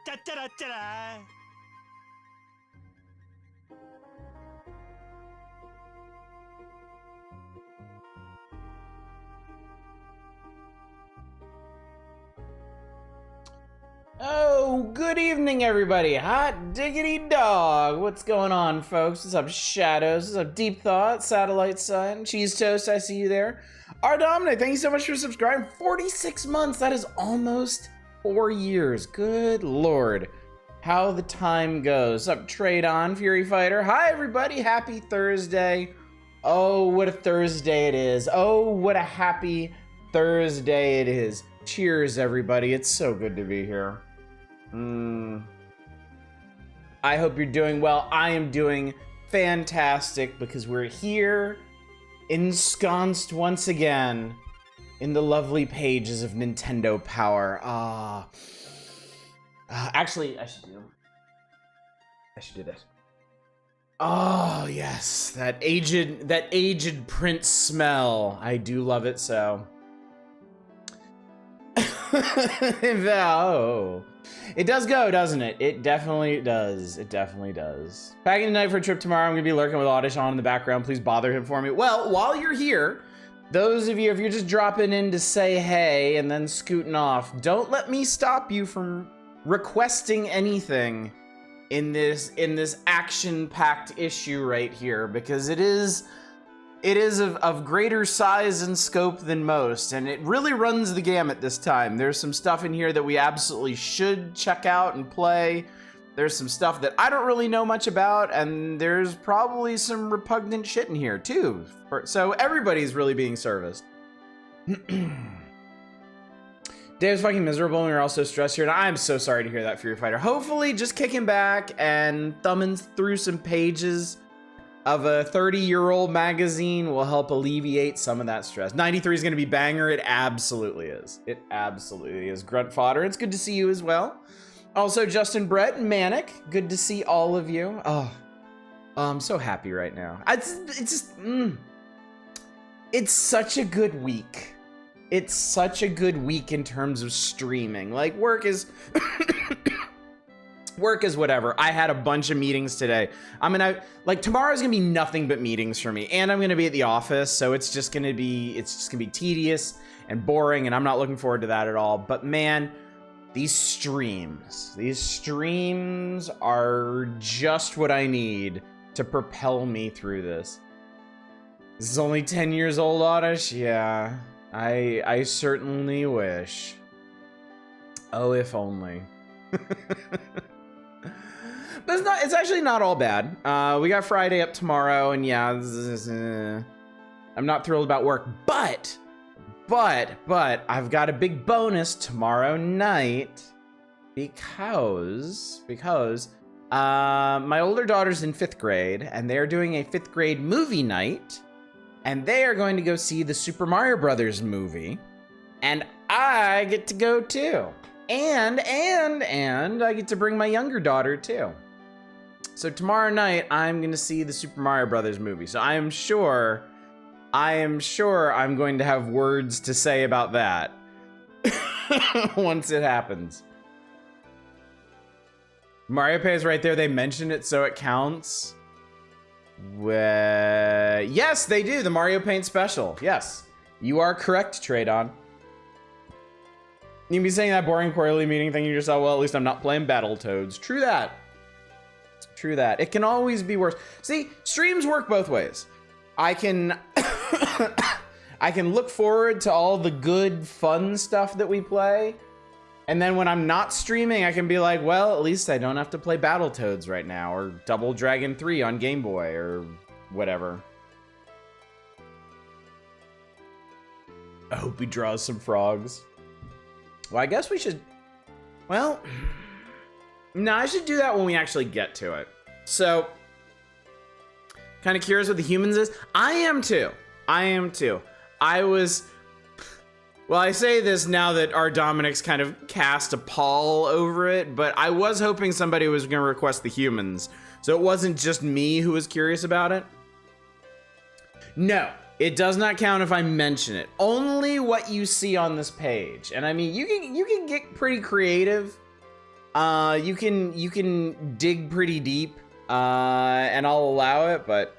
Ta-ta-da-ta-da. Oh, good evening, everybody. Hot diggity dog. What's going on, folks? What's up, Shadows? What's up, Deep Thought, Satellite Sun, Cheese Toast? I see you there. R. Dominic, thank you so much for subscribing. 46 months. That is almost 4 years. Good Lord. How the time goes. What's up, Trade On, Fury Fighter? Hi, everybody. Happy Thursday. Oh, what a Thursday it is. Oh, what a happy Thursday it is. Cheers, everybody. It's so good to be here. I hope you're doing well. I am doing fantastic because we're here, ensconced once again in the lovely pages of Nintendo Power. Actually, I should do this. Oh, yes, that aged Prince smell. I do love it so. Oh. It does go, doesn't it? It definitely does. It definitely does. Packing tonight for a trip tomorrow. I'm gonna be lurking with Oddish on in the background. Please bother him for me. Well, while you're here, those of you, if you're just dropping in to say hey and then scooting off, don't let me stop you from requesting anything in this action-packed issue right here, because it is of greater size and scope than most, and it really runs the gamut this time. There's some stuff in here that we absolutely should check out and play. There's some stuff that I don't really know much about, and there's probably some repugnant shit in here too. So everybody's really being serviced. Dave's fucking miserable and we're all so stressed here, and I'm so sorry to hear that, Fury Fighter. Hopefully just kicking back and thumbing through some pages of a 30-year-old magazine will help alleviate some of that stress. 93 is going to be banger. It absolutely is. It absolutely is. Grunt Fodder, it's good to see you as well. Also, Justin Brett and Manic, good to see all of you. Oh, I'm so happy right now. It's such a good week. It's such a good week in terms of streaming. Like, work is whatever. I had a bunch of meetings today. Tomorrow's gonna be nothing but meetings for me, and I'm gonna be at the office, so it's just gonna be tedious and boring, and I'm not looking forward to that at all. But man, these streams are just what I need to propel me through this. This is only 10 years old, Oddish? Yeah, I certainly wish. Oh, if only. But it's actually not all bad. We got Friday up tomorrow, and yeah, I'm not thrilled about work, but I've got a big bonus tomorrow night because my older daughter's in 5th grade, and they're doing a 5th grade movie night, and they are going to go see the Super Mario Brothers movie, and I get to go too. And I get to bring my younger daughter too. So tomorrow night, I'm gonna see the Super Mario Brothers movie. So I am sure I'm going to have words to say about that once it happens. Mario Pay is right there. They mentioned it, so it counts. Yes, they do. The Mario Paint special. Yes, you are correct, Trade On. You can be saying that boring quarterly meeting thing to yourself, well, at least I'm not playing Battletoads. True that. True that. It can always be worse. See, streams work both ways. I can I can look forward to all the good, fun stuff that we play. And then when I'm not streaming, I can be like, well, at least I don't have to play Battletoads right now, or Double Dragon 3 on Game Boy, or whatever. I hope he draws some frogs. Well, I guess we should... Well... No, I should do that when we actually get to it. So... Kind of curious what the humans is? I am too. I was... Well, I say this now that our Dominic's kind of cast a pall over it, but I was hoping somebody was going to request the humans. So it wasn't just me who was curious about it. No, it does not count if I mention it. Only what you see on this page. And I mean, you can get pretty creative You can dig pretty deep, and I'll allow it, but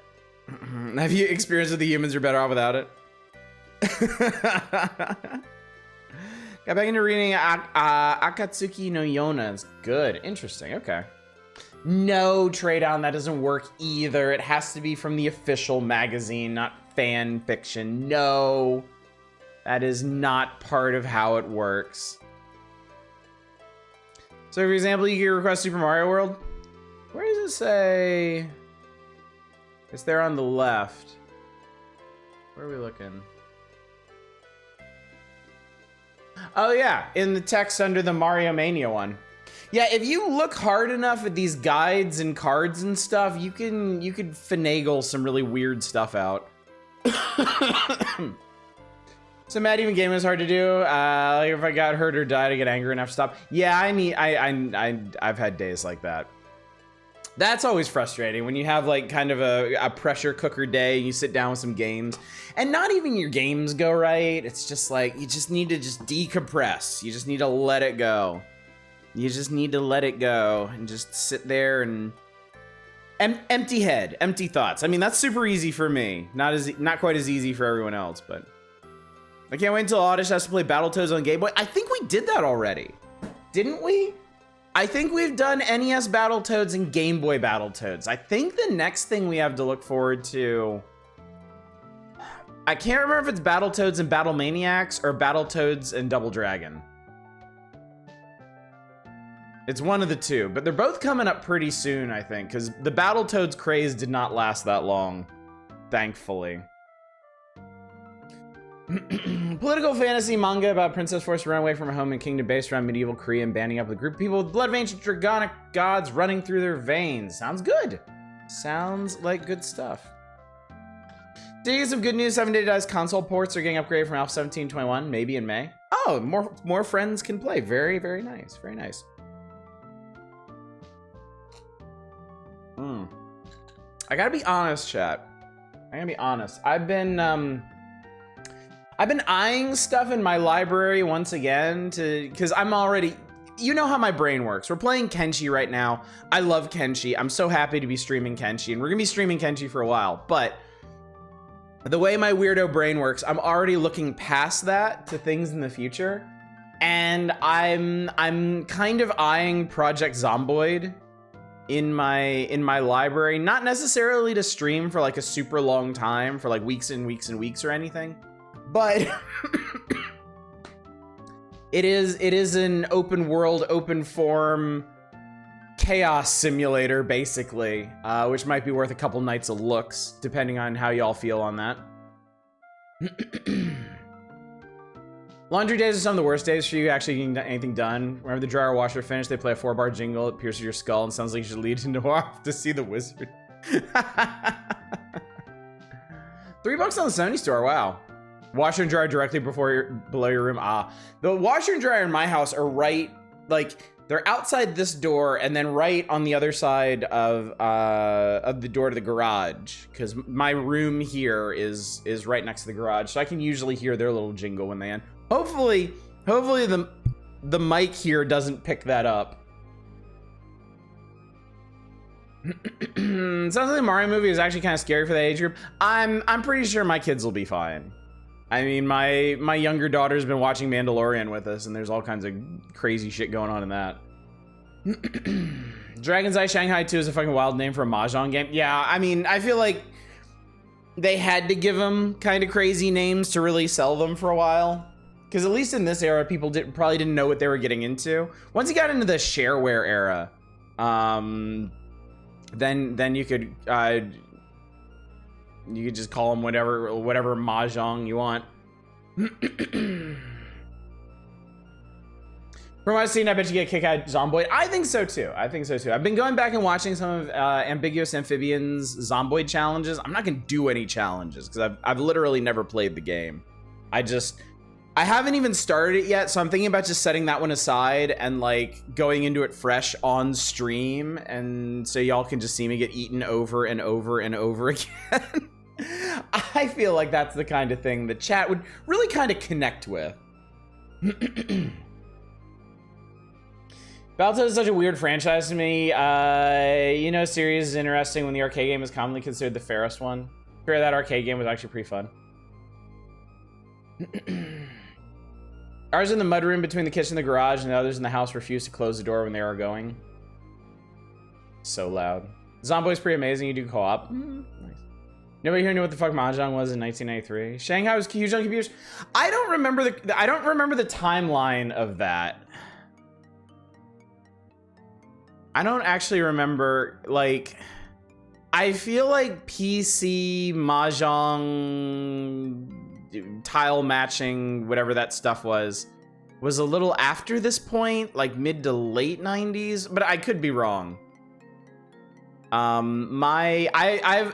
have you experienced that the humans are better off without it? Got back into reading Akatsuki no Yona. It's good. Interesting. Okay. No, Trade Down, that doesn't work either. It has to be from the official magazine, not fan fiction. No, that is not part of how it works. So, for example, you can request Super Mario World. Where does it say? It's there on the left. Where are we looking? Oh yeah, in the text under the Mario Mania one. Yeah, if you look hard enough at these guides and cards and stuff, you could finagle some really weird stuff out. So Mad Even Gaming is hard to do. Like if I got hurt or died, I get angry enough to stop. Yeah, I've had days like that. That's always frustrating when you have like kind of a pressure cooker day and you sit down with some games and not even your games go right. It's just like, you just need to just decompress. You just need to let it go. You just need to let it go and just sit there and empty head, empty thoughts. I mean, that's super easy for me. Not quite as easy for everyone else, but I can't wait until Oddish has to play Battletoads on Game Boy. I think we did that already. Didn't we? I think we've done NES Battletoads and Game Boy Battletoads. I think the next thing we have to look forward to, I can't remember if it's Battletoads and Battlemaniacs or Battletoads and Double Dragon. It's one of the two, but they're both coming up pretty soon, I think, because the Battletoads craze did not last that long, thankfully. Political fantasy manga about princess forced to run away from her home and kingdom based around medieval Korea and banding up with a group of people with blood of ancient dragonic gods running through their veins. Sounds good. Sounds like good stuff. Did you get some good news? 7 Day to Die's console ports are getting upgraded from Alpha 1721, maybe in May. Oh, more friends can play. Very, very nice. Very nice. I gotta be honest, chat. I gotta be honest. I've been eyeing stuff in my library once again because I'm already, you know how my brain works. We're playing Kenshi right now. I love Kenshi. I'm so happy to be streaming Kenshi, and we're gonna be streaming Kenshi for a while. But the way my weirdo brain works, I'm already looking past that to things in the future, and I'm kind of eyeing Project Zomboid in my library, not necessarily to stream for like a super long time, for like weeks and weeks and weeks or anything, but it is an open world, open form chaos simulator, basically, which might be worth a couple nights of looks, depending on how y'all feel on that. Laundry days are some of the worst days for you actually getting anything done. Whenever the dryer washer finished, they play a 4-bar jingle. It pierces your skull and sounds like you should lead into off to see the wizard. $3 on the Sony store. Wow. Washer and dryer directly below your room. Ah, the washer and dryer in my house are right, like they're outside this door and then right on the other side of the door to the garage, because my room here is right next to the garage, so I can usually hear their little jingle when they end. Hopefully the mic here doesn't pick that up. Sounds like the Mario movie is actually kind of scary for the age group. I'm pretty sure my kids will be fine. I mean, my younger daughter's been watching Mandalorian with us, and there's all kinds of crazy shit going on in that. Dragon's Eye Shanghai 2 is a fucking wild name for a Mahjong game. Yeah, I mean, I feel like they had to give them kind of crazy names to really sell them for a while. Because at least in this era, people probably didn't know what they were getting into. Once you got into the shareware era, then you could just call them whatever mahjong you want. From what I've seen, I bet you get a kick out of Zomboid. I think so too. I've been going back and watching some of Ambiguous Amphibian's Zomboid challenges. I'm not gonna do any challenges because I've literally never played the game. I haven't even started it yet, so I'm thinking about just setting that one aside and like going into it fresh on stream, and so y'all can just see me get eaten over and over and over again. I feel like that's the kind of thing that chat would really kind of connect with. Battletoads is such a weird franchise to me. You know, series is interesting when the arcade game is commonly considered the fairest one. Sure, that arcade game was actually pretty fun. Ours in the mudroom between the kitchen and the garage, and the others in the house refused to close the door when they are going. So loud. Zomboid's pretty amazing. You do co-op. Nice. Nobody here knew what the fuck Mahjong was in 1993. Shanghai was huge on computers. I don't remember the timeline of that. I don't actually remember, like, I feel like PC Mahjong tile matching, whatever that stuff was a little after this point, like mid to late 90s, but I could be wrong. I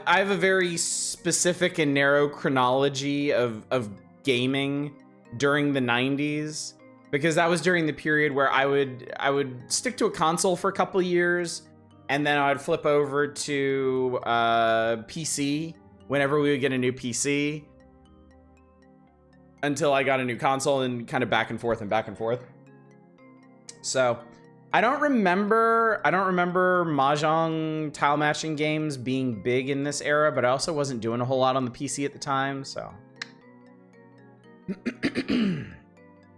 have a very specific and narrow chronology of gaming during the 90s, because that was during the period where I would stick to a console for a couple of years, and then I'd flip over to PC whenever we would get a new PC, until I got a new console, and kind of back and forth and back and forth. So I don't remember Mahjong tile matching games being big in this era, but I also wasn't doing a whole lot on the PC at the time, so.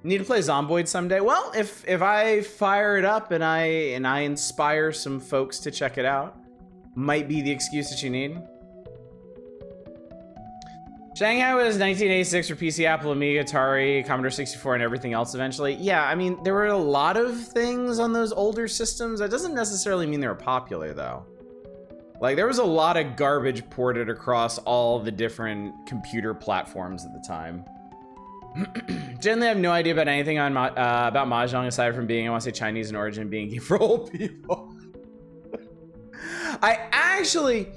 Need to play Zomboid someday. Well, if I fire it up and I inspire some folks to check it out, might be the excuse that you need. Shanghai was 1986 for PC, Apple, Amiga, Atari, Commodore 64, and everything else eventually. Yeah, I mean, there were a lot of things on those older systems. That doesn't necessarily mean they were popular, though. Like, there was a lot of garbage ported across all the different computer platforms at the time. Generally, I have no idea about anything on about Mahjong aside from being, I want to say, Chinese in origin, being game for old people. I actually...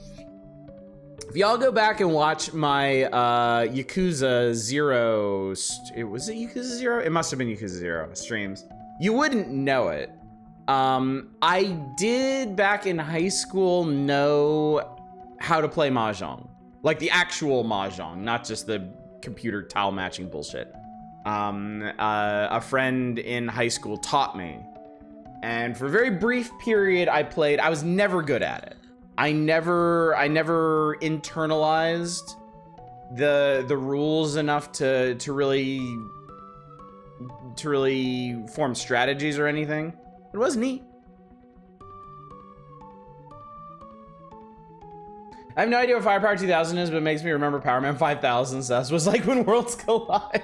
If y'all go back and watch my Yakuza 0, was it Yakuza 0? It must have been Yakuza 0 streams. You wouldn't know it. I did back in high school know how to play Mahjong. Like the actual Mahjong, not just the computer tile matching bullshit. A friend in high school taught me. And for a very brief period I played, I was never good at it. I never internalized the rules enough to really form strategies or anything. It was neat. I have no idea what Firepower 2000 is, but it makes me remember Power Man 5000. So that was like when worlds collide.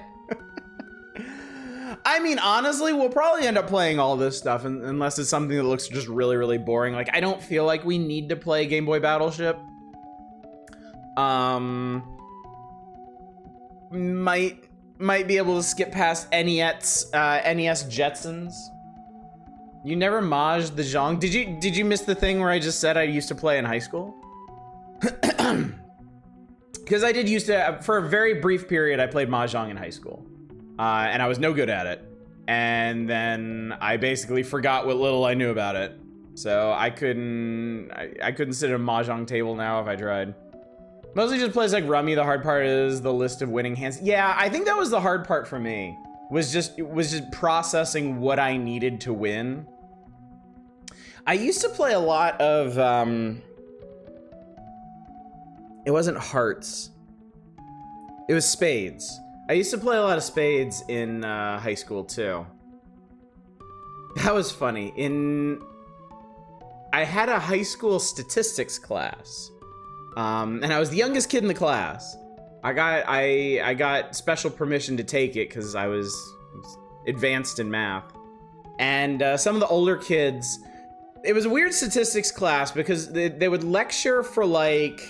I mean, honestly, we'll probably end up playing all this stuff unless it's something that looks just really, really boring. Like, I don't feel like we need to play Game Boy Battleship. Might be able to skip past NES Jetsons. You never Mahjonged the Zhong. Did you miss the thing where I just said I used to play in high school? Because I did used to, for a very brief period, I played Mahjong in high school. And I was no good at it. And then I basically forgot what little I knew about it. So I couldn't sit at a Mahjong table now if I tried. Mostly just plays like Rummy. The hard part is the list of winning hands. Yeah, I think that was the hard part for me. Was just processing what I needed to win. I used to play a lot of it wasn't hearts. It was spades. I used to play a lot of spades in high school too. That was funny. I had a high school statistics class, and I was the youngest kid in the class. I got special permission to take it because I was advanced in math, and some of the older kids. It was a weird statistics class because they would lecture for like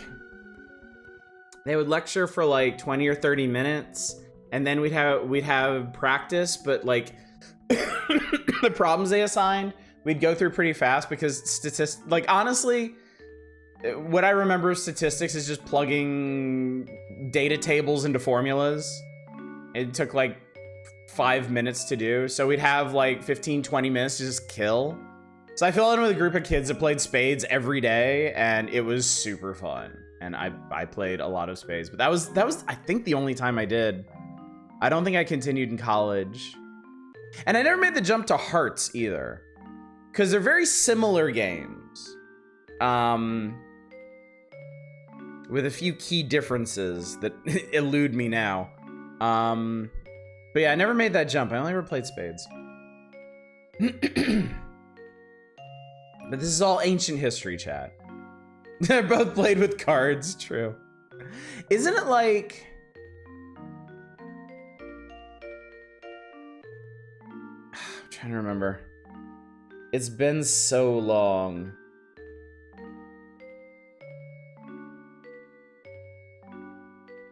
20 or 30 minutes. And then we'd have practice, but like the problems they assigned, we'd go through pretty fast because like honestly, what I remember of statistics is just plugging data tables into formulas. It took like 5 minutes to do. So we'd have like 15, 20 minutes to just kill. So I fell in with a group of kids that played spades every day, and it was super fun. And I played a lot of spades, but that was I think the only time I did. I don't think I continued in college. And I never made the jump to hearts either. because they're very similar games, with a few key differences that elude me now. But yeah, I never made that jump. I only ever played Spades. But this is all ancient history, chat. They're both played with cards, true. Isn't it like... I'm trying to remember. It's been so long.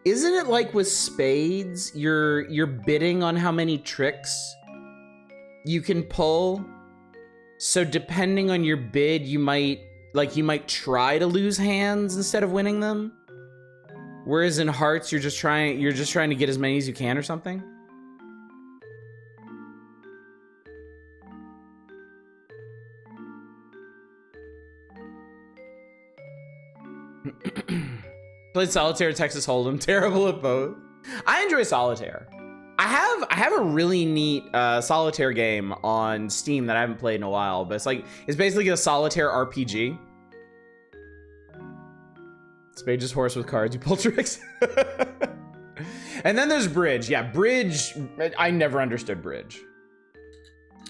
Isn't it like with Spades, you're bidding on how many tricks you can pull? So depending on your bid, you might try to lose hands instead of winning them. Whereas in Hearts, you're just trying to get as many as you can or something. Played Solitaire, Texas Hold'em. Terrible at both. I enjoy Solitaire. I have a really neat Solitaire game on Steam that I haven't played in a while, but it's basically a Solitaire RPG. Spade just horse with cards, you pull tricks. And then there's Bridge. Yeah, Bridge, I never understood Bridge.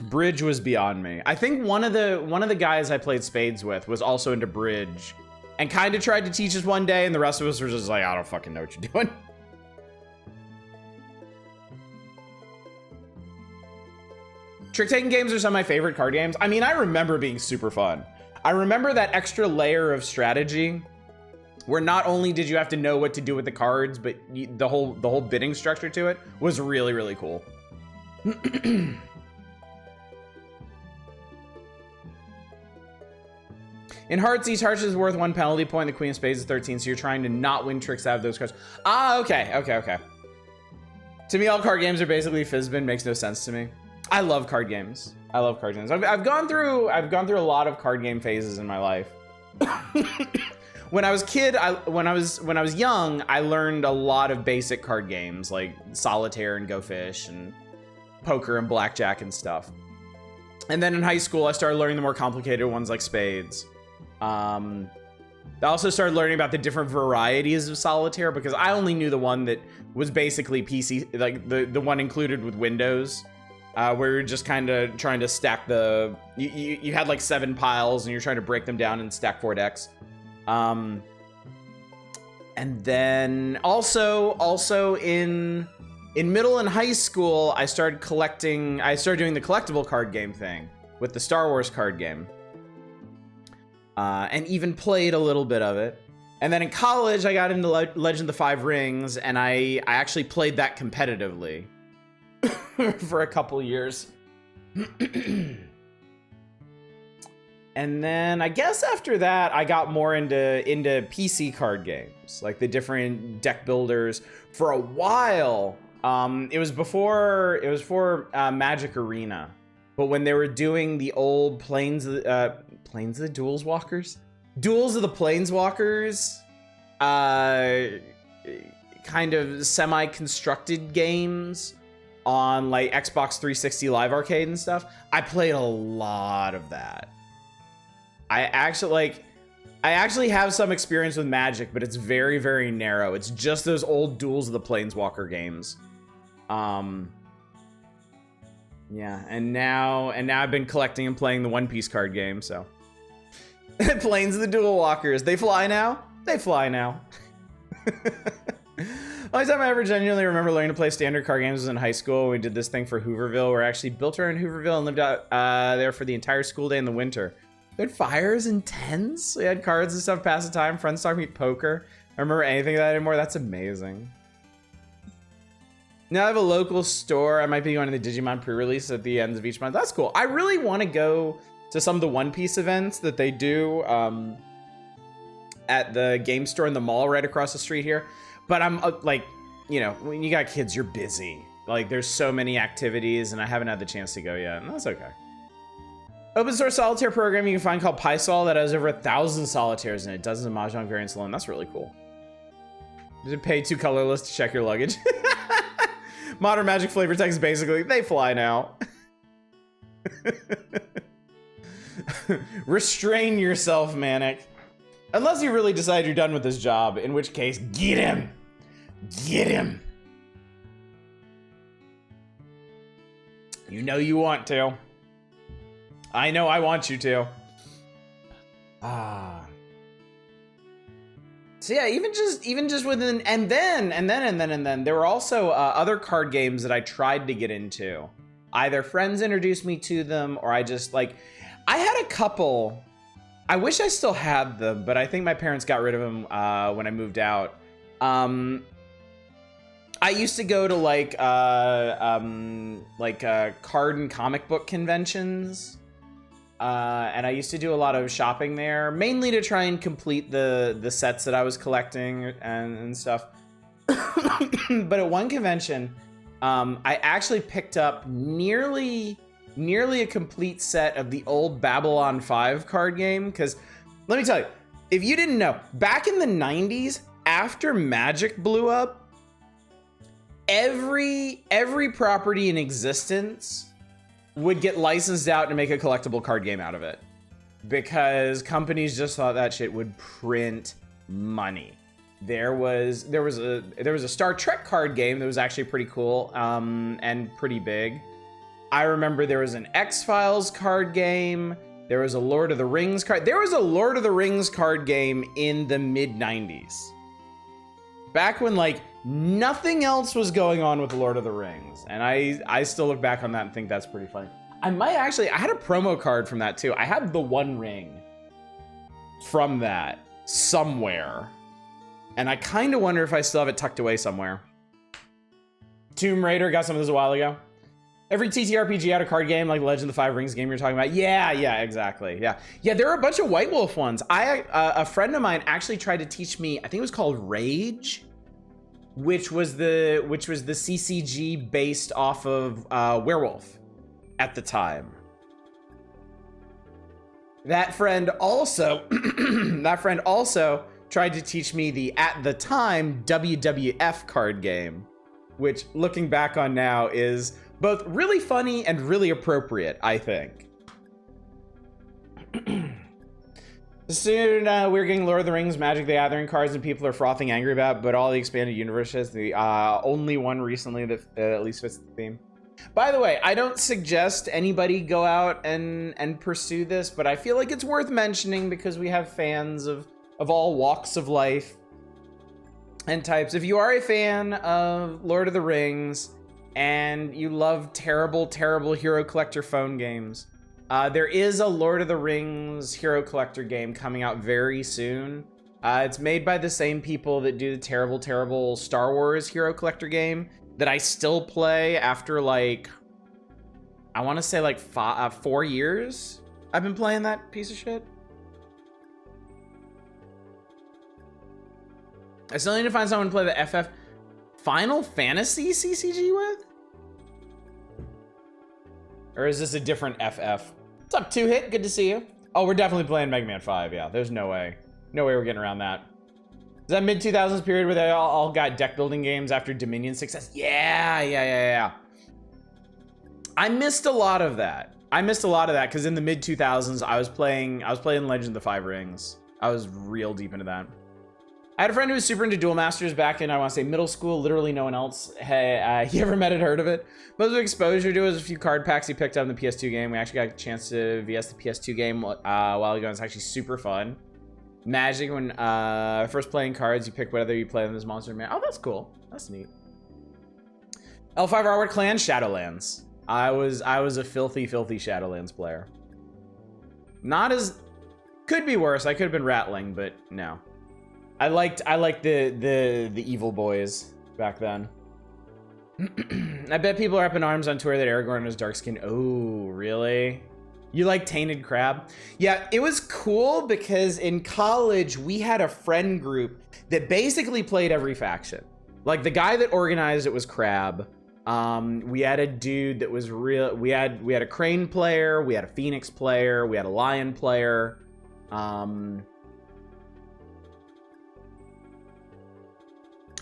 Bridge was beyond me. I think one of the guys I played Spades with was also into Bridge and kind of tried to teach us one day, and the rest of us were just like, I don't fucking know what you're doing. Trick-taking games are some of my favorite card games. I mean, I remember being super fun. I remember that extra layer of strategy where not only did you have to know what to do with the cards, but the whole bidding structure to it was really, really cool. In Hearts, each Hearts is worth 1 penalty point. The Queen of Spades is 13, so you're trying to not win tricks out of those cards. Ah, okay. To me, all card games are basically Fizzbin. Makes no sense to me. I love card games. I've gone through a lot of card game phases in my life. When I was young, I learned a lot of basic card games like Solitaire and Go Fish and poker and blackjack and stuff. And then in high school, I started learning the more complicated ones like Spades. I also started learning about the different varieties of Solitaire because I only knew the one that was basically PC, like the one included with Windows, where you're just kind of trying to stack you had like 7 piles and you're trying to break them down and stack 4 decks. And then also in middle and high school, I started doing the collectible card game thing with the Star Wars card game. And even played a little bit of it. And then in college, I got into Legend of the Five Rings, and I actually played that competitively for a couple years. And then I guess after that, I got more into PC card games, like the different deck builders. For a while, it was before Magic Arena, but when they were doing the old Duels of the Planeswalkers, kind of semi-constructed games on like Xbox 360 Live Arcade and stuff. I played a lot of that. I actually have some experience with Magic, but it's very, very narrow. It's just those old Duels of the Planeswalker games. Yeah, and now I've been collecting and playing the One Piece card game, so. Planes of the Duel Walkers. They fly now? They fly now. Only time I ever genuinely remember learning to play standard card games was in high school. We did this thing for Hooverville, where I actually built around Hooverville and lived out there for the entire school day in the winter. We had fires and tents. We had cards and stuff, pass the time. Friends taught me poker. I don't remember anything of that anymore. That's amazing. Now I have a local store. I might be going to the Digimon pre-release at the ends of each month. That's cool. I really want to go to some of the One Piece events that they do at the game store in the mall right across the street here. But I'm like, you know, when you got kids, you're busy. Like, there's so many activities, and I haven't had the chance to go yet, and that's okay. Open source solitaire program you can find called PySol that has over 1,000 solitaires in it, dozens of Mahjong variants alone. That's really cool. You should pay 2 colorless to check your luggage. Modern Magic flavor text basically, they fly now. Restrain yourself, Manic. Unless you really decide you're done with this job, in which case, get him. Get him. You know you want to. I know I want you to. So yeah, even just within, and then there were also other card games that I tried to get into. Either friends introduced me to them, or I just like, I had a couple. I wish I still had them, but I think my parents got rid of them when I moved out. I used to go to like card and comic book conventions, and I used to do a lot of shopping there, mainly to try and complete the sets that I was collecting and stuff. But at one convention, I actually picked up nearly a complete set of the old Babylon 5 card game. Because let me tell you, if you didn't know, back in the 90s, after Magic blew up, every property in existence would get licensed out to make a collectible card game out of it, because companies just thought that shit would print money. There was a Star Trek card game that was actually pretty cool and pretty big. I remember there was an X-Files card game. There was a Lord of the Rings card. There was a Lord of the Rings card game in the mid-90s. Back when like nothing else was going on with Lord of the Rings. And I still look back on that and think that's pretty funny. I had a promo card from that too. I had the One Ring from that somewhere. And I kind of wonder if I still have it tucked away somewhere. Tomb Raider, got some of this a while ago. Every TTRPG had a card game, like Legend of the Five Rings game you're talking about. Yeah, exactly. Yeah, there are a bunch of White Wolf ones. A friend of mine actually tried to teach me, I think it was called Rage, which was the CCG based off of Werewolf at the time. That friend also tried to teach me the, at the time, WWF card game, which looking back on now is both really funny and really appropriate, I think. Soon we're getting Lord of the Rings, Magic the Gathering cards, and people are frothing angry about, but all the expanded universes, the only one recently that at least fits the theme. By the way, I don't suggest anybody go out and pursue this, but I feel like it's worth mentioning because we have fans of all walks of life and types. If you are a fan of Lord of the Rings and you love terrible Hero Collector phone games, there is a Lord of the Rings Hero Collector game coming out very soon. It's made by the same people that do the terrible Star Wars Hero Collector game that I still play after, like, I want to say like 4 years I've been playing that piece of shit. I still need to find someone to play the FF Final Fantasy CCG with? Or is this a different FF? What's up, 2-Hit? Good to see you. Oh, we're definitely playing Mega Man 5, yeah. There's no way. No way we're getting around that. Is that mid-2000s period where they all got deck building games after Dominion success? Yeah. I missed a lot of that. Because in the mid-2000s, I was playing Legend of the Five Rings. I was real deep into that. I had a friend who was super into Duel Masters back in, I want to say, middle school. Literally no one else he ever met had heard of it. Most of exposure to it was a few card packs he picked up in the PS2 game. We actually got a chance to VS the PS2 game a while ago. It's actually super fun. Magic, when first playing cards, you pick whether you play them as Monster Man. Oh, that's cool. That's neat. L5 Artwork Clan, Shadowlands. I was a filthy Shadowlands player. Not as, could be worse. I could have been Ratling, but no. I liked the evil boys back then. I bet people are up in arms on Twitter that Aragorn was dark skinned. Oh, really? You like Tainted Crab? Yeah, it was cool because in college we had a friend group that basically played every faction. Like the guy that organized it was Crab. We had a dude that was real. We had a Crane player. We had a Phoenix player. We had a Lion player.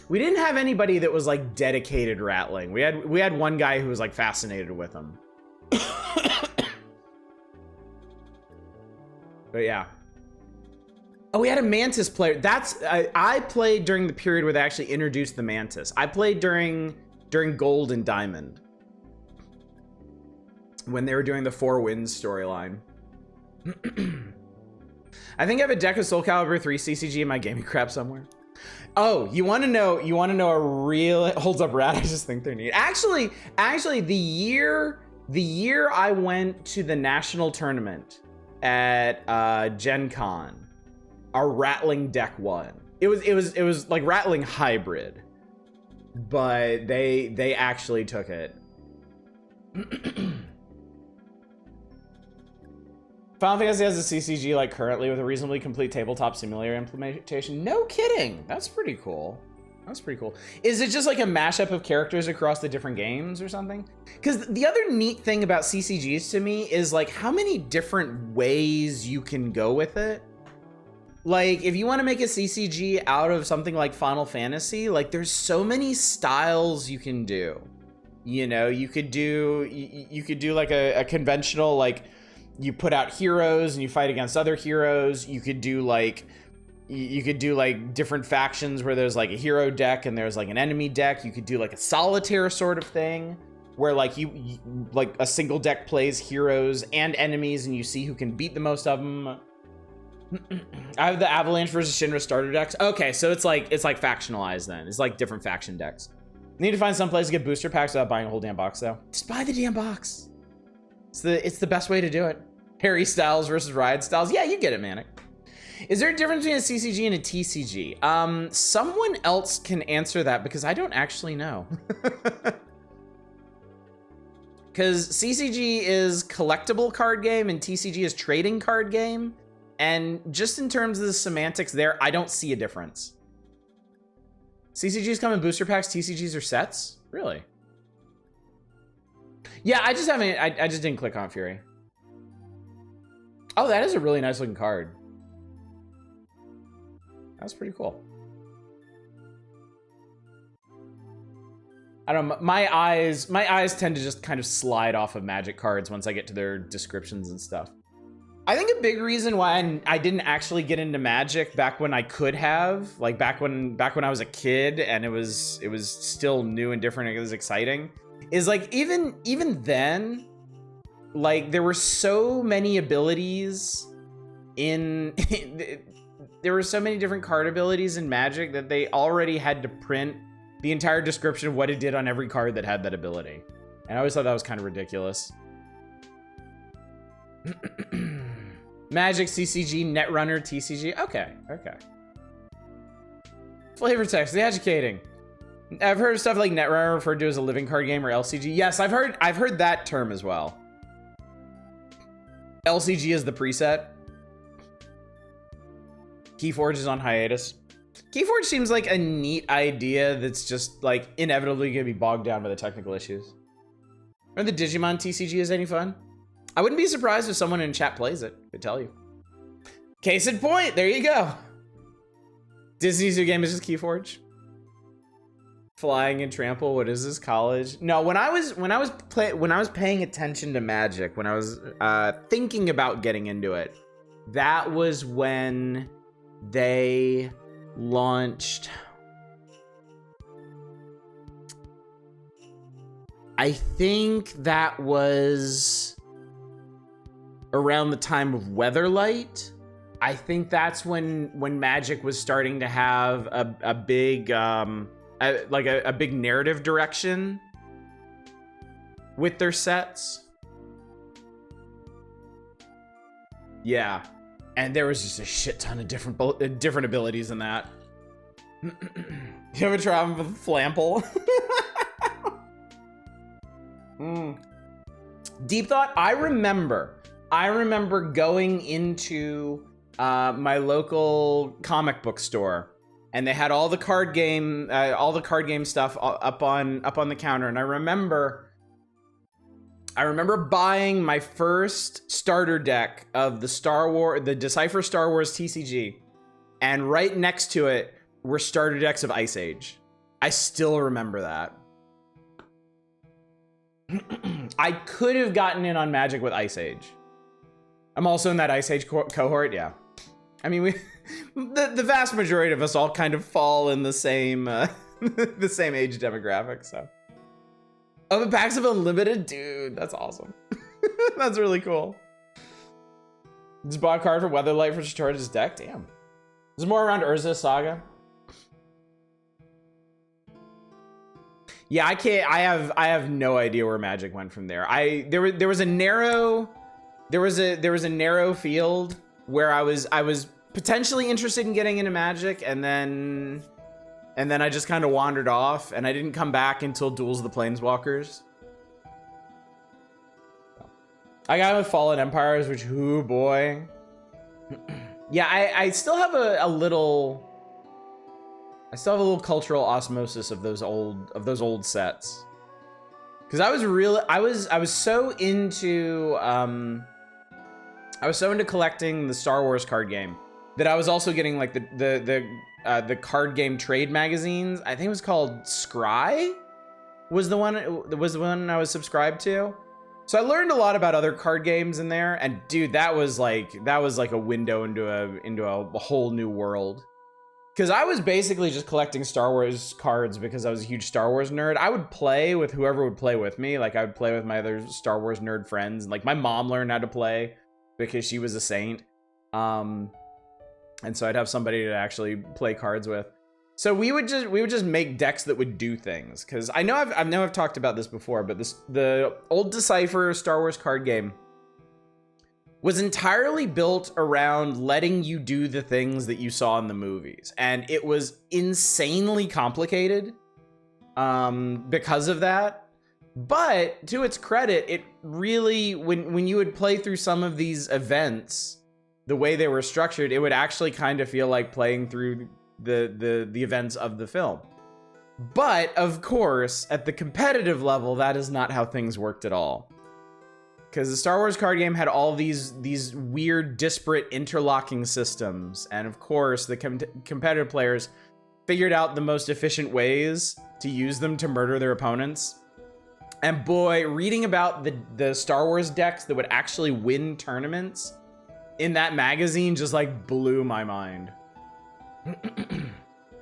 We didn't have anybody that was like dedicated Ratling. We had one guy who was like fascinated with him. But yeah. Oh, we had a Mantis player. I played during the period where they actually introduced the Mantis. I played during Gold and Diamond, when they were doing the Four Winds storyline. I think I have a deck of Soul Calibur 3 CCG in my gaming crap somewhere. Oh, you want to know a real holds up rat? I just think they're neat. Actually, the year I went to the national tournament at Gen Con, our Rattling deck won. It was like Rattling hybrid, but they actually took it. Final Fantasy has a CCG like currently with a reasonably complete tabletop simulator implementation. No kidding. That's pretty cool. That's pretty cool. Is it just like a mashup of characters across the different games or something? Because the other neat thing about CCGs to me is like how many different ways you can go with it. Like if you want to make a CCG out of something like Final Fantasy, like there's so many styles you can do. You know, you could do like a conventional, like you put out heroes and you fight against other heroes. You could do like different factions where there's like a hero deck and there's like an enemy deck. You could do like a solitaire sort of thing where like you like a single deck plays heroes and enemies and you see who can beat the most of them. I have the Avalanche versus Shinra starter decks. Okay, so it's like factionalized then. It's like different faction decks. Need to find some place to get booster packs without buying a whole damn box though. Just buy the damn box. It's the best way to do it. Harry Styles versus Riot Styles. Yeah, you get it, Manic. Is there a difference between a CCG and a TCG? Someone else can answer that because I don't actually know. Because CCG is collectible card game and TCG is trading card game. And just in terms of the semantics there, I don't see a difference. CCGs come in booster packs, TCGs are sets? Really? Yeah, I just didn't click on Fury. Oh, that is a really nice looking card. That's pretty cool. I don't know, my eyes tend to just kind of slide off of Magic cards once I get to their descriptions and stuff. I think a big reason why I didn't actually get into Magic back when I could have, like back when I was a kid and it was still new and different and it was exciting, is like even then, like there were so many abilities in there were so many different card abilities in Magic that they already had to print the entire description of what it did on every card that had that ability. And I always thought that was kind of ridiculous. Magic, CCG, Netrunner, TCG. Okay. Flavor text, the educating. I've heard of stuff like Netrunner referred to as a living card game or LCG. Yes, I've heard that term as well. LCG is the preset. Keyforge is on hiatus. Keyforge seems like a neat idea that's just like inevitably gonna be bogged down by the technical issues. Or the Digimon TCG is any fun? I wouldn't be surprised if someone in chat plays it. Could tell you. Case in point, there you go. Disney's new game is just Keyforge. Flying and Trample. What is this? College? No, when I was paying attention to Magic, when I was thinking about getting into it, that was when they launched. I think that was around the time of Weatherlight. I think that's when Magic was starting to have a big a big narrative direction with their sets. Yeah, and there was just a shit ton of different abilities in that. You ever try them with Flample? Deep Thought. I remember going into my local comic book store, and they had all the card game stuff up on the counter. And I remember buying my first starter deck of the Decipher Star Wars TCG, and right next to it were starter decks of Ice Age. I still remember that. I could have gotten in on Magic with Ice Age. I'm also in that Ice Age cohort, yeah. I mean, the vast majority of us all kind of fall in the same the same age demographic, so. Oh, the packs of unlimited? Dude, that's awesome. That's really cool. Just bought a card for Weatherlight for Chicharge's deck? Damn. There's more around Urza Saga. Yeah, I can't. I have no idea where Magic went from there. There was a narrow field where I was potentially interested in getting into Magic, and then I just kind of wandered off, and I didn't come back until Duels of the Planeswalkers. I got with Fallen Empires, which, ooh boy. Yeah, I still have a little cultural osmosis of those old sets. Cause I was so into collecting the Star Wars card game that I was also getting like the card game trade magazines. I think it was called Scry was the one I was subscribed to. So I learned a lot about other card games in there, and dude, that was like a window into a whole new world. Because I was basically just collecting Star Wars cards because I was a huge Star Wars nerd. I would play with whoever would play with me. Like I would play with my other Star Wars nerd friends. Like my mom learned how to play because she was a saint. And so I'd have somebody to actually play cards with. So we would just make decks that would do things. Because I know I've talked about this before, but the old Decipher Star Wars card game was entirely built around letting you do the things that you saw in the movies. And it was insanely complicated because of that. But to its credit, it really, when you would play through some of these events, the way they were structured, it would actually kind of feel like playing through the events of the film. But of course, at the competitive level, that is not how things worked at all. Because the Star Wars card game had all these weird, disparate interlocking systems. And of course, the competitive players figured out the most efficient ways to use them to murder their opponents. And boy, reading about the Star Wars decks that would actually win tournaments in that magazine just like blew my mind.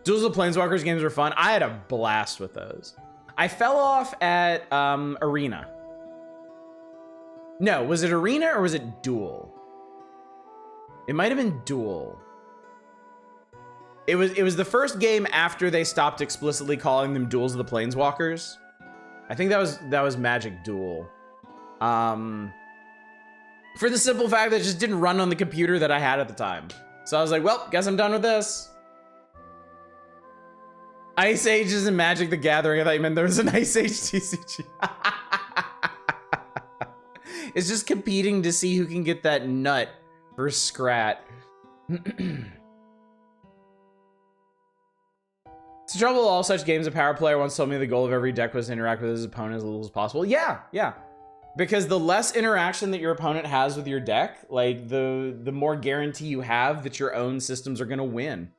Duels of the Planeswalkers games were fun. I had a blast with those. I fell off at Arena. No, was it Arena or was it Duel? It might have been Duel. It was the first game after they stopped explicitly calling them Duels of the Planeswalkers. I think that was Magic Duel. For the simple fact that it just didn't run on the computer that I had at the time. So I was like, well, guess I'm done with this. Ice Age isn't Magic the Gathering. I thought you meant there was an Ice Age TCG. It's just competing to see who can get that nut for Scrat. To trouble all such games, a power player once told me the goal of every deck was to interact with his opponent as little as possible. Yeah. Because the less interaction that your opponent has with your deck, like the more guarantee you have that your own systems are gonna win.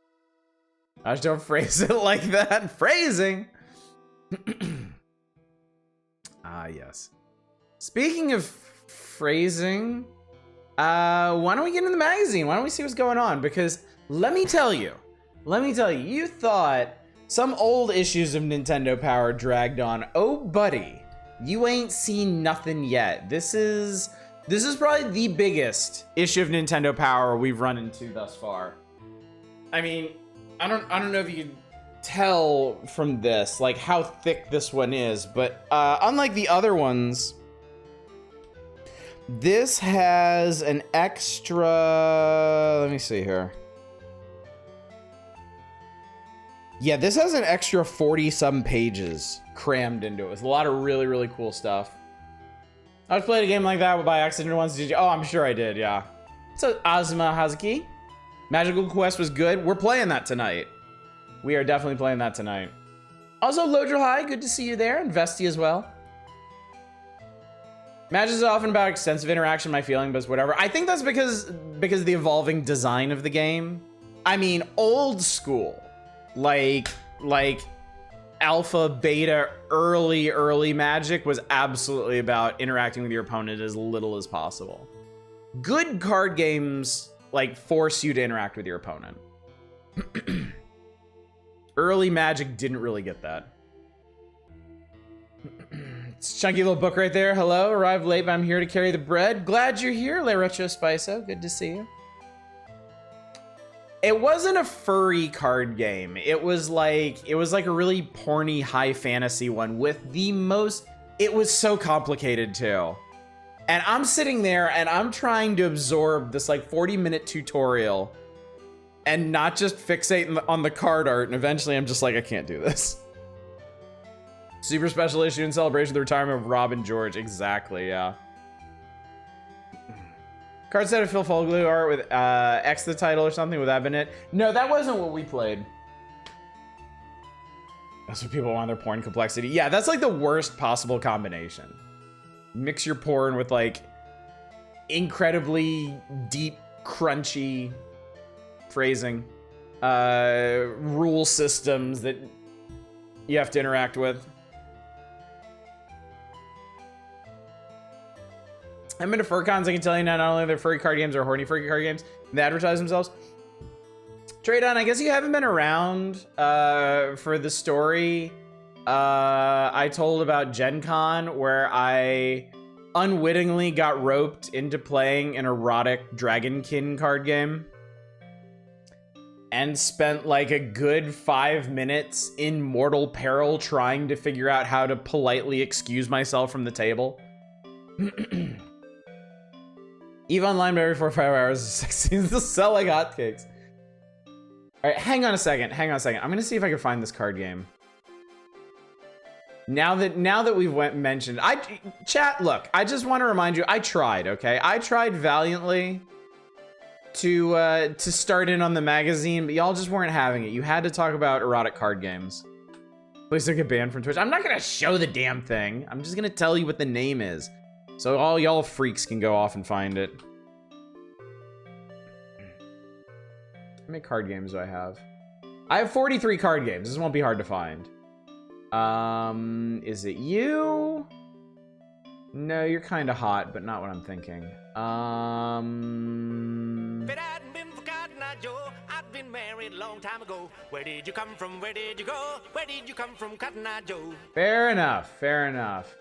I just don't phrase it like that. Phrasing. Ah, yes. Speaking of phrasing, why don't we get in the magazine? Why don't we see what's going on? Because let me tell you, you thought some old issues of Nintendo Power dragged on. Oh, buddy, you ain't seen nothing yet. This is probably the biggest issue of Nintendo Power we've run into thus far. I mean, I don't know if you can tell from this, like how thick this one is, but unlike the other ones, this has an extra, let me see here. Yeah, this has an extra 40-some pages crammed into it with a lot of really, really cool stuff. I was playing a game like that by accident once. Did you? Oh, I'm sure I did, yeah. So, Azuma Hazuki. Magical Quest was good. We're playing that tonight. We are definitely playing that tonight. Also, Lodra High, good to see you there. And Vesti as well. Matches is often about extensive interaction, my feeling, but it's whatever. I think that's because of the evolving design of the game. I mean, old school. Like alpha, beta, early Magic was absolutely about interacting with your opponent as little as possible. Good card games like force you to interact with your opponent. Early Magic didn't really get that. It's a chunky little book right there. Hello, arrived late, but I'm here to carry the bread. Glad you're here, Le Retro Spiso. Good to see you. It wasn't a furry card game. It was like a really porny high fantasy one with the most, it was so complicated too. And I'm sitting there and I'm trying to absorb this like 40-minute tutorial and not just fixate on the card art. And eventually I'm just like, I can't do this. Super special issue in celebration of the retirement of Robin George. Exactly, yeah. Card set of Phil Folglue art with X the title or something. Would that have been it? No, that wasn't what we played. That's what people want, their porn complexity. Yeah, that's like the worst possible combination. Mix your porn with like incredibly deep, crunchy phrasing, rule systems that you have to interact with. I'm into fur cons. I can tell you now, not only they're furry card games or horny furry card games, they advertise themselves. Trade on, I guess you haven't been around for the story I told about Gen Con, where I unwittingly got roped into playing an erotic Dragonkin card game and spent like a good 5 minutes in mortal peril trying to figure out how to politely excuse myself from the table. EVE Online every 4 or 5 hours is 16 to sell like hotcakes. All right, hang on a second. I'm gonna see if I can find this card game. Now that we've mentioned, chat. Look, I just want to remind you, I tried. Okay, I tried valiantly to start in on the magazine, but y'all just weren't having it. You had to talk about erotic card games. Please don't get banned from Twitch. I'm not gonna show the damn thing. I'm just gonna tell you what the name is, so all y'all freaks can go off and find it. How many card games do I have? I have 43 card games. This won't be hard to find. Is it you? No, you're kind of hot, but not what I'm thinking. If it hadn't been for Cotton Eye Joe, I'd been married a long time ago. Where did you come from? Where did you go? Where did you come from, Cotton Eye Joe? Fair enough. Fair enough.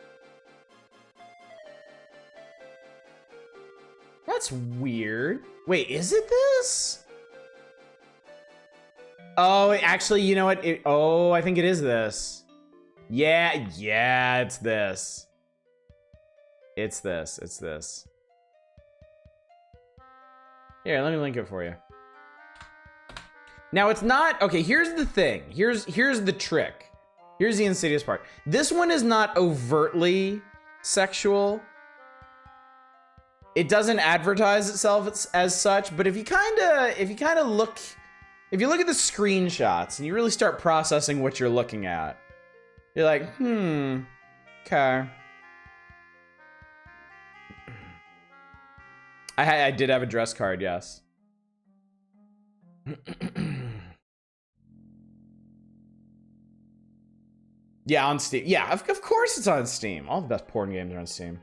That's weird. Wait, is it this? Oh, actually, you know what? I think it is this. Yeah, it's this. It's this. Here, let me link it for you. Now, it's not... Okay, here's the thing. Here's the trick. Here's the insidious part. This one is not overtly sexual. It doesn't advertise itself as such, but if you kind of look... If you look at the screenshots and you really start processing what you're looking at, you're like, okay. I did have a dress card, yes. Yeah, on Steam. Yeah, of course it's on Steam. All the best porn games are on Steam.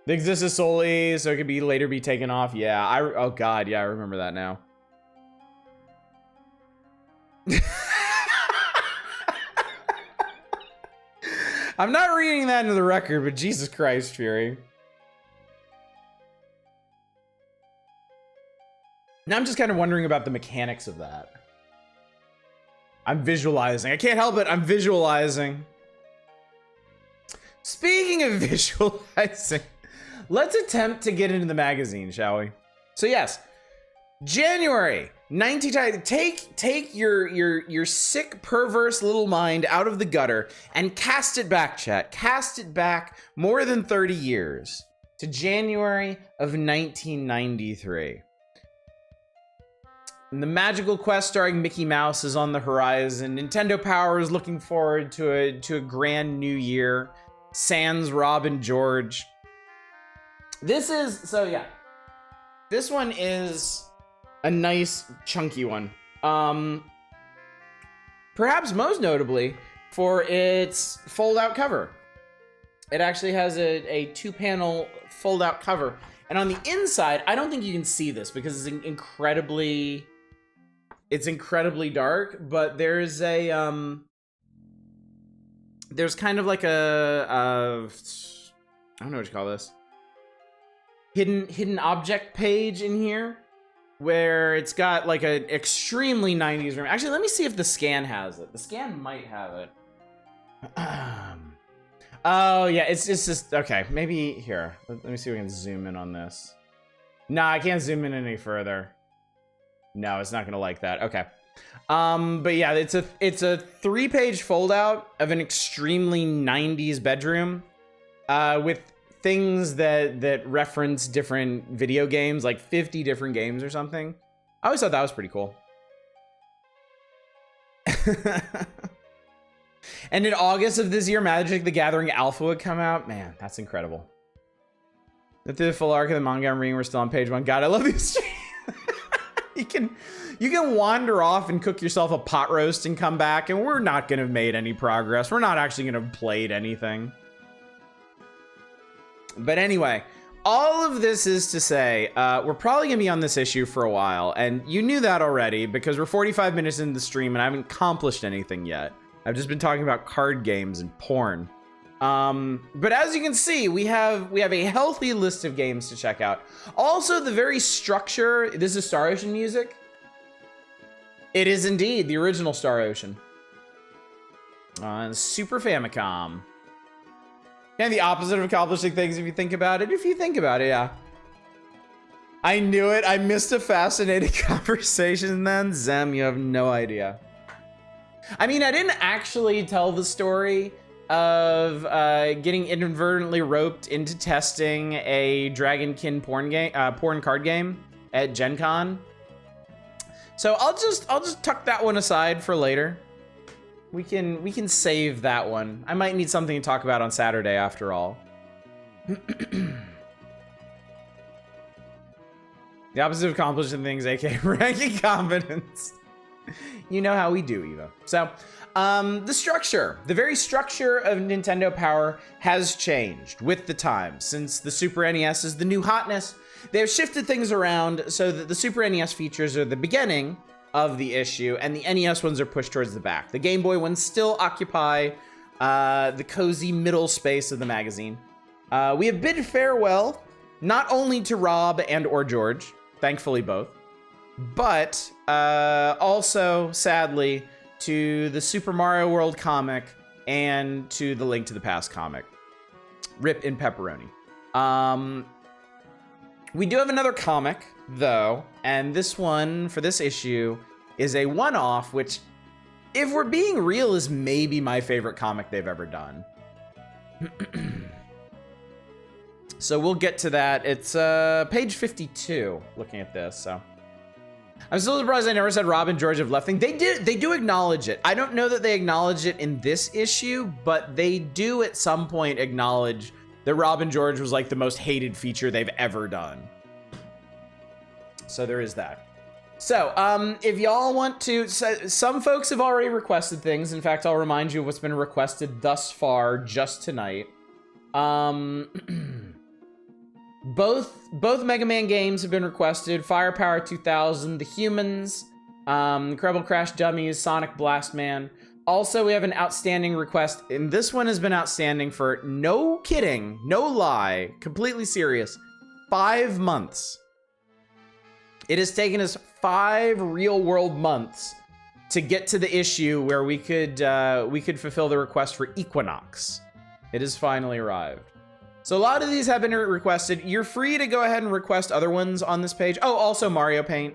They exist solely so it could later be taken off. Yeah, oh god, yeah, I remember that now. I'm not reading that into the record, but Jesus Christ, Fury. Now I'm just kind of wondering about the mechanics of that. I'm visualizing. I can't help it. I'm visualizing. Speaking of visualizing, let's attempt to get into the magazine, shall we? So yes, January 19... Take your sick, perverse little mind out of the gutter and cast it back, chat. Cast it back more than 30 years to January of 1993. And the Magical Quest starring Mickey Mouse is on the horizon. Nintendo Power is looking forward to a grand new year. Sans Robin George. This one is a nice chunky one. Perhaps most notably for its fold-out cover. It actually has a two-panel fold-out cover. And on the inside, I don't think you can see this because it's incredibly dark, but there's a there's kind of like a I don't know what you call this. Hidden object page in here where it's got like an extremely 90s room. Actually, let me see if the scan has it. The scan might have it. Oh yeah, it's just okay. Maybe here. Let me see if we can zoom in on this. Nah, I can't zoom in any further. No, it's not gonna like that. Okay. But yeah, it's a 3-page foldout of an extremely 90s bedroom, with things that reference different video games, like 50 different games or something. I always thought that was pretty cool. And in August of this year, Magic the Gathering Alpha would come out. Man, that's incredible. Through the full arc of the manga I'm reading, we're still on page 1. God, I love these. You can wander off and cook yourself a pot roast and come back, and we're not gonna have made any progress. We're not actually gonna have played anything. But anyway, all of this is to say, we're probably gonna be on this issue for a while, and you knew that already because we're 45 minutes into the stream and I haven't accomplished anything yet. I've just been talking about card games and porn. But as you can see, we have a healthy list of games to check out. Also, the very structure, this is Star Ocean music. It is indeed the original Star Ocean. Super Famicom. And the opposite of accomplishing things if you think about it. Yeah. I knew it. I missed a fascinating conversation then. Zem, you have no idea. I mean, I didn't actually tell the story of getting inadvertently roped into testing a Dragonkin porn card game at Gen Con. So I'll just tuck that one aside for later. We can save that one. I might need something to talk about on Saturday after all. The opposite of accomplishing things, aka ranking competence. You know how we do, Eva. So, the very structure of Nintendo Power has changed with the times. Since the Super NES is the new hotness, they've shifted things around so that the Super NES features are the beginning of the issue, and the NES ones are pushed towards the back. The Game Boy ones still occupy the cozy middle space of the magazine. We have bid farewell, not only to Rob and or George, thankfully both, but also, sadly, to the Super Mario World comic and to the Link to the Past comic. Rip in pepperoni. We do have another comic, though, and this one, for this issue, is a one-off, which, if we're being real, is maybe my favorite comic they've ever done. So we'll get to that. It's page 52, looking at this, so... I'm still surprised I never said Rob and George have left thing. They do acknowledge it. I don't know that they acknowledge it in this issue, but they do at some point acknowledge that Rob and George was like the most hated feature they've ever done. So there is that. So, if y'all want to, some folks have already requested things. In fact, I'll remind you of what's been requested thus far just tonight. Both Mega Man games have been requested. Firepower 2000, The Humans, Incredible Crash Dummies, Sonic Blast Man. Also, we have an outstanding request, and this one has been outstanding for, no kidding, no lie, completely serious, 5 months. It has taken us 5 real-world months to get to the issue where we could fulfill the request for Equinox. It has finally arrived. So a lot of these have been requested. You're free to go ahead and request other ones on this page. Oh, also Mario Paint,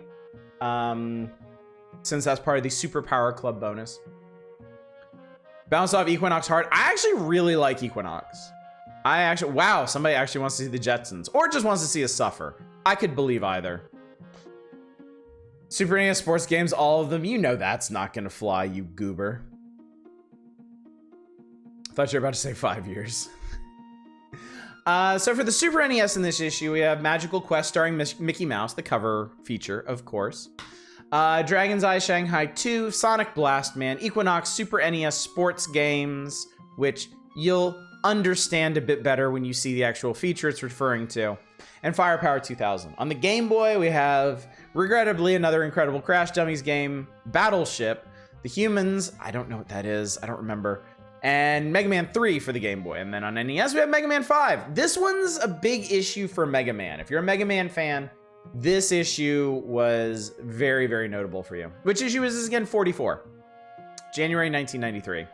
since that's part of the Super Power Club bonus. Bounce off Equinox hard. I actually really like Equinox. Wow, somebody actually wants to see the Jetsons, or just wants to see us suffer. I could believe either. Super NES sports games, all of them. You know that's not gonna fly, you goober. Thought you were about to say 5 years. So for the Super NES in this issue, we have Magical Quest starring Mickey Mouse, the cover feature, of course. Dragon's Eye Shanghai 2, Sonic Blast Man, Equinox, Super NES sports games, which you'll understand a bit better when you see the actual feature it's referring to. and Firepower 2000. On the Game Boy, we have, regrettably, another Incredible Crash Dummies game, Battleship, The Humans, I don't know what that is, I don't remember, and Mega Man 3 for the Game Boy. And then on NES, we have Mega Man 5. This one's a big issue for Mega Man. If you're a Mega Man fan, this issue was very, very notable for you. Which issue is this again? 44. January 1993.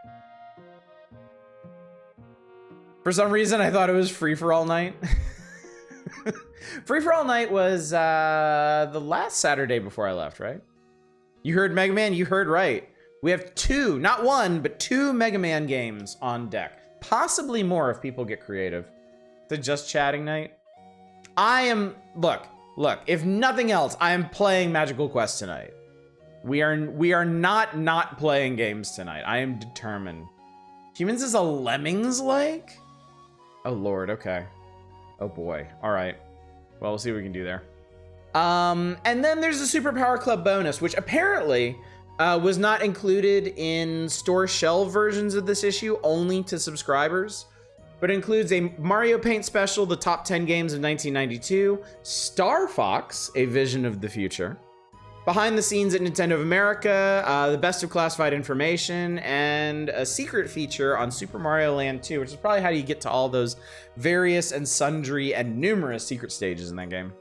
For some reason, I thought it was Free For All Night. Free For All Night was the last Saturday before I left, right? You heard Mega Man, you heard right. We have two, not one, but two Mega Man games on deck. Possibly more if people get creative. The Just Chatting night. Look, if nothing else, I am playing Magical Quest tonight. We are not playing games tonight. I am determined. Humans is a Lemmings-like? Oh Lord, okay. Oh boy, all right. Well, we'll see what we can do there. And then there's the Super Power Club bonus, which apparently was not included in store shelf versions of this issue, only to subscribers, but includes a Mario Paint special, the top 10 games of 1992, Star Fox, A Vision of the Future, behind the scenes at Nintendo of America, the best of classified information, and a secret feature on Super Mario Land 2, which is probably how you get to all those various and sundry and numerous secret stages in that game.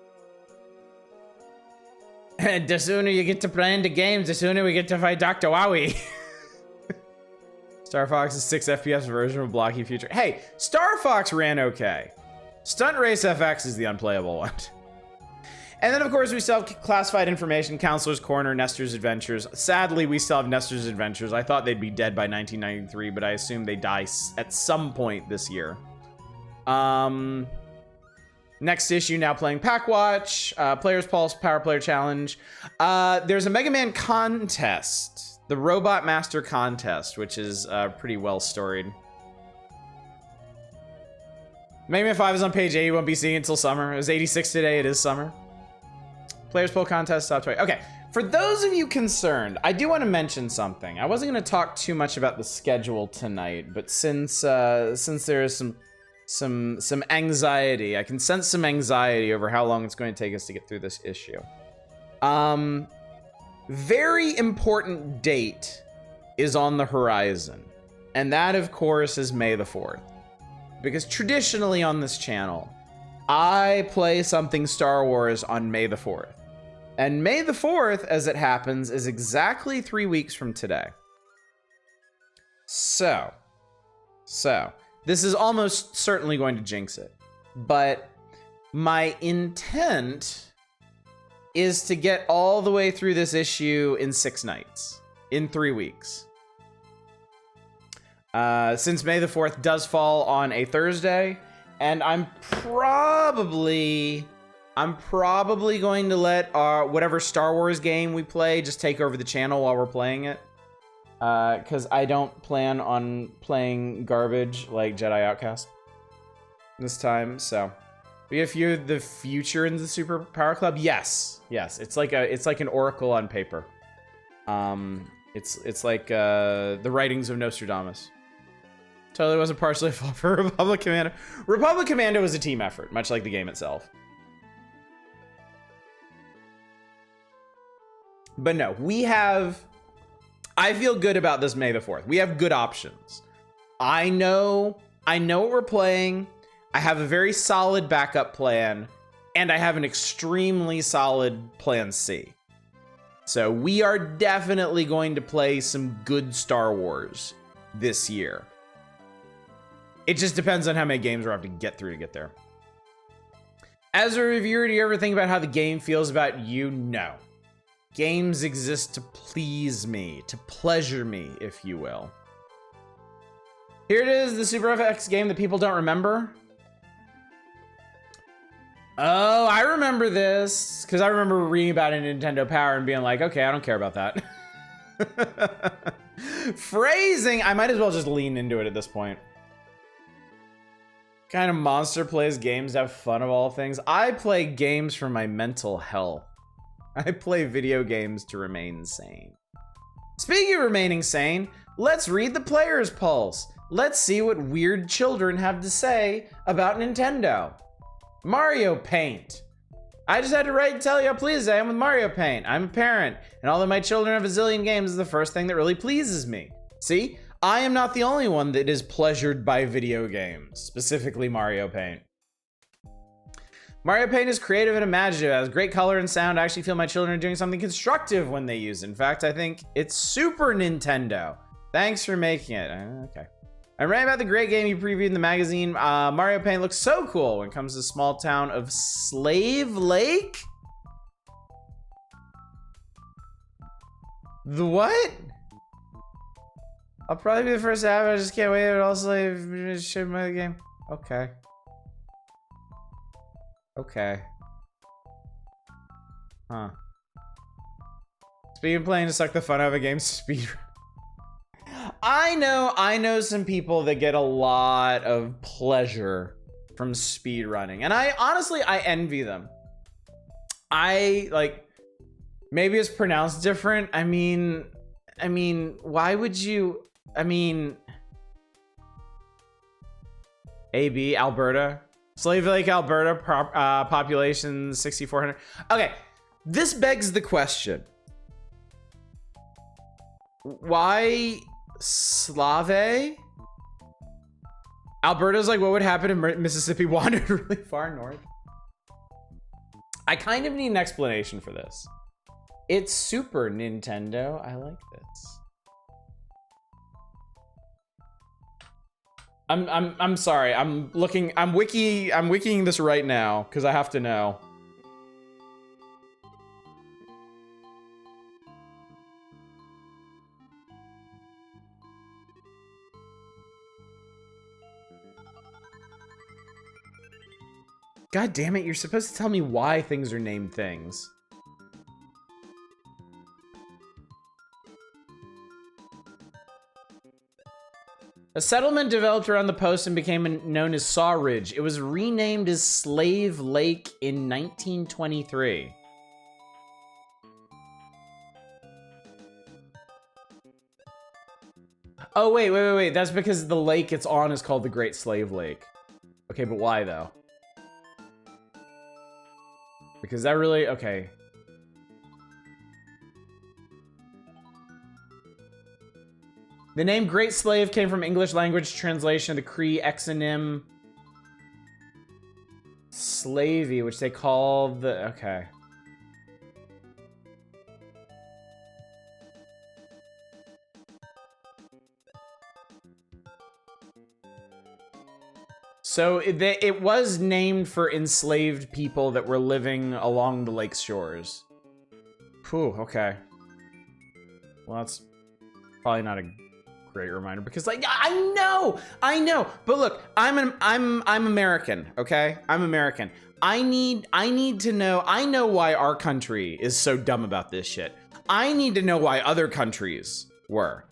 And the sooner you get to playing the games, the sooner we get to fight Dr. Wowie. Star Fox's 6 FPS version of Blocky Future. Hey, Star Fox ran okay. Stunt Race FX is the unplayable one. And then, of course, we still have classified information, Counselor's Corner, Nestor's Adventures. Sadly, we still have Nestor's Adventures. I thought they'd be dead by 1993, but I assume they die at some point this year. Next issue, now playing Pack Watch, Player's Pulse, Power Player Challenge. There's a Mega Man contest, the Robot Master Contest, which is pretty well storied. Mega Man 5 is on page 80, won't be seeing it until summer. It was 86 today, it is summer. Player's Poll Contest, top 20. Okay, for those of you concerned, I do want to mention something. I wasn't going to talk too much about the schedule tonight, but since there is some anxiety. I can sense some anxiety over how long it's going to take us to get through this issue. Very important date is on the horizon. And that, of course, is May the 4th. Because traditionally on this channel, I play something Star Wars on May the 4th. And May the 4th, as it happens, is exactly 3 weeks from today. So, this is almost certainly going to jinx it, but my intent is to get all the way through this issue in 6 nights, in 3 weeks. Since May the 4th does fall on a Thursday, and I'm probably going to let our whatever Star Wars game we play just take over the channel while we're playing it. Because I don't plan on playing garbage like Jedi Outcast this time, so. But if you're the future in the Super Power Club, yes, it's like an oracle on paper. It's like the writings of Nostradamus. Totally wasn't partially a fault for Republic Commando. Republic Commando was a team effort, much like the game itself. But no, I feel good about this May the 4th. We have good options. I know what we're playing. I have a very solid backup plan, and I have an extremely solid plan C. So we are definitely going to play some good Star Wars this year. It just depends on how many games we have to get through to get there. As a reviewer, do you ever think about how the game feels about you? No. Games exist to please me, to pleasure me, if you will. Here it is, the Super FX game that people don't remember. Oh, I remember this, because I remember reading about it in Nintendo Power and being like, okay, I don't care about that. Phrasing, I might as well just lean into it at this point. Kind of monster plays games to have fun of all things. I play games for my mental health. I play video games to remain sane. Speaking of remaining sane, let's read the Player's Pulse. Let's see what weird children have to say about Nintendo. Mario Paint. I just had to write and tell you how pleased I am with Mario Paint. I'm a parent, and although my children have a zillion games, is the first thing that really pleases me. See, I am not the only one that is pleasured by video games, specifically Mario Paint. Mario Paint is creative and imaginative, it has great color and sound. I actually feel my children are doing something constructive when they use it. In fact, I think it's Super Nintendo. Thanks for making it. Okay. I'm writing about the great game you previewed in the magazine. Mario Paint looks so cool when it comes to the small town of Slave Lake. The what? I'll probably be the first to have it. I just can't wait. It also should my game. Okay. Okay. Huh. Speaking of playing to suck the fun out of a game, speed. I know some people that get a lot of pleasure from speed running, and I honestly envy them. Maybe it's pronounced different. I mean, why would you? I mean, AB Alberta, Slave Lake, Alberta, population 6,400. Okay, this begs the question: why Slave? Alberta's like, what would happen if Mississippi wandered really far north? I kind of need an explanation for this. It's Super Nintendo. I like this. I'm sorry. I'm wikiing this right now because I have to know. God damn it, you're supposed to tell me why things are named things. A settlement developed around the post and became known as Saw Ridge. It was renamed as Slave Lake in 1923. Oh, wait. That's because the lake it's on is called the Great Slave Lake. Okay, but why though? Because that really, okay. The name Great Slave came from English language translation of the Cree exonym Slavey, which they call the, okay. So it was named for enslaved people that were living along the lake shores. Whew, okay. Well, that's probably not a great reminder because, like, I know. But look, I'm American, okay? I'm American. I need to know. I know why our country is so dumb about this shit. I need to know why other countries were.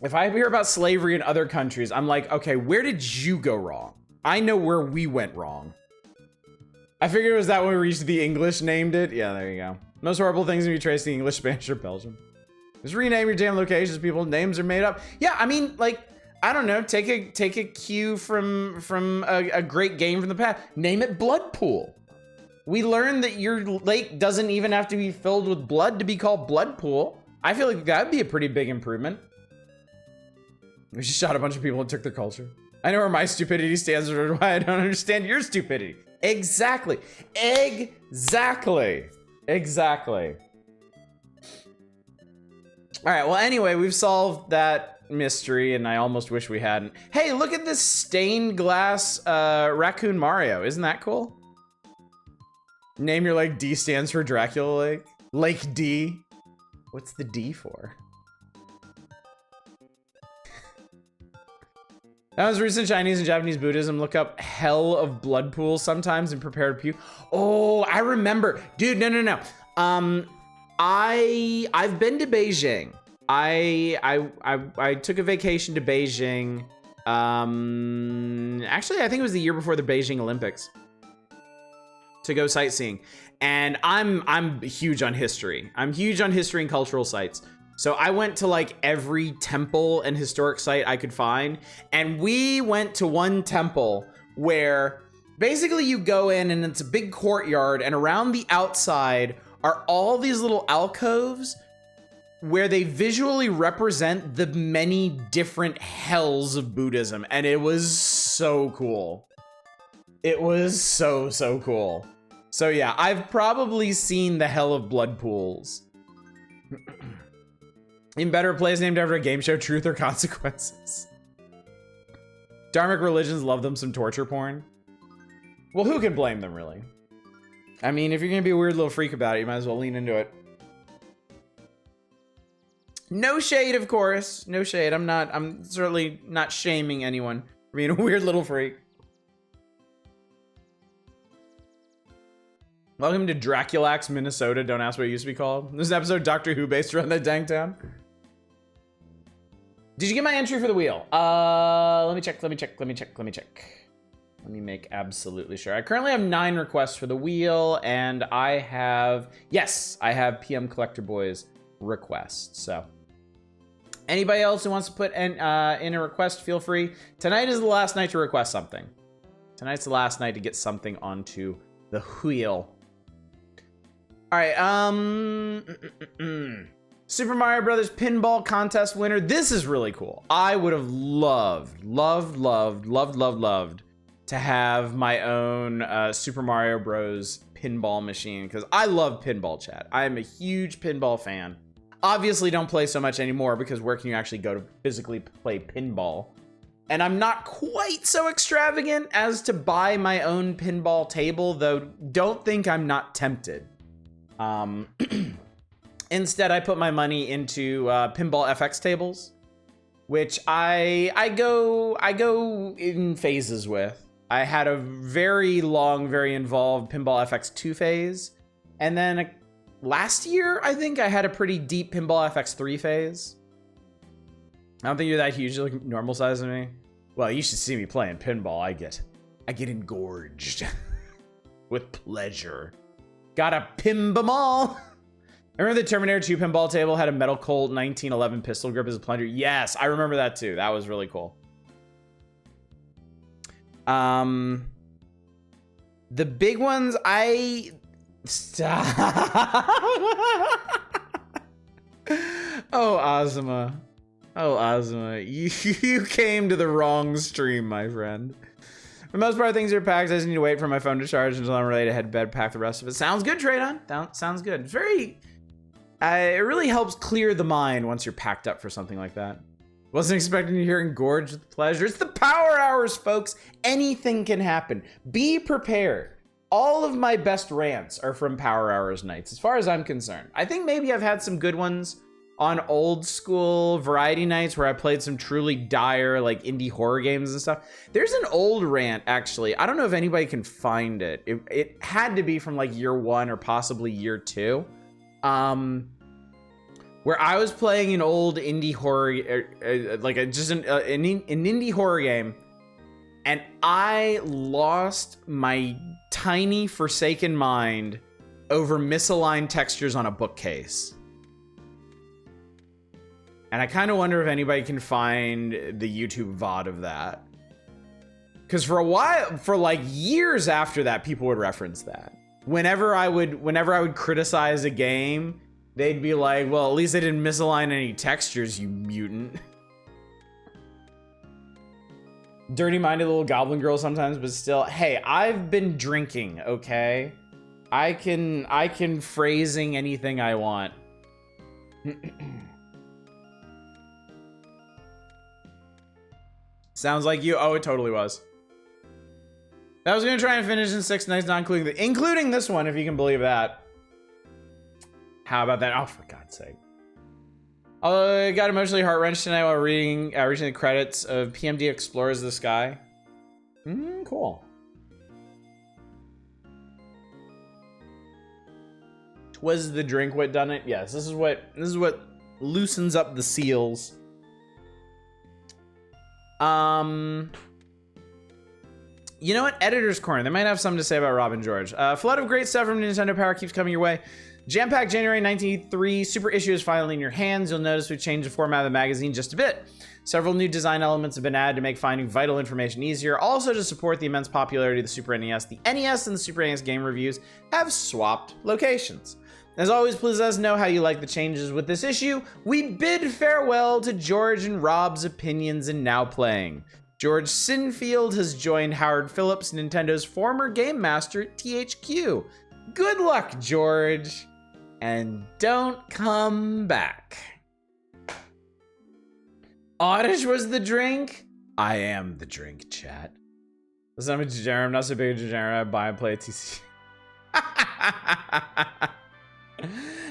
If I hear about slavery in other countries, I'm like, okay, where did you go wrong? I know where we went wrong. I figured it was that when we reached the English named it. Yeah, there you go. Most horrible things when you trace the English, Spanish, or Belgium. Just rename your damn locations, people. Names are made up. Yeah, I mean, like, I don't know. Take a cue from a great game from the past. Name it Bloodpool. We learned that your lake doesn't even have to be filled with blood to be called Bloodpool. I feel like that'd be a pretty big improvement. We just shot a bunch of people and took their culture. I know where my stupidity stands or why I don't understand your stupidity. Exactly. Exactly. All right, well, anyway, we've solved that mystery, and I almost wish we hadn't. Hey, look at this stained glass raccoon Mario. Isn't that cool? Name your lake. D stands for Dracula Lake. Lake D. What's the D for? That was recent Chinese and Japanese Buddhism. Look up Hell of Blood Pools sometimes and prepare to puke. Oh, I remember. Dude, no. I've been to Beijing. I took a vacation to Beijing. Actually, I think it was the year before the Beijing Olympics to go sightseeing. And I'm huge on history. I'm huge on history and cultural sites. So I went to like every temple and historic site I could find. And we went to one temple where basically you go in and it's a big courtyard, and around the outside are all these little alcoves where they visually represent the many different hells of Buddhism. And it was so cool. It was so cool. So yeah, I've probably seen the Hell of Blood pools. In Better Place, named after a game show, Truth or Consequences. Dharmic religions love them some torture porn. Well, who can blame them, really? I mean, if you're gonna be a weird little freak about it, you might as well lean into it. No shade, of course. No shade. I'm certainly not shaming anyone for being a weird little freak. Welcome to Draculax, Minnesota. Don't ask what it used to be called. This is an episode of Doctor Who based around that dang town. Did you get my entry for the wheel? Let me check. Let me make absolutely sure. I currently have 9 requests for the wheel, and I have PM Collector Boys requests. So anybody else who wants to put in a request, feel free. Tonight is the last night to request something. Tonight's the last night to get something onto the wheel. All right, Super Mario Brothers Pinball Contest winner. This is really cool. I would have loved to have my own Super Mario Bros. Pinball machine, because I love pinball, chat. I am a huge pinball fan. Obviously don't play so much anymore, because where can you actually go to physically play pinball? And I'm not quite so extravagant as to buy my own pinball table, though don't think I'm not tempted. Instead, I put my money into Pinball FX tables, which I go in phases with. I had a very long, very involved Pinball FX 2 phase, and then last year I think I had a pretty deep Pinball FX 3 phase. I don't think you're that huge, like normal size of me. Well, you should see me playing pinball. I get engorged with pleasure. Gotta pimb 'em all. I remember the Terminator 2 pinball table had a Metal Colt 1911 pistol grip as a plunger. Yes, I remember that too. That was really cool. The big ones, stop. Oh, Ozma. Oh, Ozma. You came to the wrong stream, my friend. For the most part, things are packed. I just need to wait for my phone to charge until I'm ready to head to bed, pack the rest of it. Sounds good, Traydon. Sounds good. It's very... it really helps clear the mind once you're packed up for something like that. Wasn't expecting to hear engorged with pleasure. It's the power hours, folks. Anything can happen. Be prepared. All of my best rants are from power hours nights, as far as I'm concerned. I think maybe I've had some good ones on old school variety nights where I played some truly dire like indie horror games and stuff. There's an old rant, actually. I don't know if anybody can find it. It had to be from like year 1 or possibly year 2. Where I was playing an old indie horror, just an indie horror game, and I lost my tiny forsaken mind over misaligned textures on a bookcase. And I kind of wonder if anybody can find the YouTube VOD of that. Because for a while, for like years after that, people would reference that. Whenever I would criticize a game, they'd be like, well, at least they didn't misalign any textures, you mutant. Dirty-minded little goblin girl sometimes, but still, hey, I've been drinking, okay? I can phrasing anything I want. Sounds like you. Oh, it totally was. I was gonna try and finish in 6 nights, not including this one, if you can believe that. How about that? Oh, for God's sake. I got emotionally heart-wrenched tonight while reading the credits of PMD Explores the Sky. Cool. Was the drink what done it? Yes, this is what loosens up the seals. You know what? Editor's Corner. They might have something to say about Rob and George. Flood of great stuff from Nintendo Power keeps coming your way. Jam-packed January 1983 super issue is finally in your hands. You'll notice we've changed the format of the magazine just a bit. Several new design elements have been added to make finding vital information easier. Also, to support the immense popularity of the Super NES, the NES and the Super NES game reviews have swapped locations. As always, please let us know how you like the changes with this issue. We bid farewell to George and Rob's opinions in Now Playing. George Sinfield has joined Howard Phillips, Nintendo's former game master at THQ. Good luck, George, and don't come back. Oddish was the drink. I am the drink, chat. Listen, I'm a degenerate. I'm not so big a degenerate. I buy and play a TC.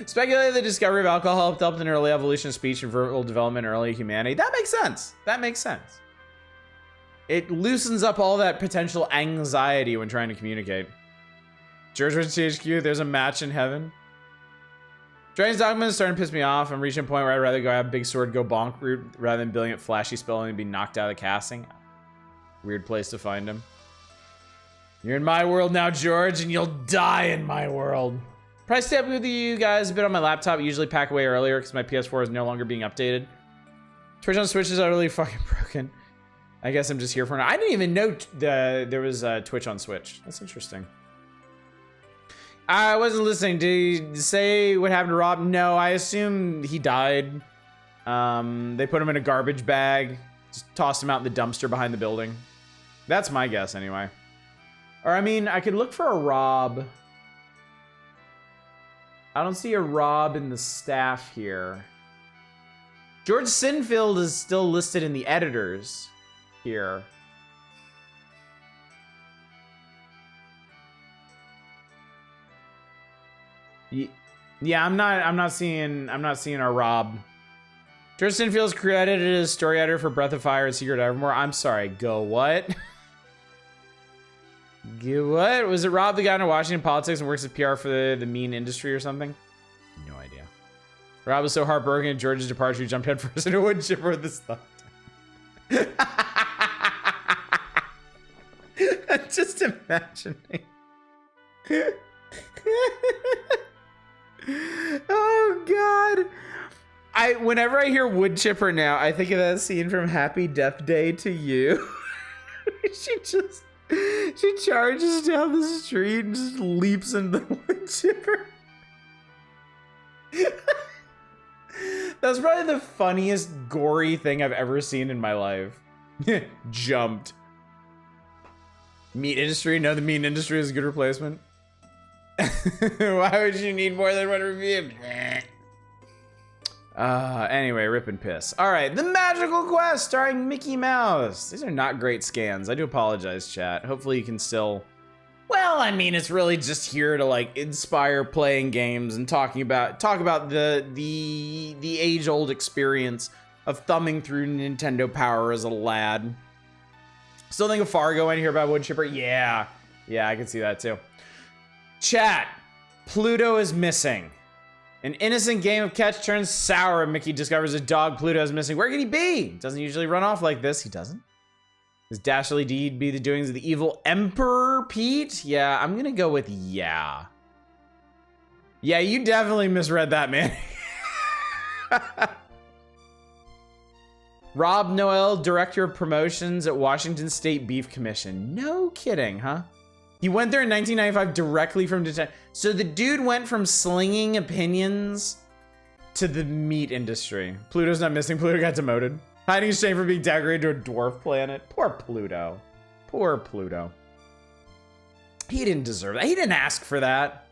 Speculate the discovery of alcohol helped in early evolution of speech and verbal development in early humanity. That makes sense. That makes sense. It loosens up all that potential anxiety when trying to communicate. George went to THQ. There's a match in heaven. Dragon's Dogma is starting to piss me off. I'm reaching a point where I'd rather go have big sword go bonk route rather than building it flashy spell and be knocked out of the casting. Weird place to find him. You're in my world now, George, and you'll die in my world. Probably stay up with you guys a bit on my laptop. I usually pack away earlier because my PS4 is no longer being updated. Twitch on Switch is utterly fucking broken. I guess I'm just here for now. I didn't even know there was Twitch on Switch. That's interesting. I wasn't listening. Did you say what happened to Rob? No, I assume he died. They put him in a garbage bag, just tossed him out in the dumpster behind the building. That's my guess anyway. Or I mean, I could look for a Rob. I don't see a Rob in the staff here. George Sinfield is still listed in the editors here. Yeah, I'm not seeing our Rob. George Sinfield is credited as story editor for Breath of Fire and Secret Evermore. I'm sorry, go what? Go what? Was it Rob the guy in Washington politics and works as PR for the mean industry or something? No idea. Rob was so heartbroken at George's departure, he jumped headfirst into a wood chipper with this stuff. I'm just imagining. Oh god. Whenever I hear wood chipper now, I think of that scene from Happy Death Day to You. She charges down the street and just leaps into the wood chipper. That's probably the funniest gory thing I've ever seen in my life. Jumped. Meat industry? No, the meat industry is a good replacement. Why would you need more than one review? Anyway, rip and piss. All right, The Magical Quest starring Mickey Mouse. These are not great scans. I do apologize, chat. Hopefully you can still... Well, I mean, it's really just here to like inspire playing games and talk about the age-old experience of thumbing through Nintendo Power as a lad. Still think of Fargo when you hear about wood chipper? Yeah, I can see that too. Chat, Pluto is missing. An innocent game of catch turns sour when Mickey discovers a dog Pluto is missing. Where can he be? Doesn't usually run off like this. He doesn't. Does dastardly deed be the doings of the evil Emperor Pete? Yeah, I'm gonna go with yeah. Yeah, you definitely misread that, man. Rob Noel, Director of Promotions at Washington State Beef Commission. No kidding, huh? He went there in 1995 directly from detention. So the dude went from slinging opinions to the meat industry. Pluto's not missing. Pluto got demoted. Hiding his shame for being downgraded to a dwarf planet. Poor Pluto. Poor Pluto. He didn't deserve that. He didn't ask for that.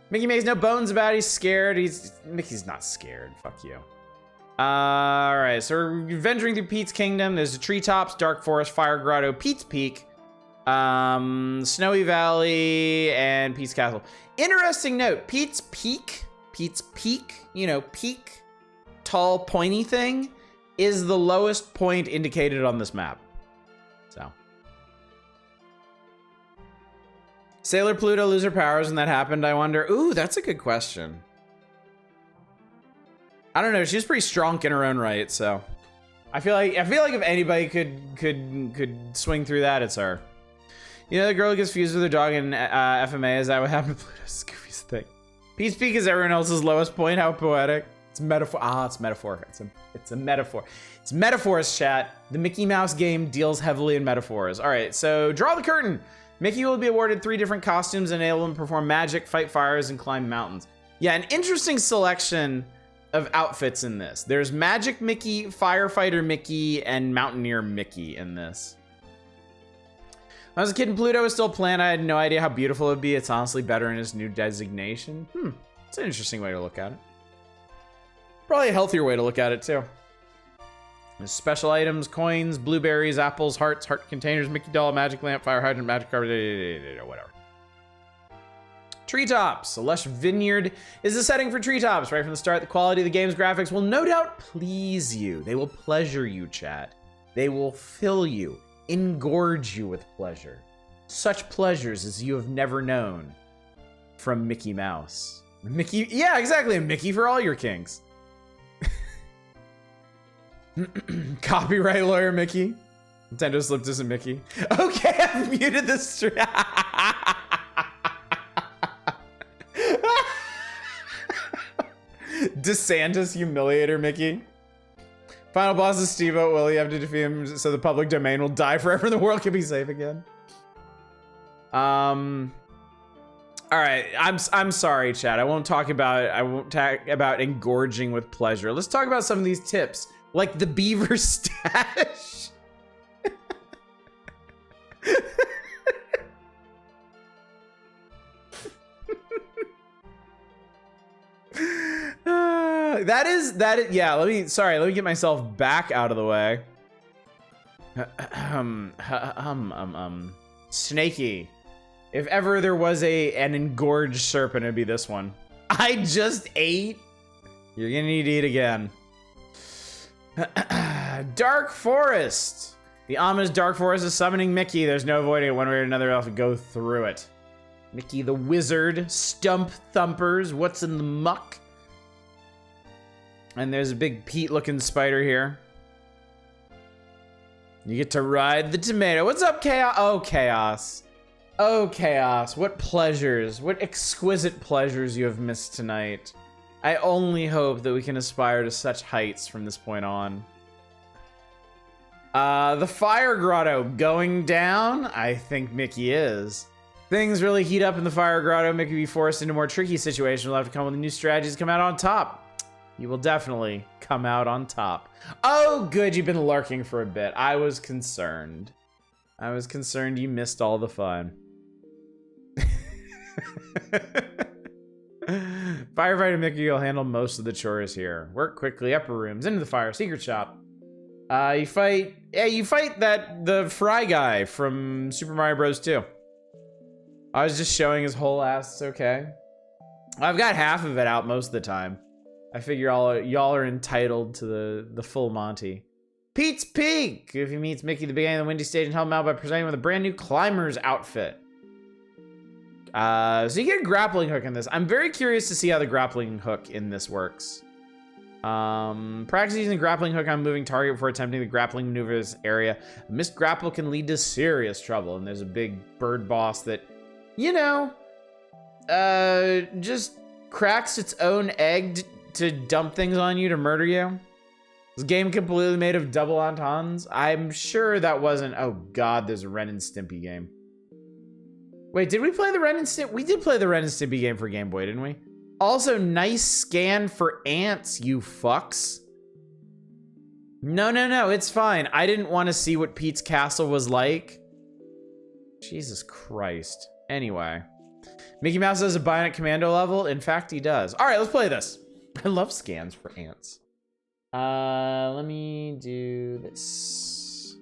Mickey makes no bones about it. He's scared. Mickey's not scared. Fuck you. All right, so we're venturing through Pete's Kingdom. There's the treetops, Dark Forest, Fire Grotto, Pete's Peak, Snowy Valley, and Pete's Castle. Interesting note, Pete's Peak, you know, peak, tall, pointy thing, is the lowest point indicated on this map. So. Sailor Pluto lose her powers when that happened, I wonder. Ooh, that's a good question. I don't know, she's pretty strong in her own right, so. I feel like if anybody could swing through that, it's her. You know the girl who gets fused with her dog in FMA? Is that what happened to Pluto's goofiest thing? Pete's Peak is everyone else's lowest point. How poetic. It's metaphor. It's metaphor. It's a metaphor. It's metaphors, chat. The Mickey Mouse game deals heavily in metaphors. All right, so draw the curtain. Mickey will be awarded 3 different costumes and enable him to perform magic, fight fires, and climb mountains. Yeah, an interesting selection of outfits in this. There's Magic Mickey, Firefighter Mickey, and Mountaineer Mickey in this. When I was a kid and Pluto was still planned, I had no idea how beautiful it would be. It's honestly better in his new designation. It's an interesting way to look at it. Probably a healthier way to look at it, too. There's special items, coins, blueberries, apples, hearts, heart containers, Mickey doll, magic lamp, fire hydrant, magic carpet, whatever. Treetops. A lush vineyard is the setting for Treetops. Right from the start, the quality of the game's graphics will no doubt please you. They will pleasure you, chat. They will fill you, engorge you with pleasure. Such pleasures as you have never known from Mickey Mouse. Mickey, yeah, exactly. Mickey for all your kinks. Copyright lawyer Mickey. Nintendo slipped us a Mickey. Okay, I've muted the stream. DeSantis humiliator Mickey. Final boss is Steve-O. Will you have to defeat him so the public domain will die forever and the world can be safe again? All right, I'm sorry, chat. I won't talk about engorging with pleasure. Let's talk about some of these tips, like the beaver stash. Yeah, let me get myself back out of the way. Snaky. If ever there was an engorged serpent, it'd be this one. I just ate. You're gonna need to eat again. Dark Forest. The ominous Dark Forest is summoning Mickey. There's no avoiding it one way or another. I'll have to go through it. Mickey the Wizard. Stump Thumpers. What's in the muck? And there's a big Pete-looking spider here. You get to ride the tomato. What's up, Chaos? Oh, Chaos. Oh, Chaos. What pleasures. What exquisite pleasures you have missed tonight. I only hope that we can aspire to such heights from this point on. The Fire Grotto going down? I think Mickey is. Things really heat up in the Fire Grotto. Mickey be forced into more tricky situations. We'll have to come with new strategies to come out on top. You will definitely come out on top. Oh, good. You've been lurking for a bit. I was concerned. I was concerned you missed all the fun. Firefighter Mickey will handle most of the chores here. Work quickly, upper rooms, into the fire, secret shop. You fight the fry guy from Super Mario Bros. 2. I was just showing his whole ass. It's okay. I've got half of it out most of the time. I figure y'all are entitled to the full Monty. Pete's Peak! If he meets Mickey at the beginning of the windy stage and help him out by presenting him with a brand new climber's outfit. So you get a grappling hook in this. I'm very curious to see how the grappling hook in this works. Practice using the grappling hook on a moving target before attempting the grappling maneuver in this area. A missed grapple can lead to serious trouble. And there's a big bird boss that, you know, just cracks its own egg to dump things on you to murder you. This game completely made of double entendres. I'm sure that wasn't... Oh god, there's a Ren and Stimpy game. Wait, did we play the Ren and Stimpy? We did play the Ren and Stimpy game for Game Boy, didn't we? Also, nice scan for ants, you fucks. No, it's fine. I didn't want to see what Pete's castle was like. Jesus Christ. Anyway. Mickey Mouse has a Bionic Commando level? In fact, he does. All right, let's play this. I love scans for ants. Let me do this.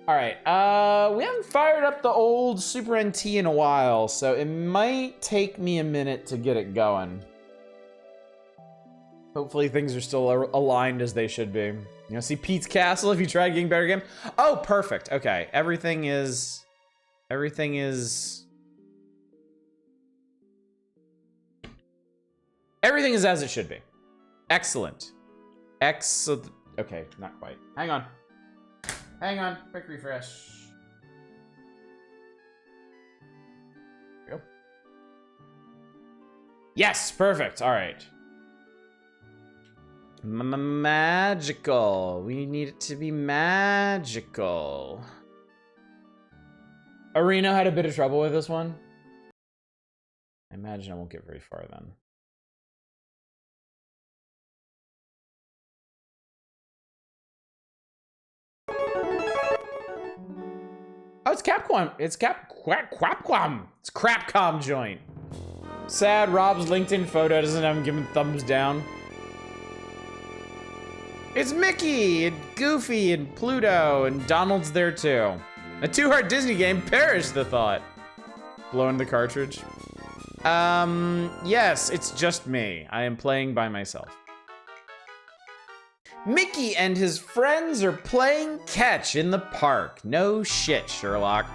All right, we haven't fired up the old Super NT in a while, so it might take me a minute to get it going. Hopefully things are still aligned as they should be. You know, see Pete's Castle if you tried getting better game? Oh, perfect. Okay, everything is... Everything is as it should be. Excellent. Excellent. Okay, not quite. Hang on. Hang on. Quick refresh. There we go. Yes, perfect. All right. Magical. We need it to be magical. Arena had a bit of trouble with this one. I imagine I won't get very far then. Oh, it's Capcom. It's Capcom. It's Crapcom joint. Sad Rob's LinkedIn photo doesn't have him giving thumbs down. It's Mickey and Goofy and Pluto and Donald's there too. A two-heart Disney game, perish the thought. Blowing the cartridge. Yes, it's just me. I am playing by myself. Mickey and his friends are playing catch in the park. No shit, Sherlock.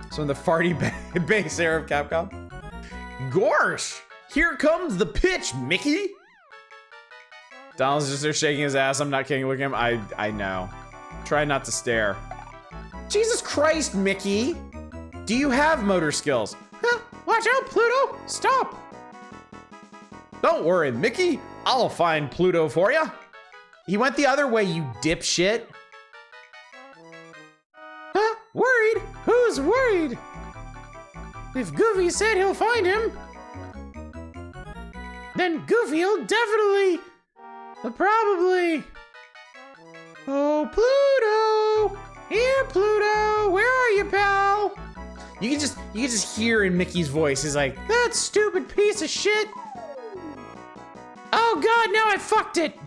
Some of the farty bass era of Capcom. Gorsh, here comes the pitch, Mickey. Donald's just there shaking his ass. I'm not kidding. Look at him. I know. Try not to stare. Jesus Christ, Mickey. Do you have motor skills? Huh, watch out, Pluto. Stop. Don't worry, Mickey. I'll find Pluto for you. He went the other way, you dipshit. Huh? Worried? Who's worried? If Goofy said he'll find him, then Goofy'll definitely, probably. Oh, Pluto! Here, Pluto! Where are you, pal? You can just hear in Mickey's voice. He's like, that stupid piece of shit. Oh God, now I fucked it.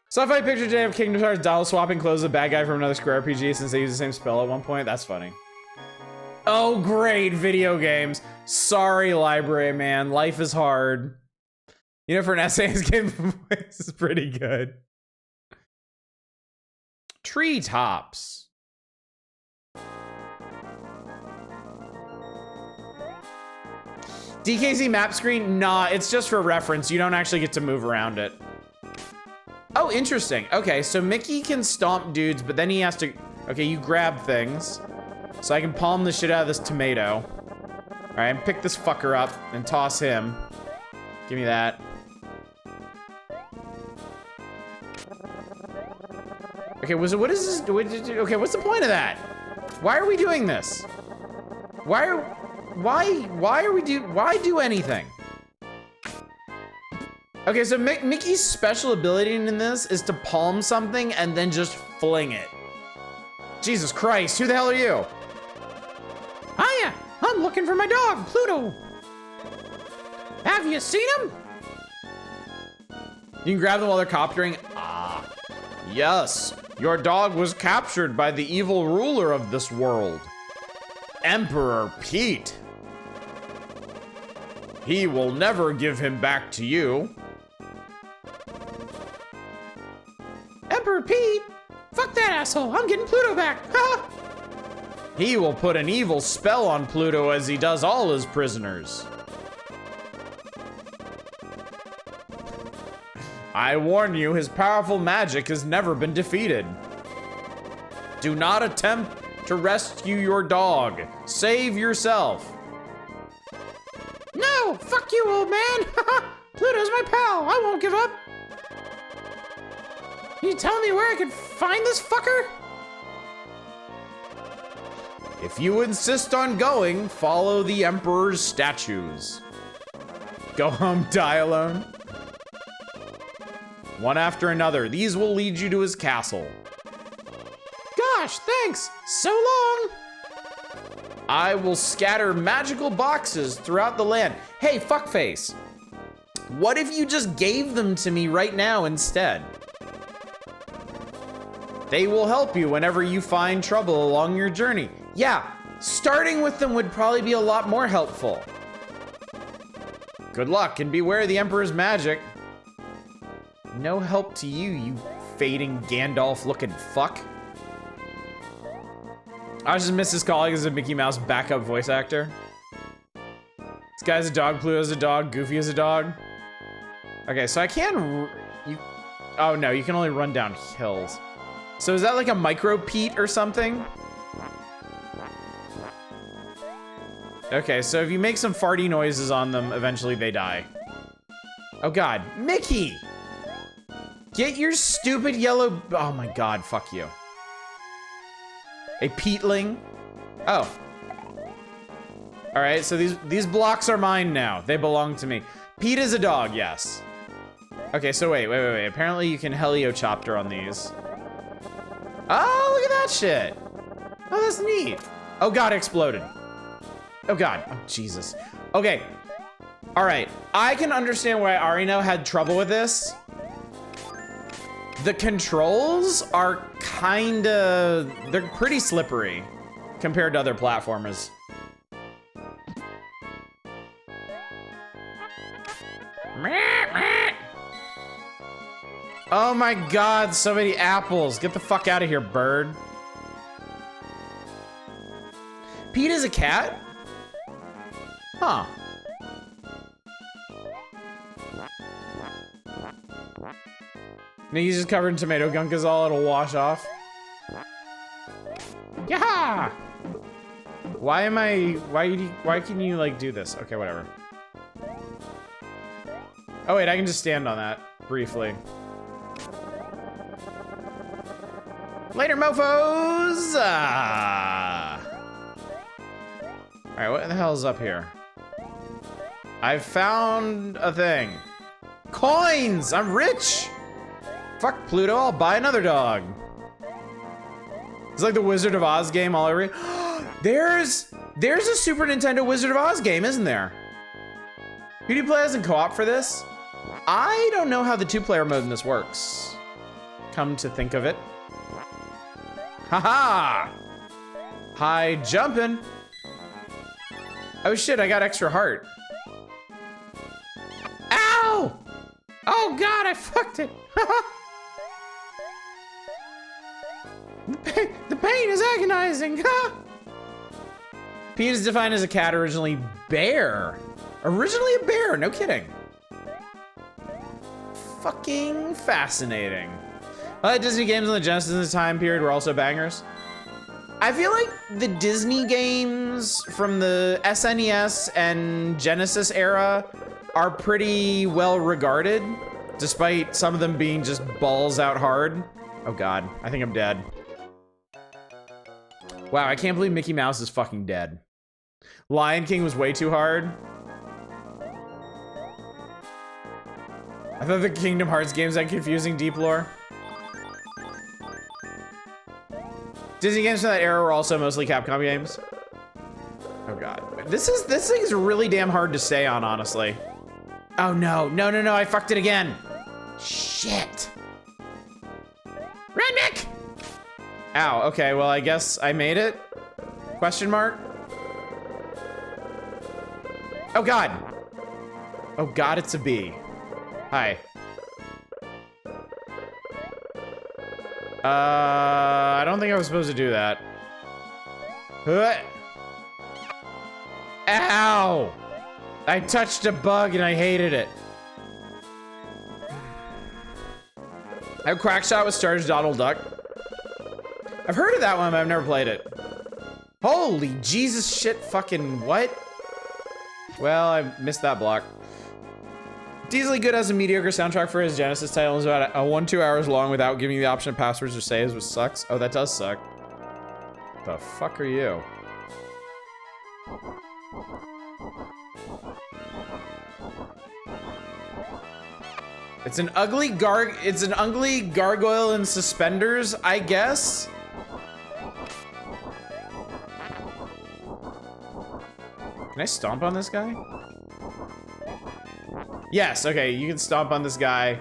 So if I picture today of Kingdom Hearts Donald swapping clothes with a bad guy from another Square RPG since they use the same spell at one point, that's funny. Oh great, video games. Sorry, library man, life is hard. You know, for an SNES game, this is pretty good. Treetops. DKZ map screen? Nah, it's just for reference. You don't actually get to move around it. Oh, interesting. Okay, so Mickey can stomp dudes, but then he has to... Okay, you grab things. So I can palm the shit out of this tomato. All right, pick this fucker up and toss him. Give me that. Okay, what is this? Okay, what's the point of that? Why are we doing this? Why do anything? Okay, so Mickey's special ability in this is to palm something and then just fling it. Jesus Christ, who the hell are you? Hiya, I'm looking for my dog, Pluto. Have you seen him? You can grab them while they're coptering. Ah, yes. Your dog was captured by the evil ruler of this world, Emperor Pete. He will never give him back to you. Emperor Pete? Fuck that asshole. I'm getting Pluto back. Ha! He will put an evil spell on Pluto as he does all his prisoners. I warn you, his powerful magic has never been defeated. Do not attempt to rescue your dog. Save yourself. No, fuck you, old man. Pluto's my pal. I won't give up. Can you tell me where I can find this fucker? If you insist on going, follow the Emperor's statues. Go home, die alone. One after another, these will lead you to his castle. Gosh, thanks. So long. I will scatter magical boxes throughout the land. Hey, fuckface. What if you just gave them to me right now instead? They will help you whenever you find trouble along your journey. Yeah, starting with them would probably be a lot more helpful. Good luck and beware the Emperor's magic. No help to you, you fading Gandalf-looking fuck. I just miss his colleague as a Mickey Mouse backup voice actor. guy's a dog, Pluto's a dog, Goofy is a dog. Okay, so I can... Oh no, you can only run down hills. So is that like a micro Pete or something? Okay, so if you make some farty noises on them, eventually they die. Oh god, Mickey! Get your stupid yellow... Oh my god, fuck you. A Peteling? Oh. Alright, so these blocks are mine now. They belong to me. Pete is a dog, yes. Okay, so wait. Apparently you can helichopter on these. Oh, look at that shit. Oh, that's neat. Oh god, it exploded. Oh god. Oh, Jesus. Okay. Alright, I can understand why Arino had trouble with this. The controls are kinda... They're pretty slippery compared to other platformers. Oh my god, so many apples. Get the fuck out of here, bird. Pete is a cat? Huh. He's just covered in tomato gunk is all it'll wash off. Yeah. Why can you like do this? Okay, whatever. Oh wait, I can just stand on that briefly. Later, mofos! Alright, what the hell is up here? I found a thing. Coins! I'm rich! Fuck Pluto, I'll buy another dog. It's like the Wizard of Oz game all over. There's a Super Nintendo Wizard of Oz game, isn't there? Who do you play as in co-op for this? I don't know how the two-player mode in this works. Come to think of it. Haha! High jumping. Oh shit, I got extra heart. Ow! Oh god, I fucked it. The pain is agonizing. Pete is defined as a cat, originally bear. Originally a bear, no kidding. Fucking fascinating. Disney games on the Genesis in the time period were also bangers. I feel like the Disney games from the SNES and Genesis era are pretty well regarded, despite some of them being just balls out hard. Oh god, I think I'm dead. Wow, I can't believe Mickey Mouse is fucking dead. Lion King was way too hard. I thought the Kingdom Hearts games had confusing deep lore. Disney games from that era were also mostly Capcom games. Oh god. This thing is really damn hard to stay on, honestly. Oh no, no, I fucked it again. Shit. Redneck! Ow, okay, well I guess I made it? Question mark? Oh god. Oh god, it's a bee. Hi. I don't think I was supposed to do that. Ow! I touched a bug and I hated it. I have Quackshot with Stars Donald Duck. I've heard of that one, but I've never played it. Holy Jesus shit fucking what? Well, I missed that block. Dieselly Good has a mediocre soundtrack for his Genesis title. It's about 1-2 hours long without giving you the option of passwords or saves, which sucks. Oh, that does suck. The fuck are you? It's an ugly gargoyle in suspenders, I guess. Can I stomp on this guy? Yes, okay, you can stomp on this guy.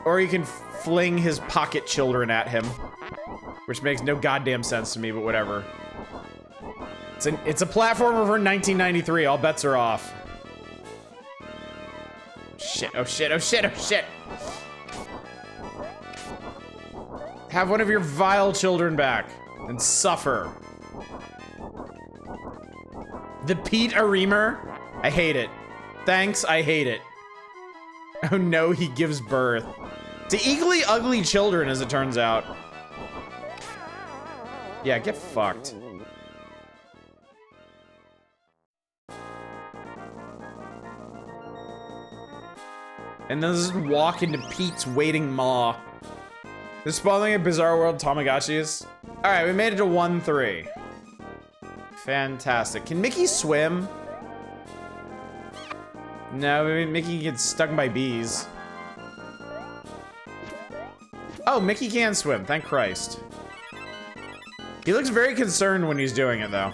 Or you can fling his pocket children at him. Which makes no goddamn sense to me, but whatever. It's a platformer for 1993, all bets are off. Shit, oh shit, oh shit, oh shit! Have one of your vile children back and suffer. The Pete Arimer? I hate it. Thanks, I hate it. Oh no, he gives birth to equally ugly children, as it turns out. Yeah, get fucked. And then just walk into Pete's waiting maw. They're spawning a Bizarre World Tamagotchis. All right, we made it to 1-3. Fantastic. Can Mickey swim? No, Mickey gets stung by bees. Oh, Mickey can swim, thank Christ. He looks very concerned when he's doing it, though.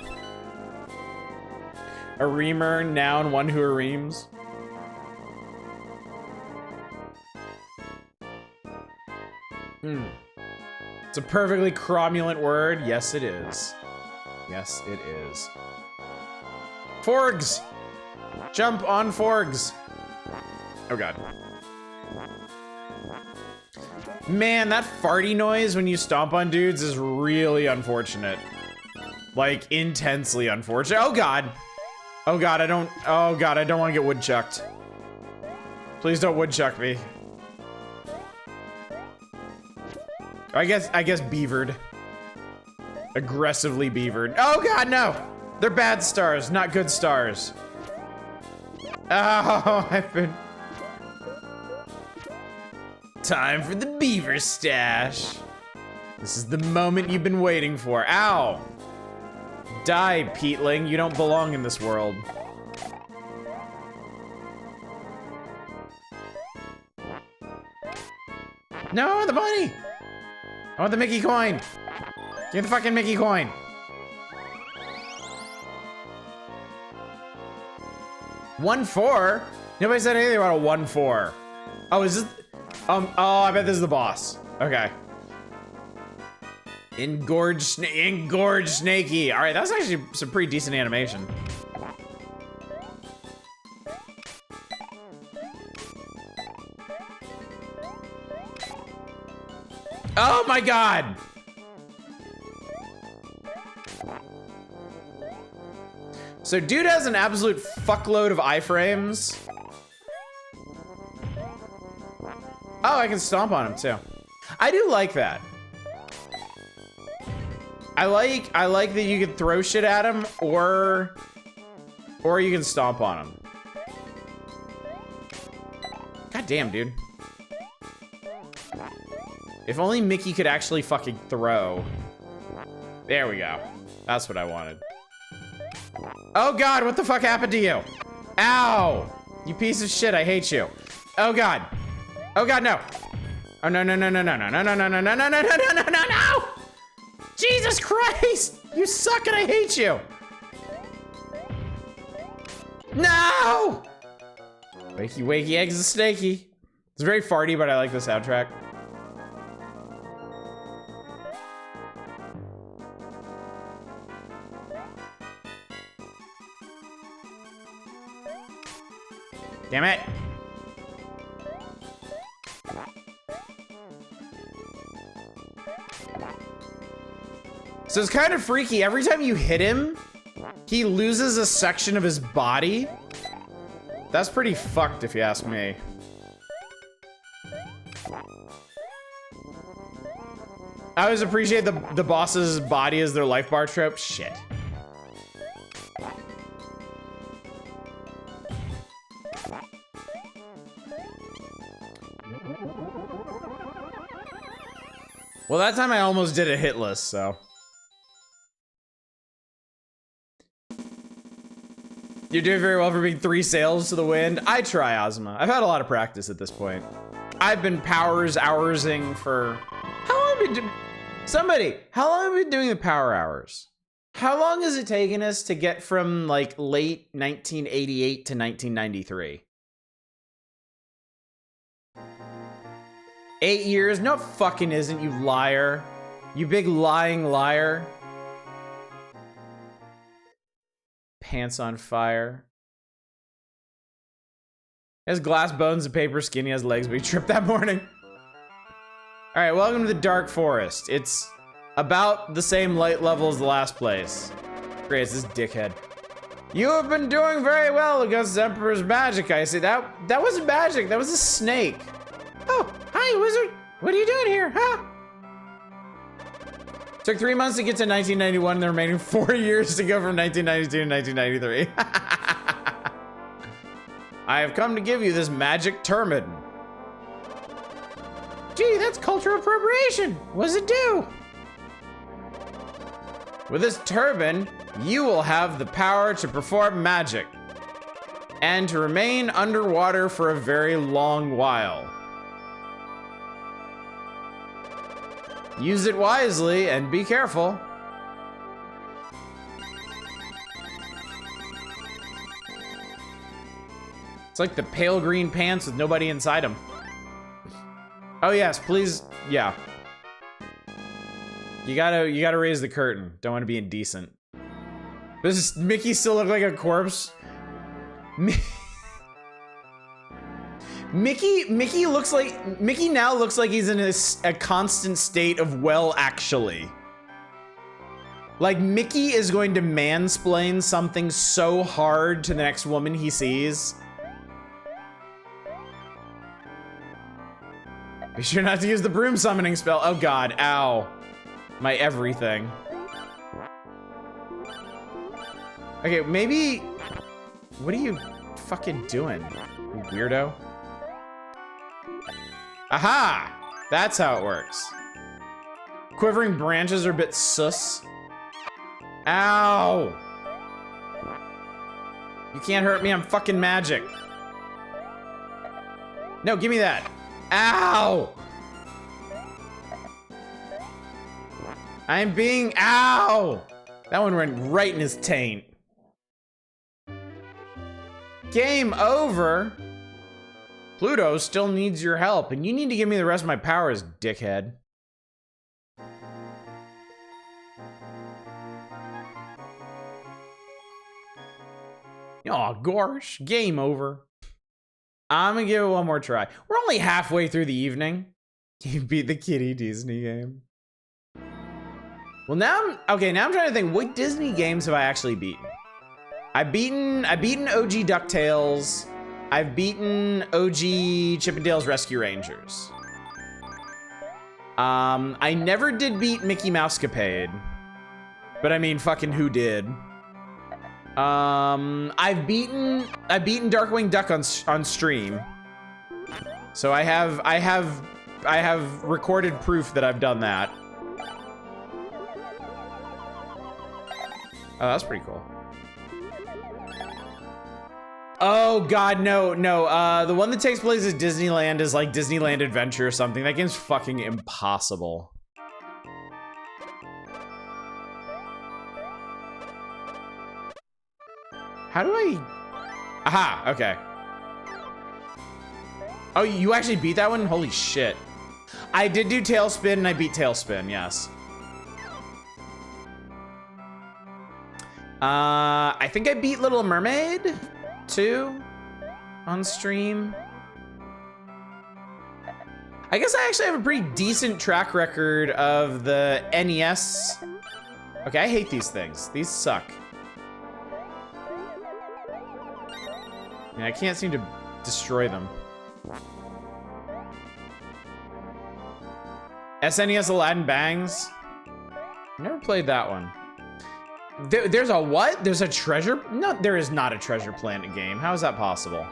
A reamer, noun, one who reams. It's a perfectly cromulent word. Yes, it is. Yes, it is. Forgs! Jump on Forgs! Oh, God. Man, that farty noise when you stomp on dudes is really unfortunate. Like, intensely unfortunate. Oh, God. Oh, God, I don't want to get woodchucked. Please don't woodchuck me. I guess beavered. Aggressively beavered. Oh, God, no! They're bad stars, not good stars. Oh, I've been... Time for the beaver stash. This is the moment you've been waiting for. Ow! Die, Peteling. You don't belong in this world. No, the money! I want the Mickey coin! Give me the fucking Mickey coin! $1-4? Nobody said anything about a 1-4. Oh, is this... oh, I bet this is the boss. Okay. Engorge Snakey. All right, that's actually some pretty decent animation. Oh my God. So dude has an absolute fuckload of iframes. Oh, I can stomp on him too. I do like that. I like that you can throw shit at him or you can stomp on him. God damn, dude. If only Mickey could actually fucking throw. There we go. That's what I wanted. Oh God, what the fuck happened to you? Ow! You piece of shit, I hate you. Oh God. Oh God, no. Oh no, no, no, no, no, no, no, no, no, no, no, no, no, no, no, no, no! Jesus Christ! You suck and I hate you! No! Wakey, wakey, eggs and snaky. It's very farty, but I like the soundtrack. Damn it! So it's kind of freaky. Every time you hit him, he loses a section of his body. That's pretty fucked if you ask me. I always appreciate the boss's body as their life bar trope. Shit. Well, that time I almost did a hitless, so. You're doing very well for being 3 sails to the wind. I try, Ozma. I've had a lot of practice at this point. I've been hoursing for... How long have I been doing... Somebody, how long have we been doing the power hours? How long has it taken us to get from, like, late 1988 to 1993? 8 years? No, it fucking isn't, you liar. You big lying liar. Pants on fire. He has glass bones and paper skin. He has legs, but he tripped that morning. All right, welcome to the Dark Forest. It's about the same light level as the last place. Great, it's this dickhead. You have been doing very well against the Emperor's magic, I see. That wasn't magic, that was a snake. Oh, hi, wizard. What are you doing here, huh? Took 3 months to get to 1991, and the remaining 4 years to go from 1992 to 1993. I have come to give you this magic turban. Gee, that's cultural appropriation. What does it do? With this turban, you will have the power to perform magic and to remain underwater for a very long while. Use it wisely and be careful. It's like the pale green pants with nobody inside them. Oh yes, please, yeah. You gotta raise the curtain. Don't want to be indecent. Does Mickey still look like a corpse? Mickey now looks like he's in a constant state of well, actually. Like Mickey is going to mansplain something so hard to the next woman he sees. Be sure not to use the broom summoning spell. Oh God, ow. My everything. Okay, maybe... What are you fucking doing, you weirdo? Aha! That's how it works. Quivering branches are a bit sus. Ow! You can't hurt me, I'm fucking magic. No, give me that. Ow! I'm being, ow! That one went right in his taint. Game over. Pluto still needs your help, and you need to give me the rest of my powers, dickhead. Oh, gosh, game over. I'm gonna give it one more try. We're only halfway through the evening. You beat the Kitty Disney game. Well, now I'm trying to think, what Disney games have I actually beaten? I've beaten OG DuckTales. I've beaten OG Chip 'n Dale's Rescue Rangers. I never did beat Mickey Mousecapade. But I mean, fucking who did? I've beaten Darkwing Duck on stream. So I have recorded proof that I've done that. Oh, that's pretty cool. Oh God, no. The one that takes place at Disneyland is like Disneyland Adventure or something. That game's fucking impossible. How do I? Aha, okay. Oh, you actually beat that one? Holy shit. I did do Tailspin and I beat Tailspin, yes. I think I beat Little Mermaid too on stream. I guess I actually have a pretty decent track record of the NES. Okay, I hate these things. These suck. I mean, I can't seem to destroy them. SNES Aladdin Bangs? Never played that one. There's a what? There's a treasure? No, there is not a Treasure Planet game. How is that possible?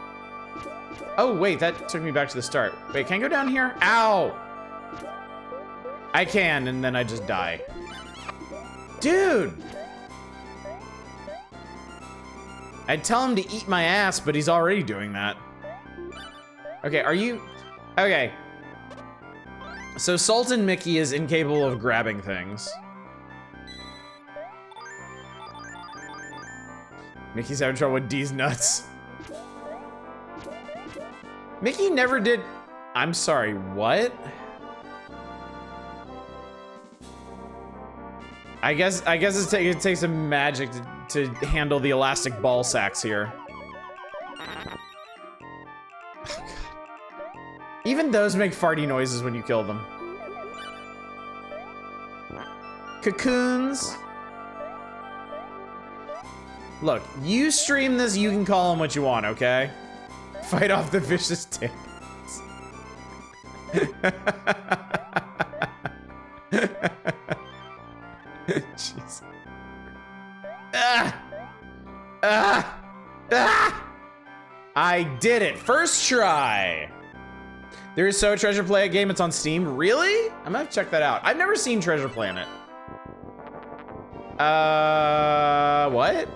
Oh, wait, that took me back to the start. Wait, can I go down here? Ow! I can, and then I just die. Dude! I'd tell him to eat my ass, but he's already doing that. Okay, are you... Okay. So Sultan Mickey is incapable of grabbing things. Mickey's having trouble with D's nuts. Mickey never did... I'm sorry, what? I guess it takes some magic to handle the elastic ball sacks here. Oh, God. Even those make farty noises when you kill them. Cocoons. Look, you stream this, you can call him what you want, okay? Fight off the vicious tails. Jeez. I did it. First try. There is So Treasure Planet game. It's on Steam. Really? I'm gonna have to check that out. I've never seen Treasure Planet. What?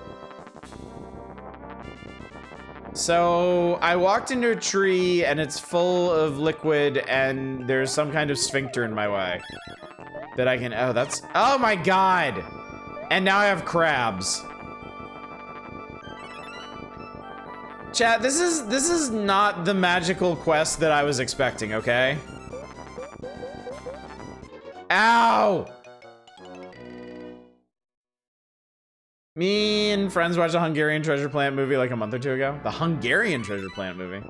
So I walked into a tree and it's full of liquid and there's some kind of sphincter in my way that I can, oh my God. And now I have crabs. Chat, this is not the magical quest that I was expecting, okay? Ow! Me and friends watched a Hungarian Treasure Planet movie like a month or two ago. The Hungarian Treasure Planet movie.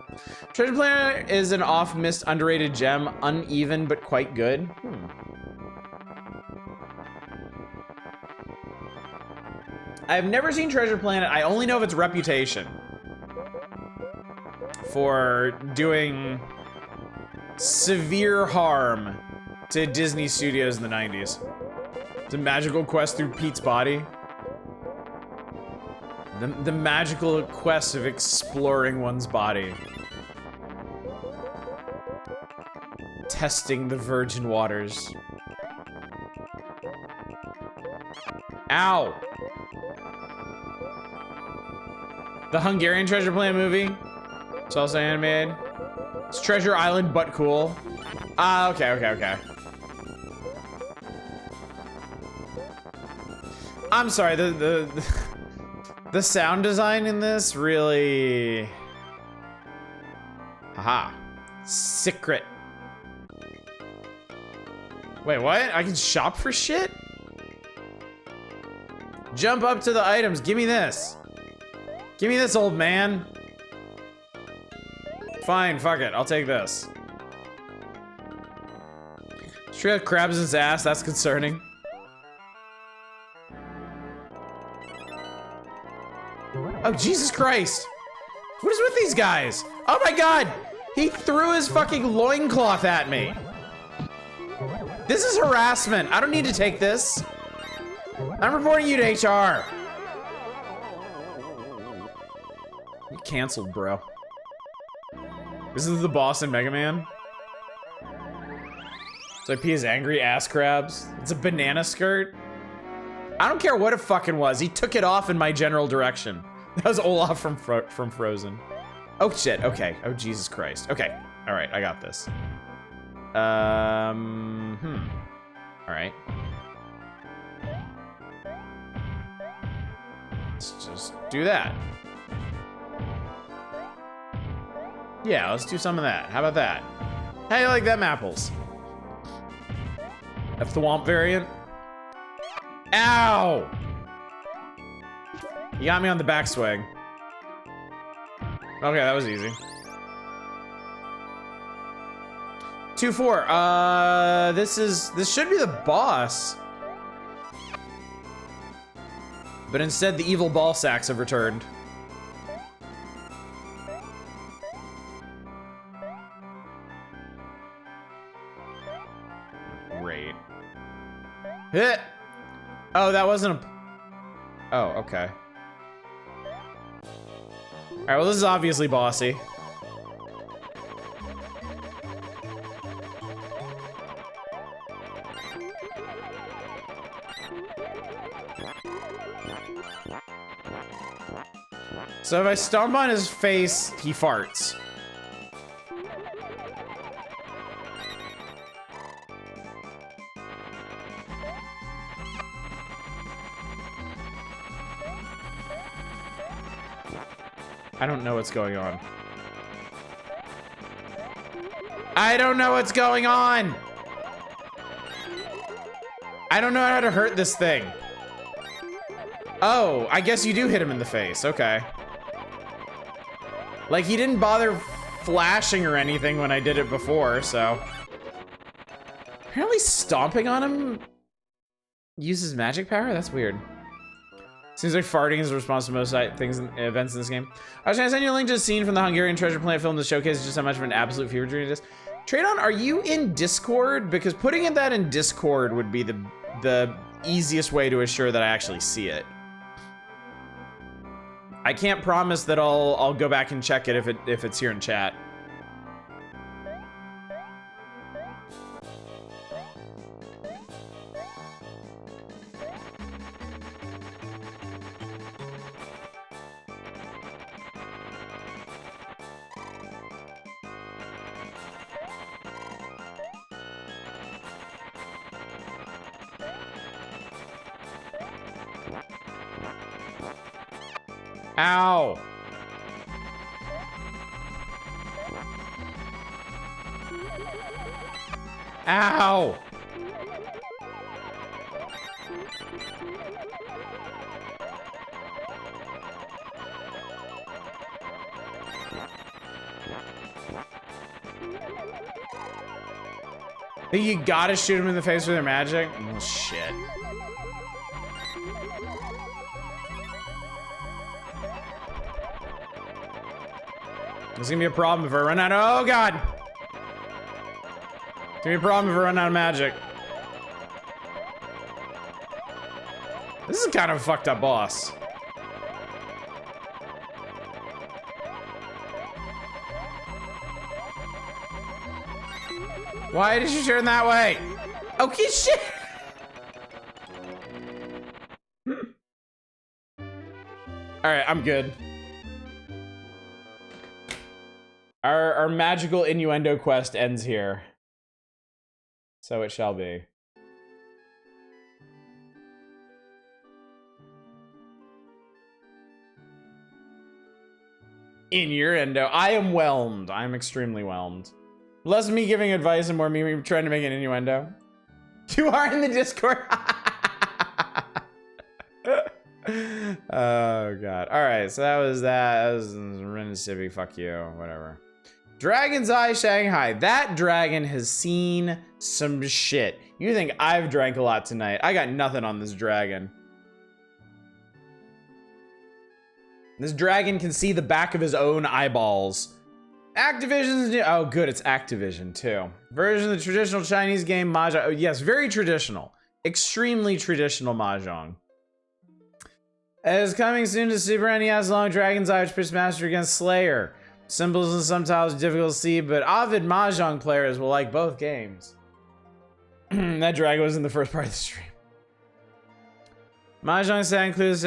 Treasure Planet is an oft-missed, underrated gem, uneven but quite good. I've never seen Treasure Planet. I only know of its reputation for doing severe harm to Disney Studios in the 90s. It's a magical quest through Pete's body. The magical quest of exploring one's body. Testing the virgin waters. Ow! The Hungarian Treasure Planet movie. It's also animated. It's Treasure Island, but cool. Ah, okay. I'm sorry, the sound design in this really... Haha. Secret. Wait, what? I can shop for shit? Jump up to the items. Give me this. Give me this, old man. Fine, fuck it. I'll take this. Straight up crabs in his ass. That's concerning. Oh, Jesus Christ. What is with these guys? Oh my God. He threw his fucking loincloth at me. This is harassment. I don't need to take this. I'm reporting you to HR. You canceled, bro. This is the boss in Mega Man. So P is angry ass crabs. It's a banana skirt. I don't care what it fucking was. He took it off in my general direction. That was Olaf from Frozen. Oh shit, okay. Oh Jesus Christ. Okay, all right, I got this. All right. Let's just do that. Yeah, let's do some of that. How about that? How do you like them apples? That's the Womp variant. Ow! You got me on the backswing. Okay, that was easy. 2-4. This should be the boss. But instead, the evil ball sacks have returned. Great. Hit! Oh, that wasn't a... Oh, okay. Alright, well, this is obviously bossy. So if I stomp on his face, he farts. I don't know what's going on. I don't know what's going on! I don't know how to hurt this thing. Oh, I guess you do hit him in the face. Okay. Like, he didn't bother flashing or anything when I did it before, so... Apparently stomping on him uses magic power? That's weird. Seems like farting is the response to most things and events in this game. I was trying to send you a link to a scene from the Hungarian Treasure Planet film to showcase just how much of an absolute fever dream it is. Tradon, are you in Discord? Because putting that in Discord would be the easiest way to assure that I actually see it. I can't promise that I'll go back and check it if it's here in chat. Ow! Ow! Think you gotta shoot him in the face with their magic? Oh, shit. This is gonna be a problem if I run out of— oh god! It's gonna be a problem if I run out of magic. This is kind of a fucked up boss. Why did you turn that way? Okay, shit! Alright, I'm good. Our magical innuendo quest ends here. So it shall be. Innuendo. I am whelmed. I am extremely whelmed. Less me giving advice and more me trying to make an innuendo. You are in the Discord. Oh god. Alright, so that was that. That was Ren Civic, fuck you, whatever. Dragon's Eye Shanghai. That dragon has seen some shit. You think I've drank a lot tonight. I got nothing on this dragon. This dragon can see the back of his own eyeballs. Activision's new— oh good, it's Activision too. Version of the traditional Chinese game Mahjong. Oh yes, very traditional. Extremely traditional Mahjong. It is coming soon to Super NES along Dragon's Eye, which pitched Master against Slayer. Symbols and some tiles are difficult to see, but avid Mahjong players will like both games. That dragon was in the first part of the stream. Mahjong set includes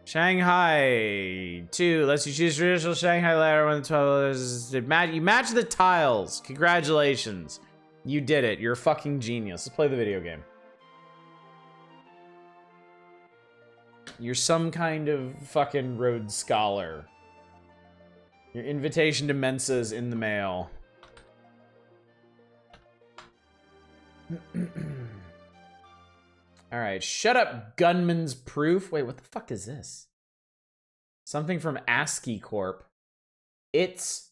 Shanghai 2 lets you choose traditional Shanghai ladder when the 12 is— you match the tiles. Congratulations. You did it. You're a fucking genius. Let's play the video game. You're some kind of fucking Rhodes Scholar. Your invitation to Mensa's in the mail. Alright, shut up, Gunman's Proof. Wait, what the fuck is this? Something from ASCII Corp. It's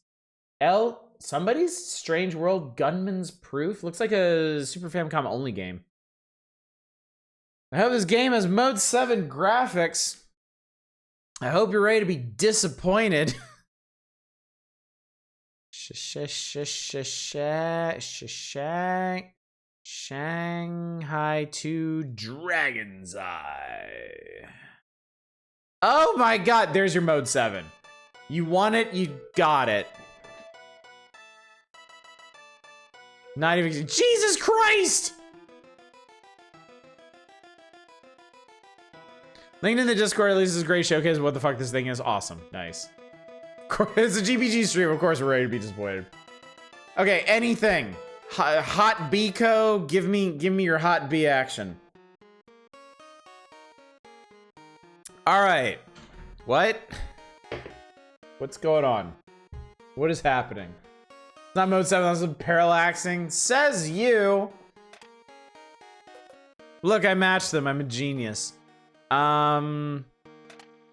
somebody's Strange World Gunman's Proof? Looks like a Super Famicom only game. I hope this game has Mode 7 graphics. I hope you're ready to be disappointed. Shanghai 2 Dragon's Eye. Oh my god, there's your Mode 7. You want it, you got it. Not even— Jesus Christ! Linked in the Discord releases a great showcase of what the fuck this thing is. Awesome. Nice. It's a GPG stream. Of course we're ready to be disappointed. Okay, anything. Hot B-Co. Give me your hot B action. Alright. What? What's going on? What is happening? It's not Mode 7, that's parallaxing. Says you. Look, I matched them. I'm a genius.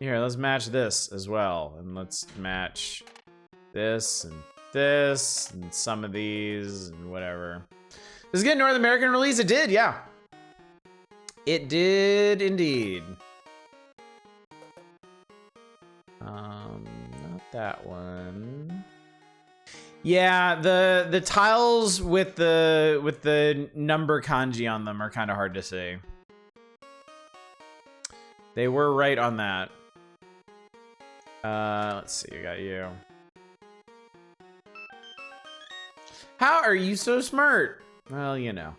Here, let's match this as well. And let's match this and some of these and whatever. Does it get North American release? It did, yeah. It did indeed. Not that one. Yeah, the tiles with the number kanji on them are kind of hard to see. They were right on that. Let's see, I got you. How are you so smart? Well, you know.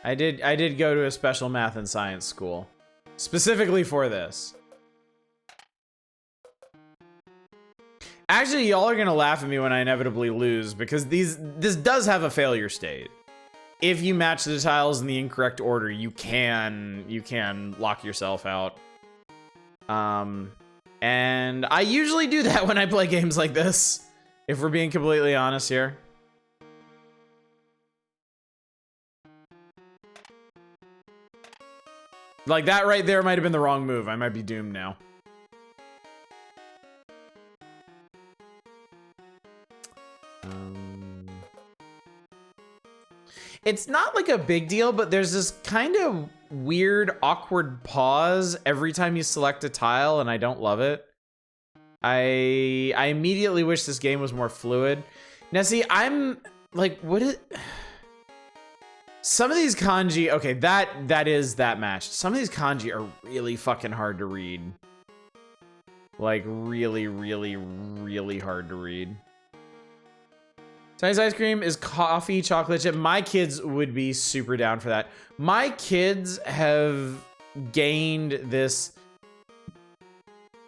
I did go to a special math and science school. Specifically for this. Actually, y'all are gonna laugh at me when I inevitably lose because this does have a failure state. If you match the tiles in the incorrect order, you can lock yourself out. And I usually do that when I play games like this, if we're being completely honest here. Like that right there might have been the wrong move. I might be doomed now. It's not like a big deal, but there's this kind of weird, awkward pause every time you select a tile, and I don't love it. I immediately wish this game was more fluid. Now, see, I'm like, what is... Some of these kanji, okay, that is that match. Some of these kanji are really fucking hard to read. Like, really, really, really hard to read. Chinese ice cream is coffee, chocolate chip. My kids would be super down for that. My kids have gained this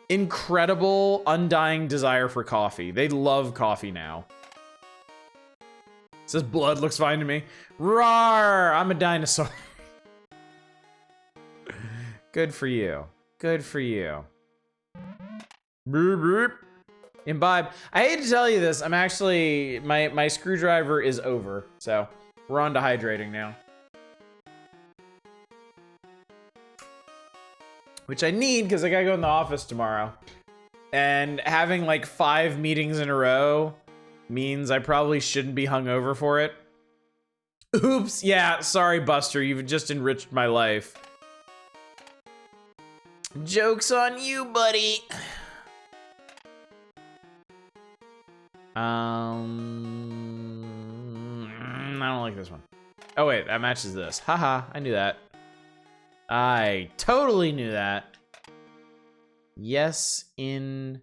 incredible, undying desire for coffee. They love coffee now. It says blood looks fine to me. Rawr! I'm a dinosaur. Good for you. Good for you. Boop, boop. Imbibe. I hate to tell you this. I'm actually... My screwdriver is over. So, we're on to hydrating now. Which I need because I gotta go in the office tomorrow. And having like 5 meetings in a row means I probably shouldn't be hungover for it. Oops. Yeah, sorry, Buster. You've just enriched my life. Joke's on you, buddy. I don't like this one. Oh wait, that matches this. Haha, I knew that. I totally knew that. Yes, indeed.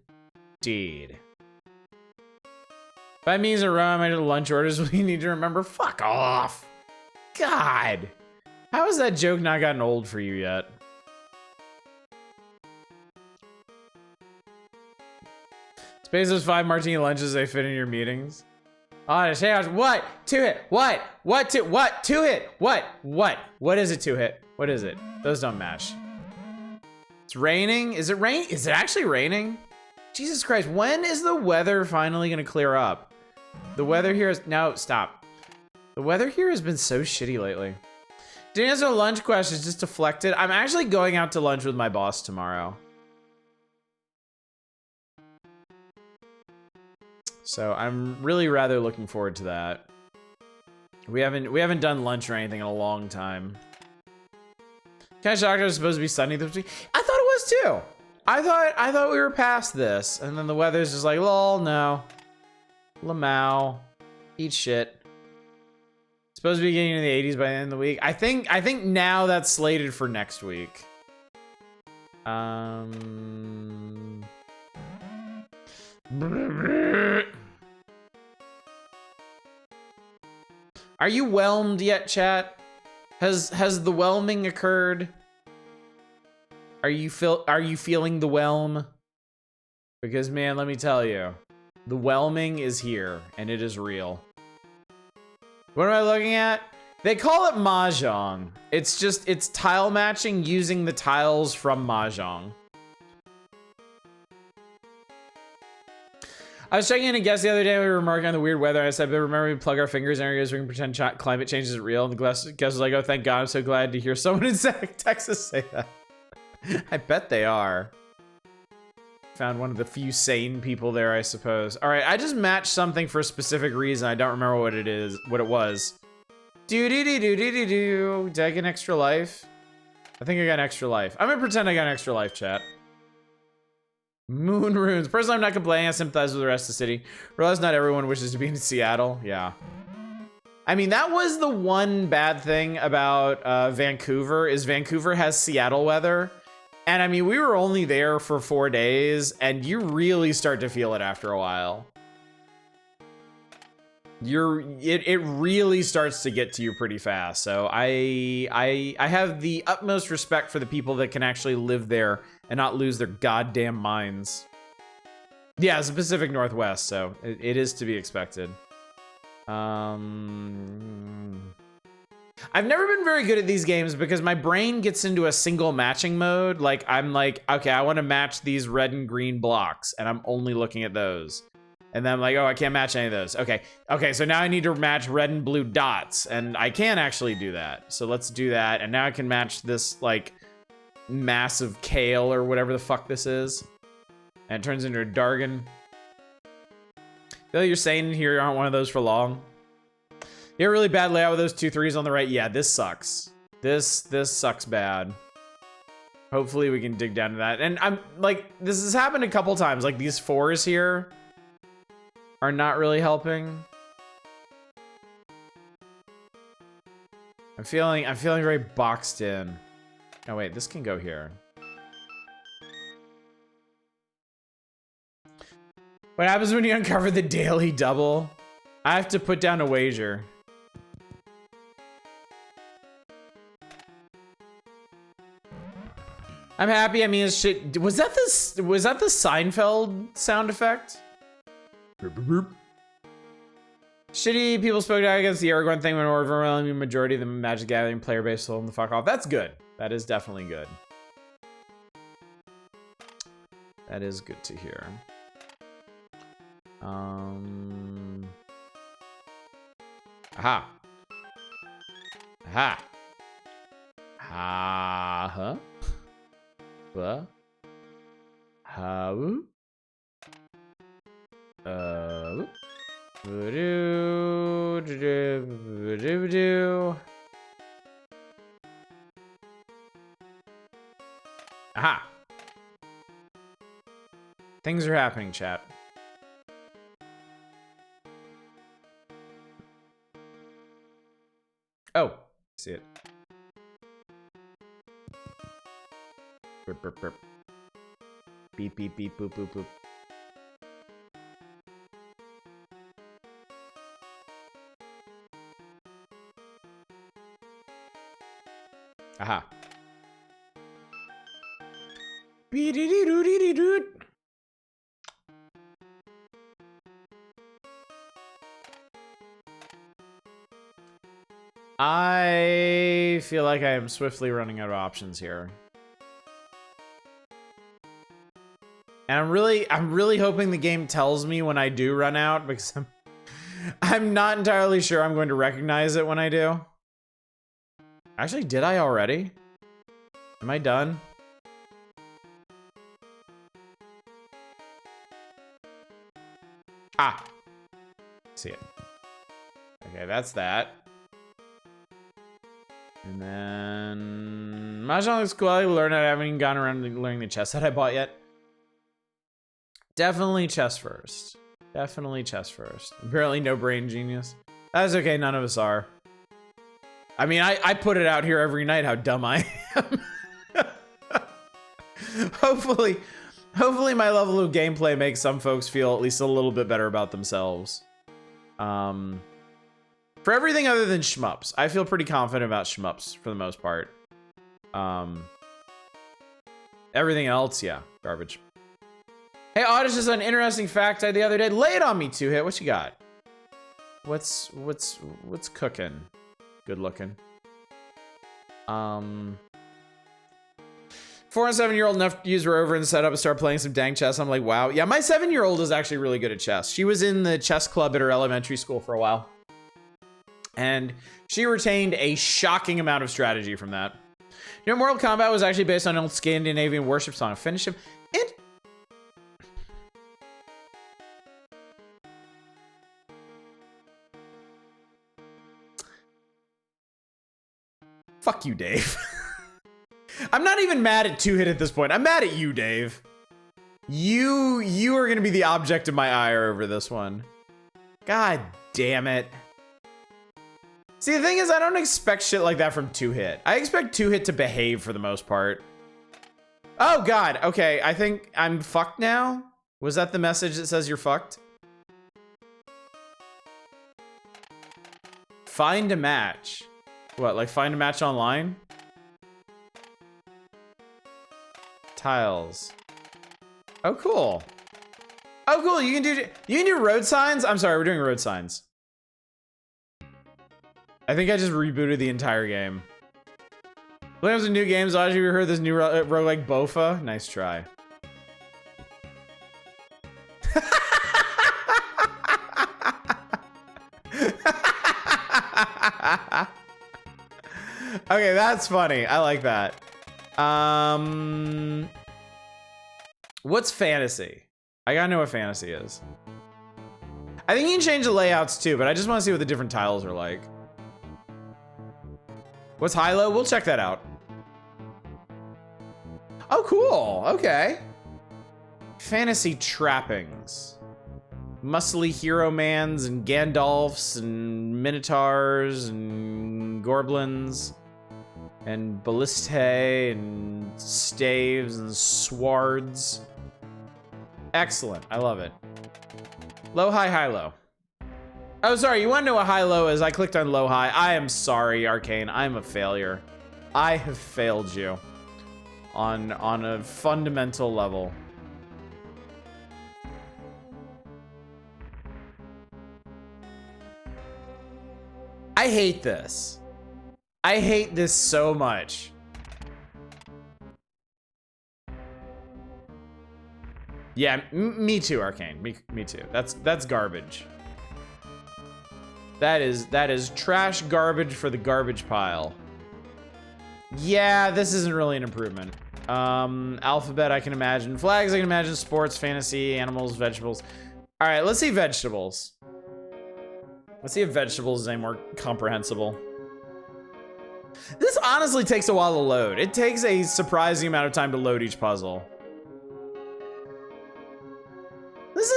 If that means around my lunch orders, we need to remember, fuck off. God. How has that joke not gotten old for you yet? Spaces 5 martini lunches, they fit in your meetings. Honest, hey, what? 2 hit, what? What 2 hit, what? What is it 2 hit? What is it? Those don't match. It's raining, is it rain? Is it actually raining? Jesus Christ, when is the weather finally gonna clear up? The weather here is, no, stop. The weather here has been so shitty lately. Didn't answer lunch questions, just deflected. I'm actually going out to lunch with my boss tomorrow. So I'm really rather looking forward to that. We haven't done lunch or anything in a long time. Kind of shocked it was supposed to be sunny this week. I thought it was too. I thought we were past this, and then the weather's just like, lol, no. Lamau, eat shit. It's supposed to be getting in the 80s by the end of the week. I think now that's slated for next week. Are you whelmed yet, chat? Has the whelming occurred? Are you feeling the whelm? Because man, let me tell you, the whelming is here and it is real. What am I looking at? They call it Mahjong. It's tile matching using the tiles from Mahjong. I was checking in a guest the other day. We were remarking on the weird weather. I said, but remember we plug our fingers in areas we can pretend climate change isn't real. And the guest was like, oh, thank God. I'm so glad to hear someone in Texas say that. I bet they are. Found one of the few sane people there, I suppose. All right, I just matched something for a specific reason. I don't remember what it was. Do. Did I get an extra life? I think I got an extra life. I'm gonna pretend I got an extra life, chat. Moon runes. Personally, I'm not complaining. I sympathize with the rest of the city. Realize not everyone wishes to be in Seattle. Yeah. I mean, that was the one bad thing about Vancouver, is Vancouver has Seattle weather. And I mean, we were only there for 4 days, and you really start to feel it after a while. It really starts to get to you pretty fast. So I have the utmost respect for the people that can actually live there and not lose their goddamn minds. Yeah, it's the Pacific Northwest, so it is to be expected. I've never been very good at these games because my brain gets into a single matching mode. Like, I'm like, okay, I want to match these red and green blocks, and I'm only looking at those. And then I'm like, oh, I can't match any of those. Okay, so now I need to match red and blue dots, and I can actually do that. So let's do that, and now I can match this, like, massive kale or whatever the fuck this is. And it turns into a Dargon. Feel like you're saying here aren't one of those for long. You have a really bad layout with those 2 3s on the right. Yeah, this sucks. This sucks bad. Hopefully we can dig down to that. And I'm like, this has happened a couple times. Like, these 4s here are not really helping. I'm feeling very boxed in. Oh wait, this can go here. What happens when you uncover the daily double? I have to put down a wager. I'm happy. I mean, it's shit. Was that the Seinfeld sound effect? Shitty people spoke out against the Aragorn thing when overwhelming majority of the Magic Gathering player base told them to fuck off. That's good. That is definitely good. That is good to hear. Aha. Aha. Huh? What? How? Aha. Things are happening, chat. Oh, see it. Burp, burp, burp. Beep, beep, beep, boop, boop, boop. Aha. Be-dee-dee-doo-dee-dee-doo. I feel like I am swiftly running out of options here. And I'm really hoping the game tells me when I do run out, because I'm not entirely sure I'm going to recognize it when I do. Actually, did I already? Am I done? Ah. See it. Okay, that's that. And then Mahjong looks cool. I learned it. I haven't even gone around learning the chess that I bought yet. Definitely chess first. Definitely chess first. Apparently no brain genius. That's okay, none of us are. I mean, I put it out here every night how dumb I am. Hopefully my level of gameplay makes some folks feel at least a little bit better about themselves. For everything other than shmups, I feel pretty confident about shmups for the most part. Everything else, yeah, garbage. Hey, Oddish, is an interesting fact the other day. Lay it on me, 2-Hit. What you got? What's cooking? Good looking. 4 and 7-year-old enough to use her over and set up and start playing some dang chess. I'm like, wow. Yeah, my 7-year-old is actually really good at chess. She was in the chess club at her elementary school for a while. And she retained a shocking amount of strategy from that. You know, Mortal Kombat was actually based on an old Scandinavian worship song. Finish him. Fuck you, Dave. I'm not even mad at 2-hit at this point. I'm mad at you, Dave. You are gonna be the object of my ire over this one. God damn it. See, the thing is, I don't expect shit like that from 2-hit. I expect 2-hit to behave for the most part. Oh God, okay, I think I'm fucked now? Was that the message that says you're fucked? Find a match. What, like find a match online? Tiles. Oh, cool. Oh, cool, you can do road signs? I'm sorry, we're doing road signs. I think I just rebooted the entire game. When it comes to new games, Audrey, you heard this new roguelike Bofa? Nice try. Okay, that's funny. I like that. What's fantasy? I gotta know what fantasy is. I think you can change the layouts too, but I just want to see what the different tiles are like. What's high-low? We'll check that out. Oh, cool. Okay. Fantasy trappings. Muscly hero mans and Gandalfs and Minotaurs and Gorblins and Ballistae and staves and swords. Excellent. I love it. Low, high, high, low. Oh, sorry. You want to know what high, low is? I clicked on low, high. I am sorry, Arcane. I'm a failure. I have failed you on a fundamental level. I hate this. I hate this so much. Yeah, me too, Arcane. Me too. That's garbage. That is trash garbage for the garbage pile. Yeah, this isn't really an improvement. Alphabet, I can imagine. Flags, I can imagine. Sports, fantasy, animals, vegetables. All right, let's see vegetables. Let's see if vegetables is any more comprehensible. This honestly takes a while to load. It takes a surprising amount of time to load each puzzle. This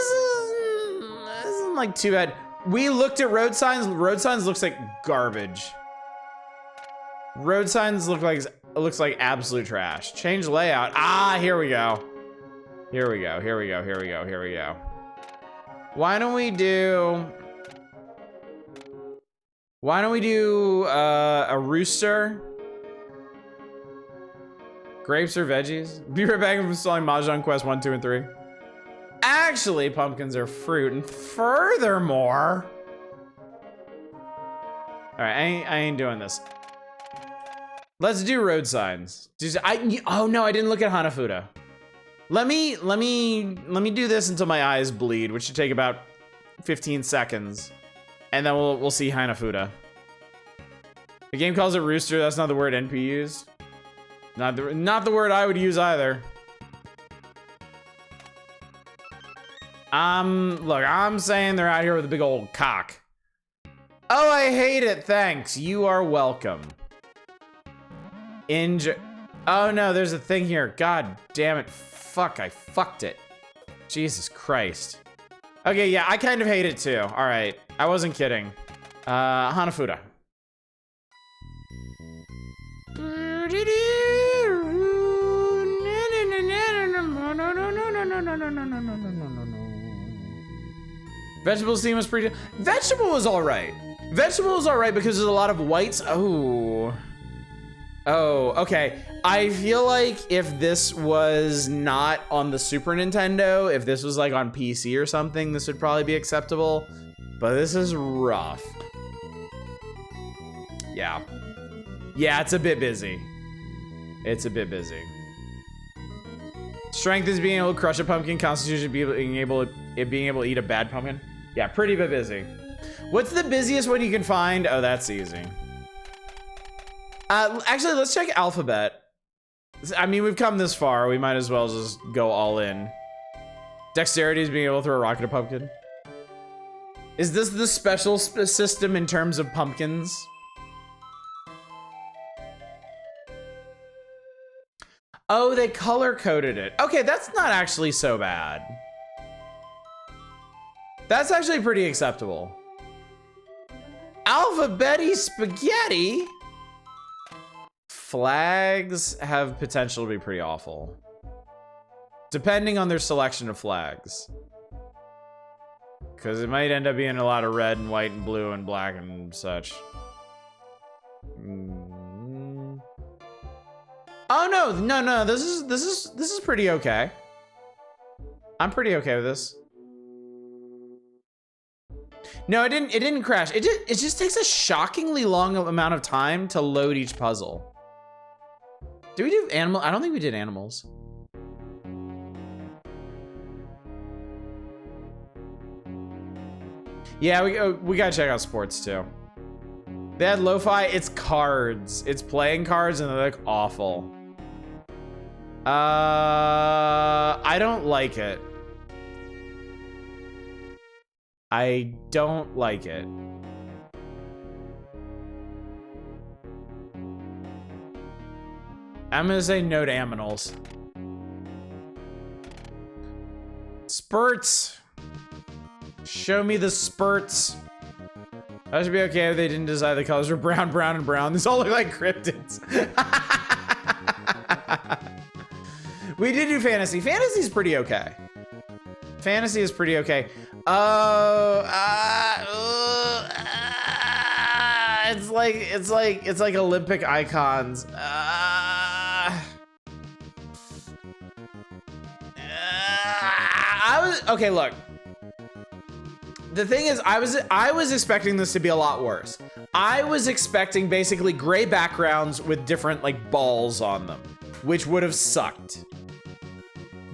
isn't like too bad. We looked at road signs. Road signs looks like garbage. Road signs looks like absolute trash. Change layout. Ah, here we go. Here we go. Here we go. Here we go. Here we go. Why don't we do a rooster? Grapes or veggies? Be right back from installing Mahjong Quest 1, 2, and 3. Actually, pumpkins are fruit, and furthermore... Alright, I ain't doing this. Let's do road signs. Oh no, I didn't look at Hanafuda. Let me do this until my eyes bleed, which should take about 15 seconds. And then we'll see Hanafuda. The game calls it rooster, that's not the word NP used. Not the word I would use either. Look, I'm saying they're out here with a big old cock. Oh, I hate it, thanks. You are welcome. Oh no, there's a thing here. God damn it. Fuck, I fucked it. Jesus Christ. Okay, yeah, I kind of hate it too. All right, I wasn't kidding. Hanafuda. Vegetables team was pretty. Vegetable was all right. Vegetable was all right because there's a lot of whites. Oh, okay. I feel like if this was not on the Super Nintendo, if this was like on PC or something, this would probably be acceptable. But this is rough. Yeah. Yeah, it's a bit busy. It's a bit busy. Strength is being able to crush a pumpkin. Constitution being able to eat a bad pumpkin. Yeah, pretty bit busy. What's the busiest one you can find? Oh, that's easy. Actually, let's check alphabet. I mean, we've come this far. We might as well just go all in. Dexterity is being able to throw a rock at a pumpkin. Is this the special system in terms of pumpkins? Oh, they color coded it. Okay, that's not actually so bad. That's actually pretty acceptable. Alphabeti spaghetti. Flags have potential to be pretty awful, depending on their selection of flags. Because it might end up being a lot of red and white and blue and black and such. Oh no, this is pretty okay. I'm pretty okay with this. No, it didn't crash. It just takes a shockingly long amount of time to load each puzzle. Do we do animal? I don't think we did animals. Yeah, we gotta check out sports too. They had lo-fi. It's cards. It's playing cards, and they look awful. I don't like it. I don't like it. I'm gonna say no to aminals. Spurts. Show me the spurts. I should be okay if they didn't decide the colors were brown, brown, and brown. These all look like cryptids. We did do fantasy. Fantasy's pretty okay. Fantasy is pretty okay. It's like Olympic icons. Okay, look. The thing is, I was expecting this to be a lot worse. I was expecting basically gray backgrounds with different like balls on them, which would have sucked.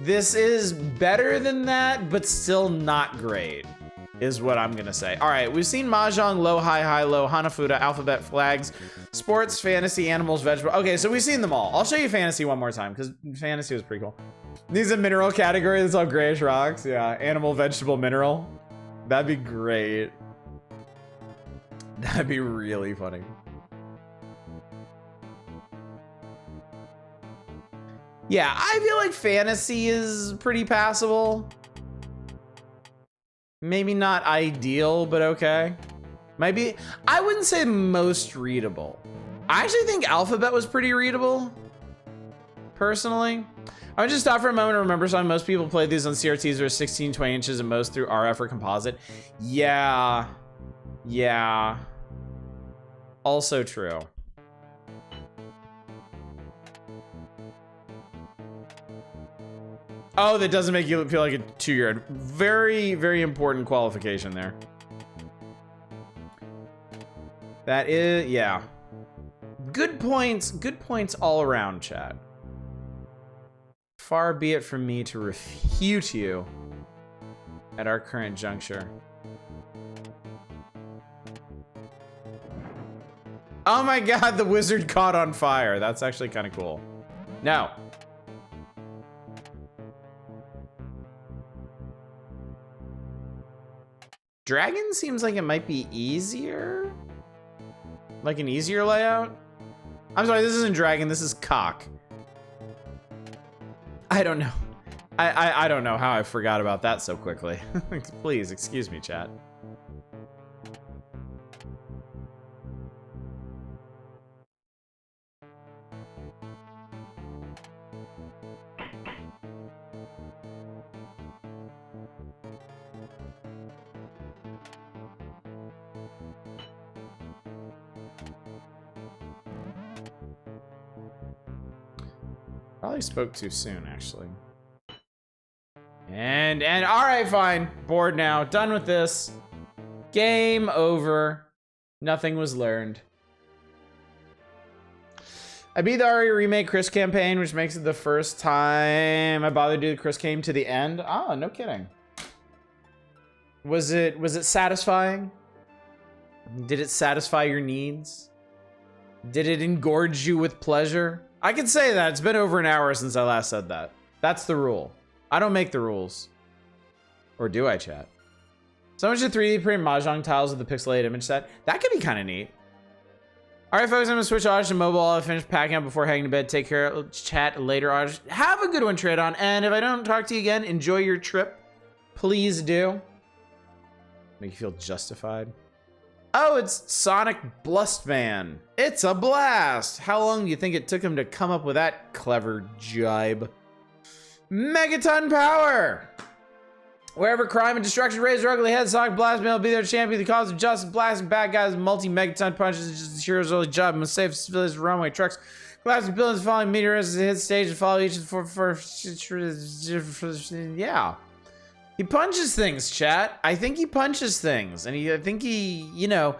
This is better than that, but still not great, is what I'm gonna say. All right, we've seen Mahjong, low, high, high, low, Hanafuda, alphabet, flags, sports, fantasy, animals, vegetable. Okay, so we've seen them all. I'll show you fantasy one more time, because fantasy was pretty cool. These are mineral category, that's all grayish rocks. Yeah, animal, vegetable, mineral. That'd be great. That'd be really funny. Yeah, I feel like fantasy is pretty passable. Maybe not ideal, but okay. Maybe, I wouldn't say most readable. I actually think Alphabet was pretty readable, personally. I would just stop for a moment and remember something. Most people play these on CRTs that are 16, 20 inches at most through RF or composite. Yeah. Yeah. Also true. Oh, that doesn't make you feel like a 2-year-old. Very, very important qualification there. That is, yeah. Good points all around, chat. Far be it from me to refute you at our current juncture. Oh my god, the wizard caught on fire. That's actually kind of cool. No. Dragon seems like it might be easier. Like an easier layout. I'm sorry, this isn't dragon, this is cock. I don't know. I don't know how I forgot about that so quickly. Please, excuse me, chat. Probably spoke too soon, actually. And all right, fine. Bored now. Done with this. Game over. Nothing was learned. I beat the Aria Remake Chris campaign, which makes it the first time I bothered to do the Chris game to the end. Oh, no kidding. Was it satisfying? Did it satisfy your needs? Did it engorge you with pleasure? I can say that. It's been over an hour since I last said that. That's the rule. I don't make the rules. Or do I, chat? Someone should 3D print Mahjong tiles with the pixelated image set. That could be kind of neat. All right, folks, I'm gonna switch Oddish to mobile. I'll finish packing up before heading to bed. Take care. Chat later, Oddish. Have a good one, Tradon. And if I don't talk to you again, enjoy your trip. Please do. Make you feel justified. Oh, it's Sonic Blastman. It's a blast. How long do you think it took him to come up with that clever jibe? Megaton power. Wherever crime and destruction raise their ugly heads, Sonic Blastman will be there to champion the cause of justice, blasting bad guys with multi-megaton punches. It's just the hero's early job. Must save civilians from runaway trucks, collapsing buildings, falling meteors as it hits stage, and follow each for yeah. He punches things, chat. I think he punches things, and I think he, you know,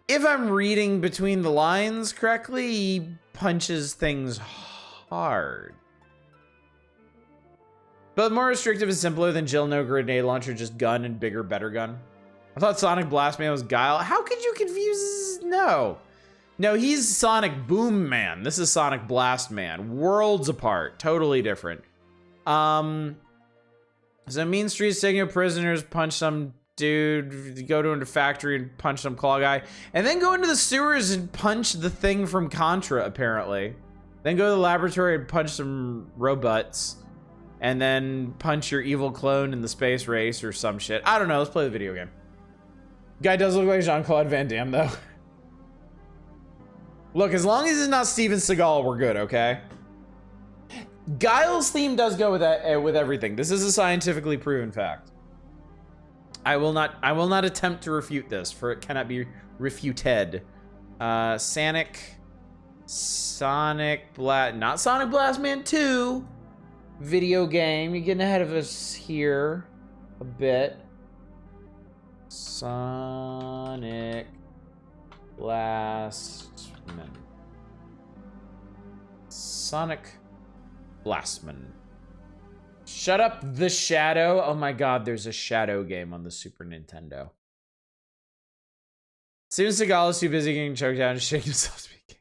if I'm reading between the lines correctly, he punches things hard. But more restrictive and simpler than Jill, no grenade launcher, just gun and bigger, better gun. I thought Sonic Blastman was Guile. How could you confuse? No, he's Sonic Boom Man. This is Sonic Blastman. Worlds apart, totally different. So Mean Streets taking prisoners, punch some dude, go to a factory and punch some claw guy, and then go into the sewers and punch the thing from Contra, apparently. Then go to the laboratory and punch some robots. And then punch your evil clone in the space race or some shit. I don't know, let's play the video game. Guy does look like Jean-Claude Van Damme, though. Look, as long as it's not Steven Seagal, we're good, okay? Guile's theme does go with everything. This is a scientifically proven fact. I will not attempt to refute this, for it cannot be refuted. Not Sonic Blastman 2. Video game. You're getting ahead of us here a bit. Sonic Blastman. Sonic Blastman. Shut up, the Shadow. Oh my god, there's a Shadow game on the Super Nintendo. Steven Seagal is too busy getting choked out and shaking himself to speak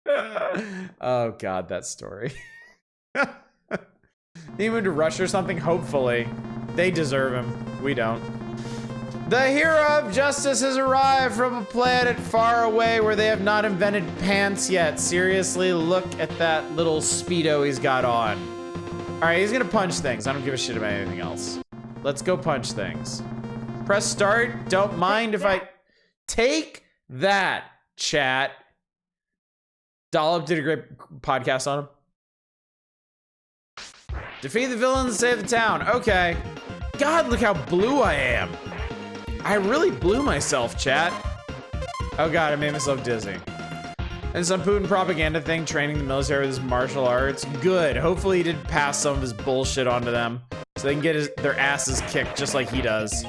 games. Oh god, that story. They moved to Russia or something? Hopefully. They deserve him. We don't. The hero of justice has arrived from a planet far away where they have not invented pants yet. Seriously, look at that little Speedo he's got on. Alright, he's gonna punch things. I don't give a shit about anything else. Let's go punch things. Press start. Don't mind if I... Take that, chat. Dollop did a great podcast on him. Defeat the villains and save the town. Okay. God, look how blue I am. I really blew myself, chat. Oh god, I made myself dizzy. And some Putin propaganda thing, training the military with his martial arts. Good. Hopefully he did pass some of his bullshit onto them, so they can get their asses kicked just like he does.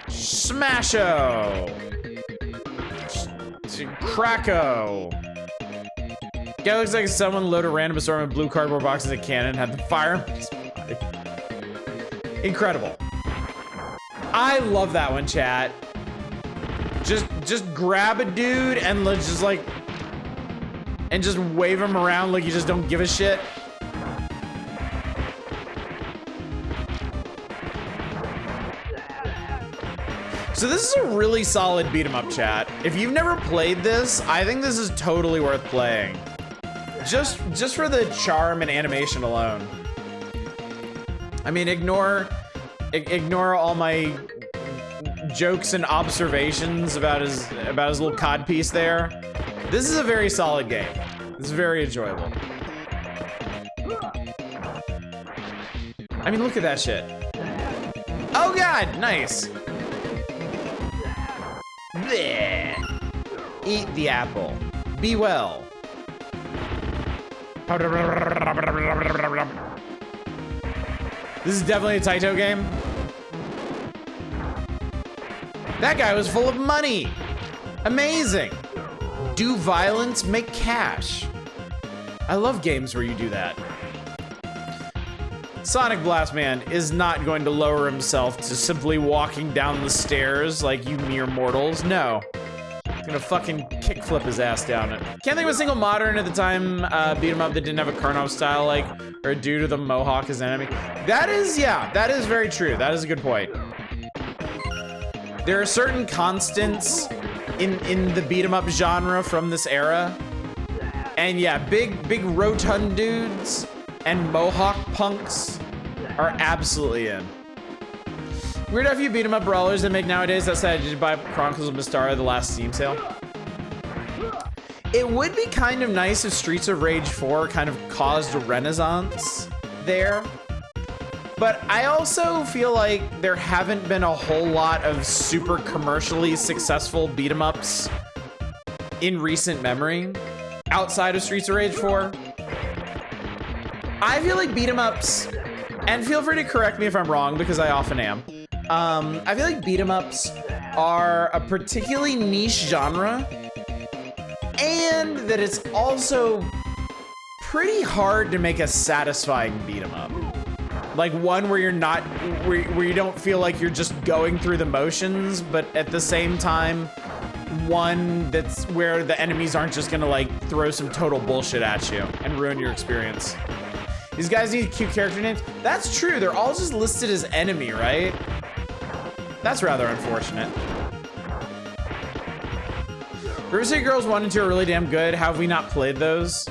Smasho! Cracko! Guy looks like someone loaded a random assortment of blue cardboard boxes at cannon and had the fire in his body. Incredible. I love that one, chat. Just grab a dude and let's just like, and just wave him around like you just don't give a shit. So this is a really solid beat 'em up, chat. If you've never played this, I think this is totally worth playing. Just for the charm and animation alone. I mean, ignore all my jokes and observations about his little codpiece there. This is a very solid game. This is very enjoyable. I mean, look at that shit. Oh god, nice. Blech. Eat the apple. Be well. This is definitely a Taito game. That guy was full of money. Amazing. Do violence, make cash. I love games where you do that. Sonic Blastman is not going to lower himself to simply walking down the stairs like you mere mortals. No. He's gonna fucking kickflip his ass down it. Can't think of a single modern at the time beat 'em up that didn't have a Karnov style, like, or a dude with a mohawk as enemy. That is, yeah, that is very true. That is a good point. There are certain constants in the beat 'em up genre from this era. And yeah, big rotund dudes and mohawk punks are absolutely in. Weird how few beat 'em up brawlers they make nowadays. That said, did you buy Chronicles of Mystara the last Steam sale? It would be kind of nice if Streets of Rage 4 kind of caused a renaissance there. But I also feel like there haven't been a whole lot of super commercially successful beat 'em ups in recent memory outside of Streets of Rage 4. I feel like beat 'em ups, and feel free to correct me if I'm wrong because I often am. I feel like beat 'em ups are a particularly niche genre, and that it's also pretty hard to make a satisfying beat 'em up. Like one where you're not, where you don't feel like you're just going through the motions, but at the same time, one that's where the enemies aren't just gonna like throw some total bullshit at you and ruin your experience. These guys need cute character names. That's true, they're all just listed as enemy, right? That's rather unfortunate. River City Girls 1 and 2 are really damn good. How have we not played those?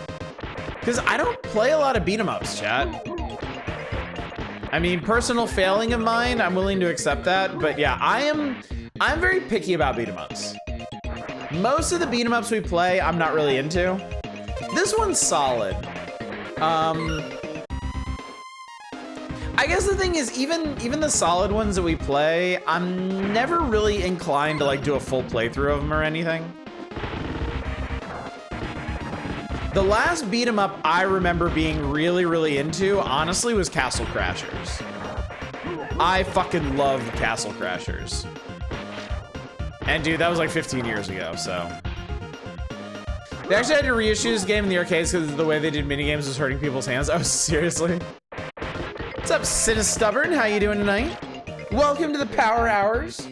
Because I don't play a lot of beat 'em ups, chat. I mean, personal failing of mine, I'm willing to accept that, but yeah, I'm very picky about beat 'em ups. Most of the beat 'em ups we play, I'm not really into. This one's solid. I guess the thing is, even the solid ones that we play, I'm never really inclined to like do a full playthrough of them or anything. The last beat 'em up I remember being really into, honestly, was Castle Crashers. I fucking love Castle Crashers. And dude, that was like 15 years ago, so. They actually had to reissue this game in the arcades because the way they did minigames was hurting people's hands. Oh, seriously? What's up, Cinestubborn? How you doing tonight? Welcome to the Power Hours,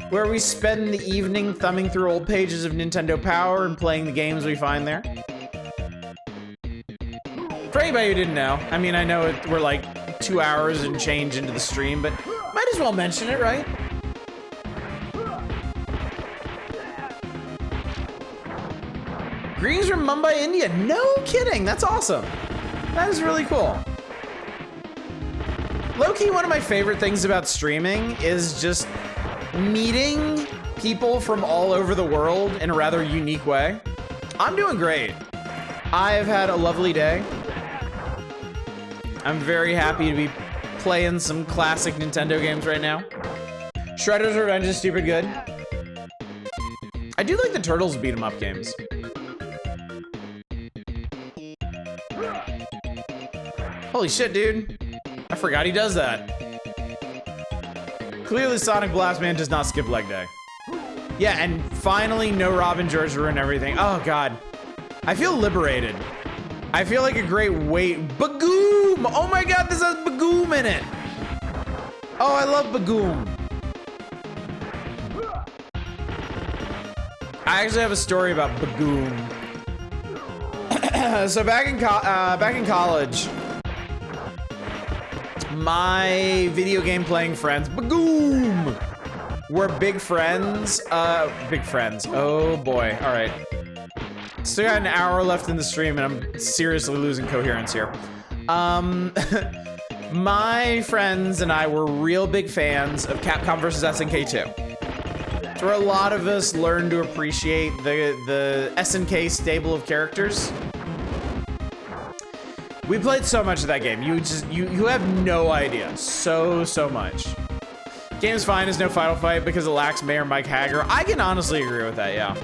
where we spend the evening thumbing through old pages of Nintendo Power and playing the games we find there. For anybody who didn't know, I mean, I know we're like 2 hours and change into the stream, but might as well mention it, right? Greetings from Mumbai, India. No kidding, that's awesome. That is really cool. Low-key, one of my favorite things about streaming is just meeting people from all over the world in a rather unique way. I'm doing great. I've had a lovely day. I'm very happy to be playing some classic Nintendo games right now. Shredder's Revenge is stupid good. I do like the Turtles beat 'em up games. Holy shit, dude. I forgot he does that. Clearly Sonic Blast Man does not skip leg day. Yeah, and finally no Robin George to ruin everything. Oh god. I feel liberated. I feel like a great weight. Bagoom! Oh my god, this has Bagoom in it. Oh, I love Bagoom. I actually have a story about Bagoom. So back in college, my video game playing friends, Bagoom, were big friends. Oh boy. All right. Still got an hour left in the stream and I'm seriously losing coherence here. My friends and I were real big fans of Capcom vs. SNK 2. It's where a lot of us learned to appreciate the SNK stable of characters. We played so much of that game. You have no idea. So much. Game's fine as no Final Fight because it lacks Mayor Mike Haggar. I can honestly agree with that, yeah.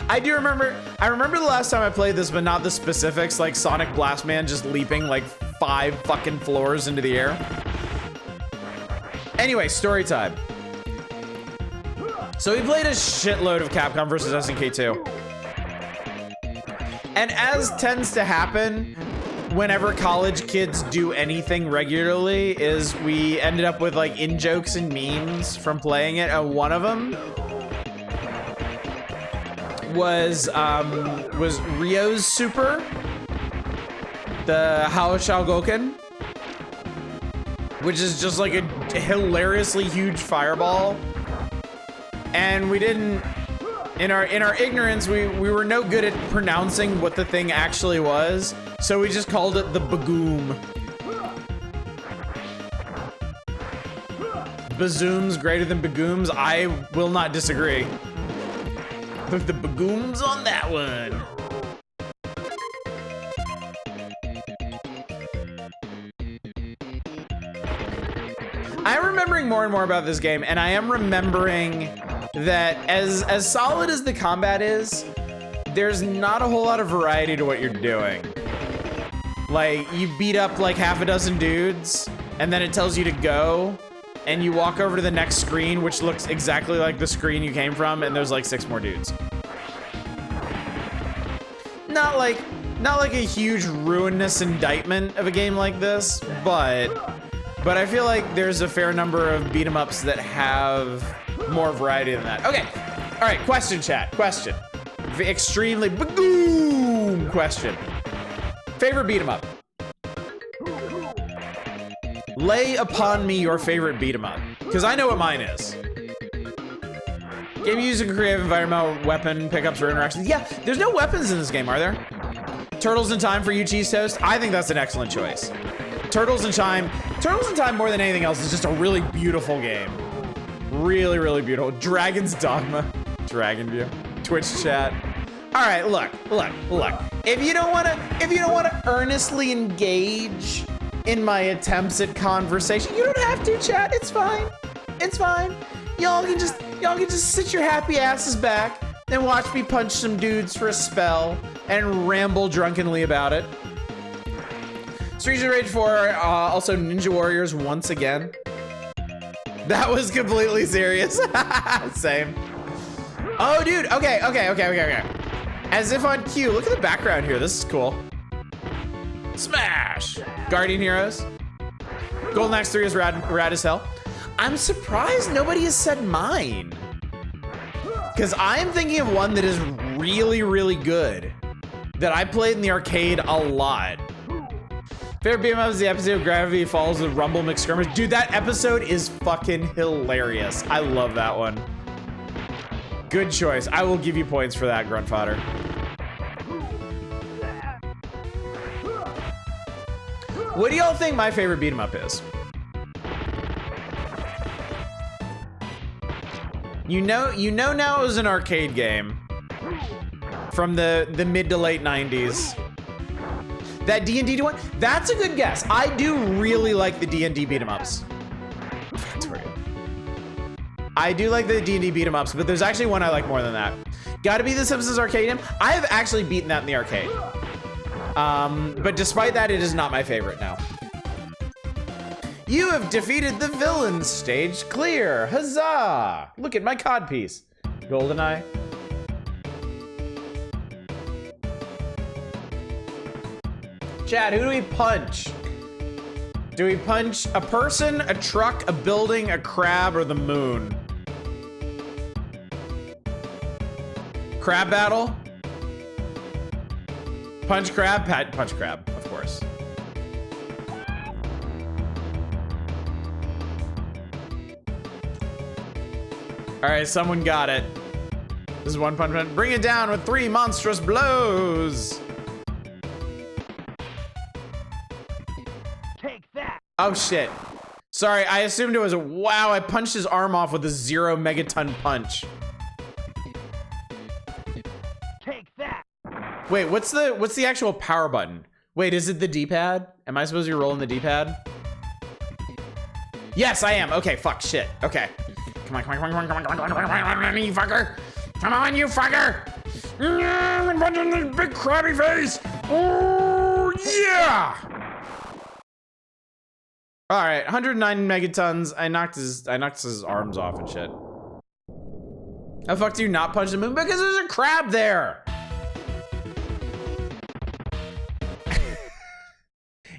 I remember the last time I played this, but not the specifics, like Sonic Blast Man just leaping like 5 fucking floors into the air. Anyway, story time. So we played a shitload of Capcom vs. SNK 2. And as tends to happen whenever college kids do anything regularly, is we ended up with like in-jokes and memes from playing it. And one of them was Ryo's Super, the Hao Shao Goken, which is just like a hilariously huge fireball and we didn't. In our ignorance, we were no good at pronouncing what the thing actually was, so we just called it the Bagoom. Bazooms greater than Bagooms? I will not disagree. The Bagooms on that one. I'm remembering more and more about this game, and I am remembering that as solid as the combat is, there's not a whole lot of variety to what you're doing. Like, you beat up like half a dozen dudes, and then it tells you to go, and you walk over to the next screen, which looks exactly like the screen you came from, and there's like 6 more dudes. Not like a huge ruinous indictment of a game like this, but I feel like there's a fair number of beat 'em ups that have more variety than that. Okay, all right, question chat, question. Extremely boom question. Favorite beat 'em up? Lay upon me your favorite beat 'em up, because I know what mine is. Game using creative environmental weapon pickups or interactions. Yeah, there's no weapons in this game, are there? Turtles in Time for you, Cheese Toast? I think that's an excellent choice. Turtles in Time more than anything else is just a really beautiful game. Really, really beautiful. Dragon's Dogma. Dragon View. Twitch chat. All right, look. If you don't wanna earnestly engage in my attempts at conversation, you don't have to, chat. It's fine. It's fine. Y'all can just sit your happy asses back and watch me punch some dudes for a spell and ramble drunkenly about it. Streets of Rage 4, also Ninja Warriors once again. That was completely serious. Same. Oh, dude. Okay. As if on cue. Look at the background here. This is cool. Smash. Guardian Heroes. Golden Axe 3 is rad as hell. I'm surprised nobody has said mine. Because I am thinking of one that is really, really good. That I played in the arcade a lot. Favorite beat 'em up is the episode of Gravity Falls with Rumble McSkirmish. Dude, that episode is fucking hilarious. I love that one. Good choice. I will give you points for that, Grunt Fodder. What do y'all think my favorite beat 'em up is? You know now it was an arcade game from the mid to late 90s. That D&D one? That's a good guess. I do really like the D&D beat 'em ups. I do like the D&D beat 'em ups, but there's actually one I like more than that. Gotta be the Simpsons arcade game. I have actually beaten that in the arcade. But despite that, it is not my favorite now. You have defeated the villains. Stage clear. Huzzah! Look at my codpiece. GoldenEye. Chad, who do we punch? Do we punch a person, a truck, a building, a crab, or the moon? Crab battle? Punch crab? Punch crab, of course. All right, someone got it. This is One Punch Man. Bring it down with 3 monstrous blows. Oh shit. Sorry, I assumed it was a wow, I punched his arm off with a 0 megaton punch. Take that. Wait, what's the actual power button? Wait, is it the D-pad? Am I supposed to be rolling the D-pad? Yes, I am. Okay, fuck, shit. Okay. Come on, you fucker. Come on, you fucker. I'm punching this big crabby face. Oh, yeah. All right, 109 megatons. I knocked his arms off and shit. How the fuck do you not punch the moon? Because there's a crab there.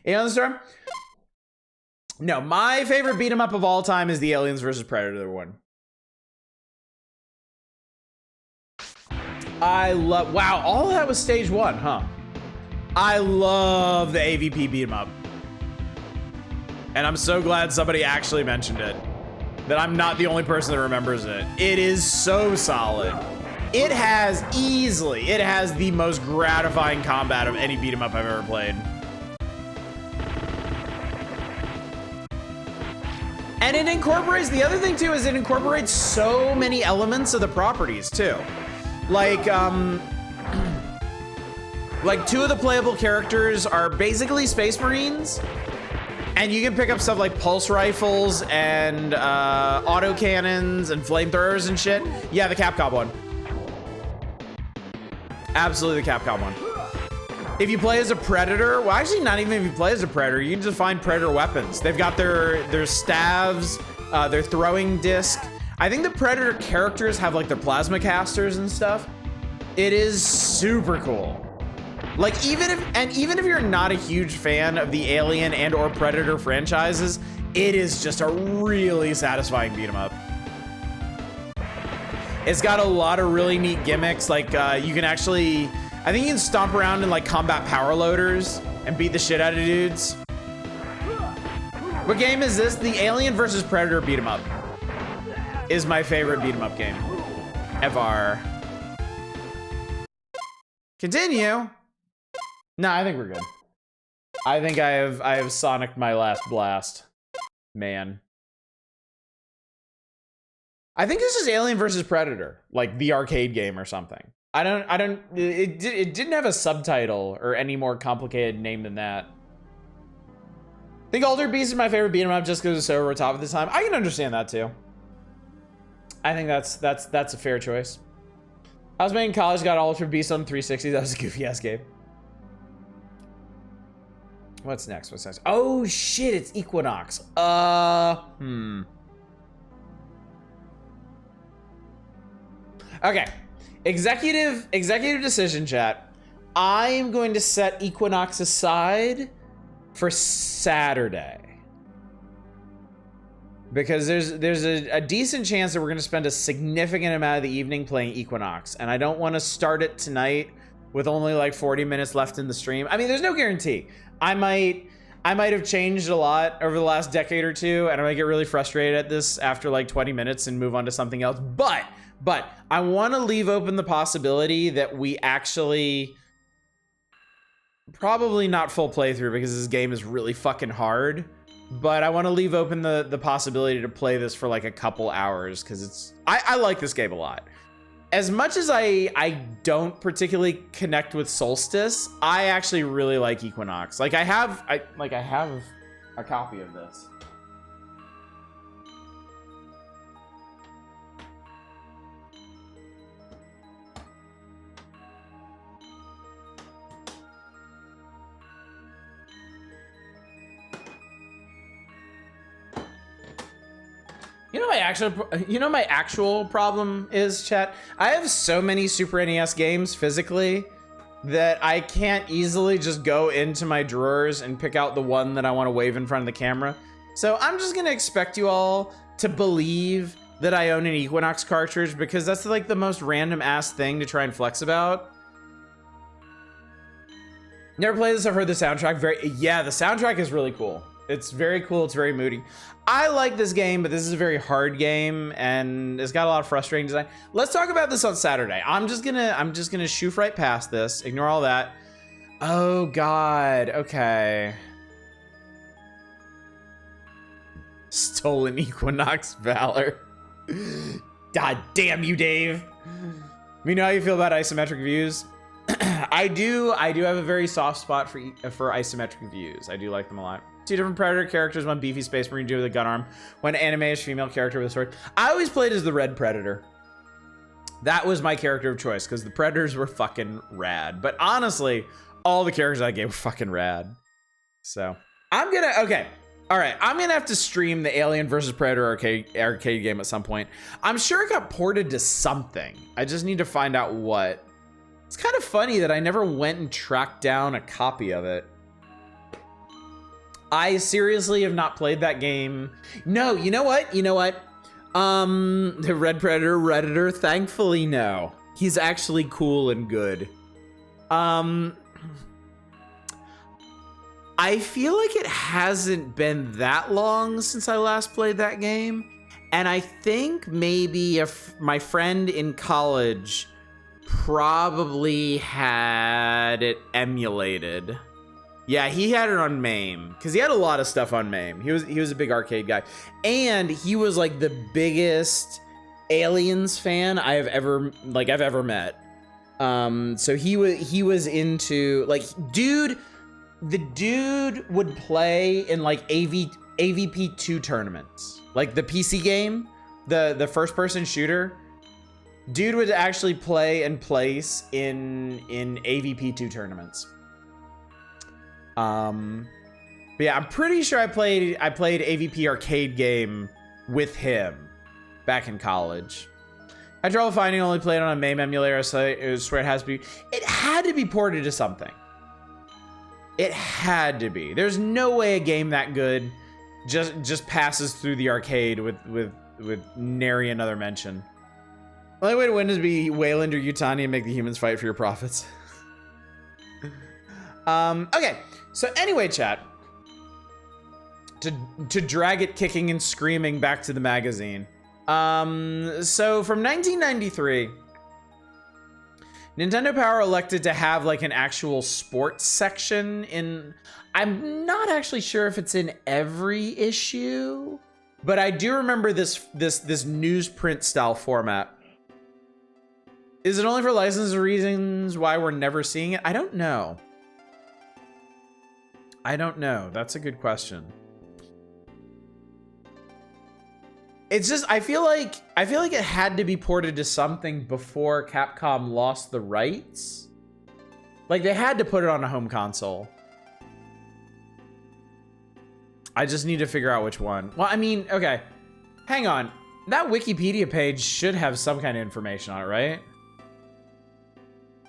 Alien Storm? No, my favorite beat 'em up of all time is the Aliens vs. Predator one. I love, wow, all of that was stage 1, huh? I love the AVP beat 'em up. And I'm so glad somebody actually mentioned it. that I'm not the only person that remembers it. It is so solid. It has the most gratifying combat of any beat 'em up I've ever played. And it incorporates, the other thing too is it incorporates so many elements of the properties too. Like two of the playable characters are basically Space Marines, and you can pick up stuff like pulse rifles and auto cannons and flamethrowers and shit. Yeah, the Capcom one. Absolutely the Capcom one. If you play as a Predator, well, actually not even if you play as a Predator, you can just find Predator weapons. They've got their staves, their throwing disc. I think the Predator characters have like their plasma casters and stuff. It is super cool. Like even if you're not a huge fan of the Alien and or Predator franchises, it is just a really satisfying beat 'em up. It's got a lot of really neat gimmicks. Like you can actually, I think you can stomp around in like combat power loaders and beat the shit out of dudes. What game is this? The Alien versus Predator beat 'em up is my favorite beat 'em up game ever. Continue. No, I think we're good. I think I have Sonic my last blast. Man. I think this is Alien versus Predator, like the arcade game or something. It didn't have a subtitle or any more complicated name than that. I think Altered Beast is my favorite beat 'em up just because it's so over top at this time. I can understand that too. I think that's a fair choice. I was in college, got Altered Beast on 360. That was a goofy ass game. What's next? Oh shit, it's Equinox. Okay. Executive decision, chat. I'm going to set Equinox aside for Saturday. Because there's a decent chance that we're going to spend a significant amount of the evening playing Equinox, and I don't want to start it tonight with only like 40 minutes left in the stream. I mean, there's no guarantee. I might have changed a lot over the last decade or two, and I might get really frustrated at this after like 20 minutes and move on to something else. But I want to leave open the possibility that we actually, probably not full playthrough because this game is really fucking hard, but I want to leave open the possibility to play this for like a couple hours because I like this game a lot. As much as I don't particularly connect with Solstice, I actually really like Equinox. Like I have a copy of this. You know my actual problem is, chat? I have so many Super NES games physically that I can't easily just go into my drawers and pick out the one that I want to wave in front of the camera. So I'm just gonna expect you all to believe that I own an Equinox cartridge because that's like the most random ass thing to try and flex about. Never played this, I've heard the soundtrack. Yeah, the soundtrack is really cool. It's very cool, it's very moody. I like this game, but this is a very hard game and it's got a lot of frustrating design. Let's talk about this on Saturday. I'm just gonna shoof right past this. Ignore all that. Oh God, okay. Stolen Equinox Valor. God damn you, Dave. We know how you feel about isometric views. I do have a very soft spot for isometric views. I do like them a lot. Two different Predator characters, one beefy Space Marine dude with a gun arm, one anime-ish female character with a sword. I always played as the Red Predator. That was my character of choice because the Predators were fucking rad. But honestly, all the characters I gave were fucking rad. So I'm gonna have to stream the Alien vs. Predator arcade game at some point. I'm sure it got ported to something. I just need to find out what. It's kind of funny that I never went and tracked down a copy of it. I seriously have not played that game. No, you know what? The Red Predator Redditor, thankfully, no. He's actually cool and good. I feel like it hasn't been that long since I last played that game. And I think maybe if my friend in college probably had it emulated. Yeah, he had it on MAME because he had a lot of stuff on MAME. He was a big arcade guy, and he was like the biggest Aliens fan I've ever met. So he was into like, the dude would play in like AVP2 tournaments, like the PC game, the first person shooter. Dude would actually play and place in AVP2 tournaments. But yeah, I'm pretty sure I played AVP arcade game with him back in college. I had trouble finding, only played on a MAME emulator, so I swear it had to be ported to something. It had to be. There's no way a game that good just passes through the arcade with nary another mention. The only way to win is be Wayland or Yutani and make the humans fight for your profits. Okay, so anyway, chat. To drag it kicking and screaming back to the magazine. So from 1993, Nintendo Power elected to have like an actual sports section in, I'm not actually sure if it's in every issue, but I do remember this newsprint style format. Is it only for licensing reasons why we're never seeing it? I don't know. That's a good question. It's just, I feel like it had to be ported to something before Capcom lost the rights. Like they had to put it on a home console. I just need to figure out which one. Well, I mean, okay. Hang on. That Wikipedia page should have some kind of information on it, right?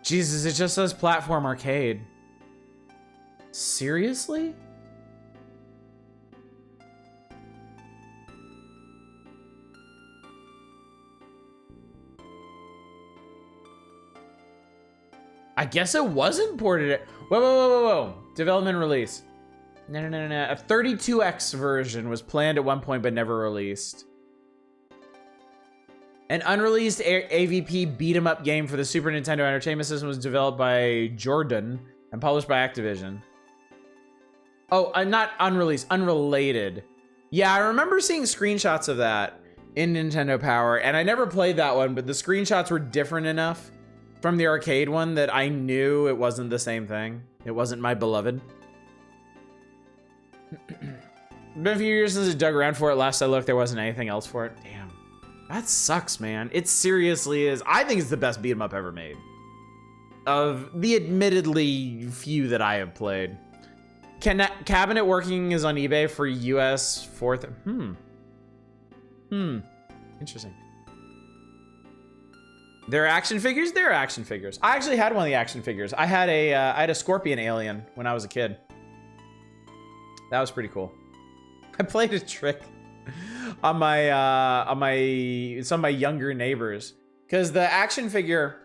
Jesus, it just says platform arcade. Seriously? I guess it wasn't ported. Whoa. Development release. No. A 32X version was planned at one point but never released. An unreleased AVP beat-em-up game for the Super Nintendo Entertainment System was developed by Jordan and published by Activision. Oh, not unreleased, unrelated. Yeah, I remember seeing screenshots of that in Nintendo Power, and I never played that one, but the screenshots were different enough from the arcade one that I knew it wasn't the same thing. It wasn't my beloved. Been a few years since I dug around for it. Last I looked, there wasn't anything else for it. Damn. That sucks, man. It seriously is. I think it's the best beat 'em up ever made. Of the admittedly few that I have played. Cabinet working is on eBay for US 4th. Interesting. There are action figures? There are action figures. I actually had one of the action figures. I had a Scorpion alien when I was a kid. That was pretty cool. I played a trick on some of my younger neighbors, because the action figure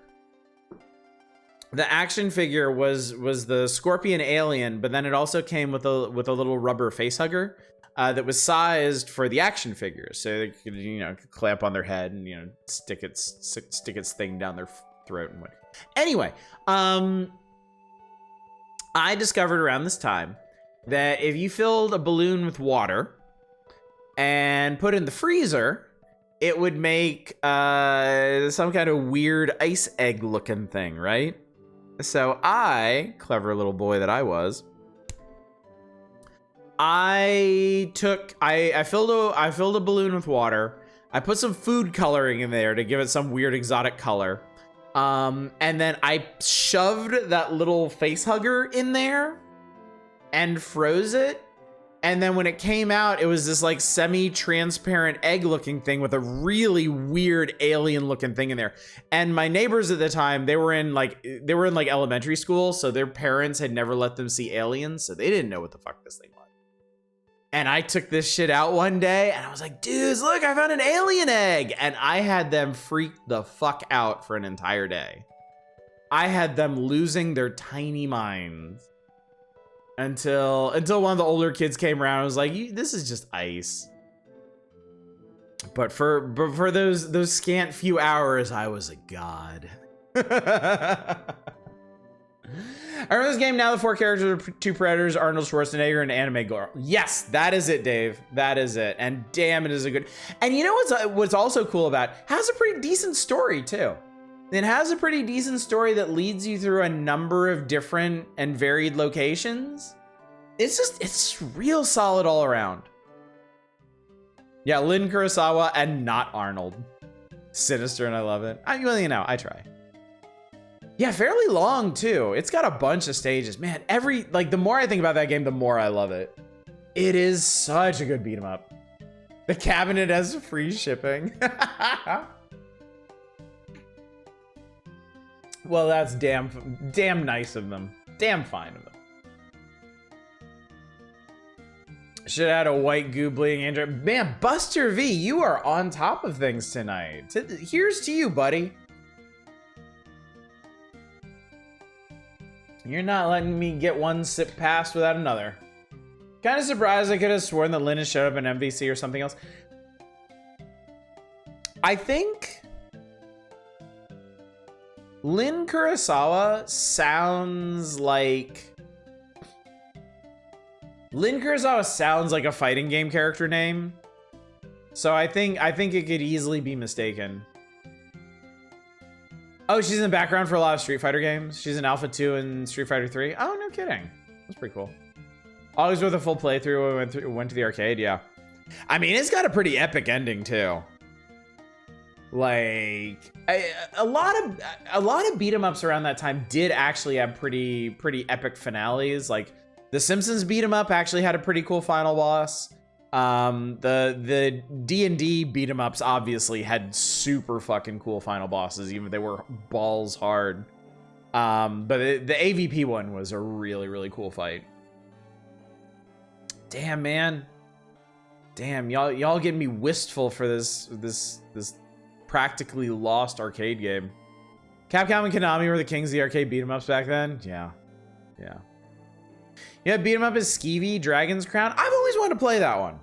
was the Scorpion alien, but then it also came with a little rubber face hugger that was sized for the action figures, so they could clamp on their head and stick its thing down their throat and what. Anyway, I discovered around this time that if you filled a balloon with water and put it in the freezer, it would make some kind of weird ice egg looking thing, right? So I, clever little boy that I was, I filled a balloon with water. I put some food coloring in there to give it some weird exotic color. And then I shoved that little face hugger in there and froze it. And then when it came out, it was this like semi-transparent egg looking thing with a really weird alien looking thing in there. And my neighbors at the time, they were in like elementary school, so their parents had never let them see aliens, so they didn't know what the fuck this thing was. And I took this shit out one day and I was like, dudes, look, I found an alien egg. And I had them freak the fuck out for an entire day. I had them losing their tiny minds. Until one of the older kids came around and was like, this is just ice. But for those scant few hours, I was a god. I remember this game. Now the 4 characters are 2 Predators, Arnold Schwarzenegger, and Anime Girl. Yes, that is it, Dave. That is it. And damn, it is a good. And you know what's also cool about it? Has a pretty decent story too. It has a pretty decent story that leads you through a number of different and varied locations. It's real solid all around. Yeah, Lin Kurosawa and not Arnold. Sinister, and I love it. Well, you know, I try. Yeah, fairly long too. It's got a bunch of stages. Man, the more I think about that game, the more I love it. It is such a good beat 'em up. The cabinet has free shipping. Well, that's damn nice of them. Damn fine of them. Should have had a white goo bleeding Android. Man, Buster V, you are on top of things tonight. Here's to you, buddy. You're not letting me get one sip past without another. Kind of surprised. I could have sworn that Lynn had showed up in MVC or something else. I think Lin Kurosawa sounds like a fighting game character name. So I think it could easily be mistaken. Oh, she's in the background for a lot of Street Fighter games. She's in Alpha 2 and Street Fighter 3. Oh, no kidding. That's pretty cool. Always with a full playthrough when we went to the arcade, yeah. I mean, it's got a pretty epic ending too. Like a lot of beat 'em ups around that time did actually have pretty epic finales. Like the Simpsons beat 'em up actually had a pretty cool final boss. The D&D beat 'em ups obviously had super fucking cool final bosses, even if they were balls hard. But the AVP one was a really cool fight. Damn, man. Damn, y'all getting me wistful for this practically lost arcade game. Capcom and Konami were the kings of the arcade beat 'em ups back then. Yeah. Yeah, beat 'em up is Skeevy, Dragon's Crown. I've always wanted to play that one.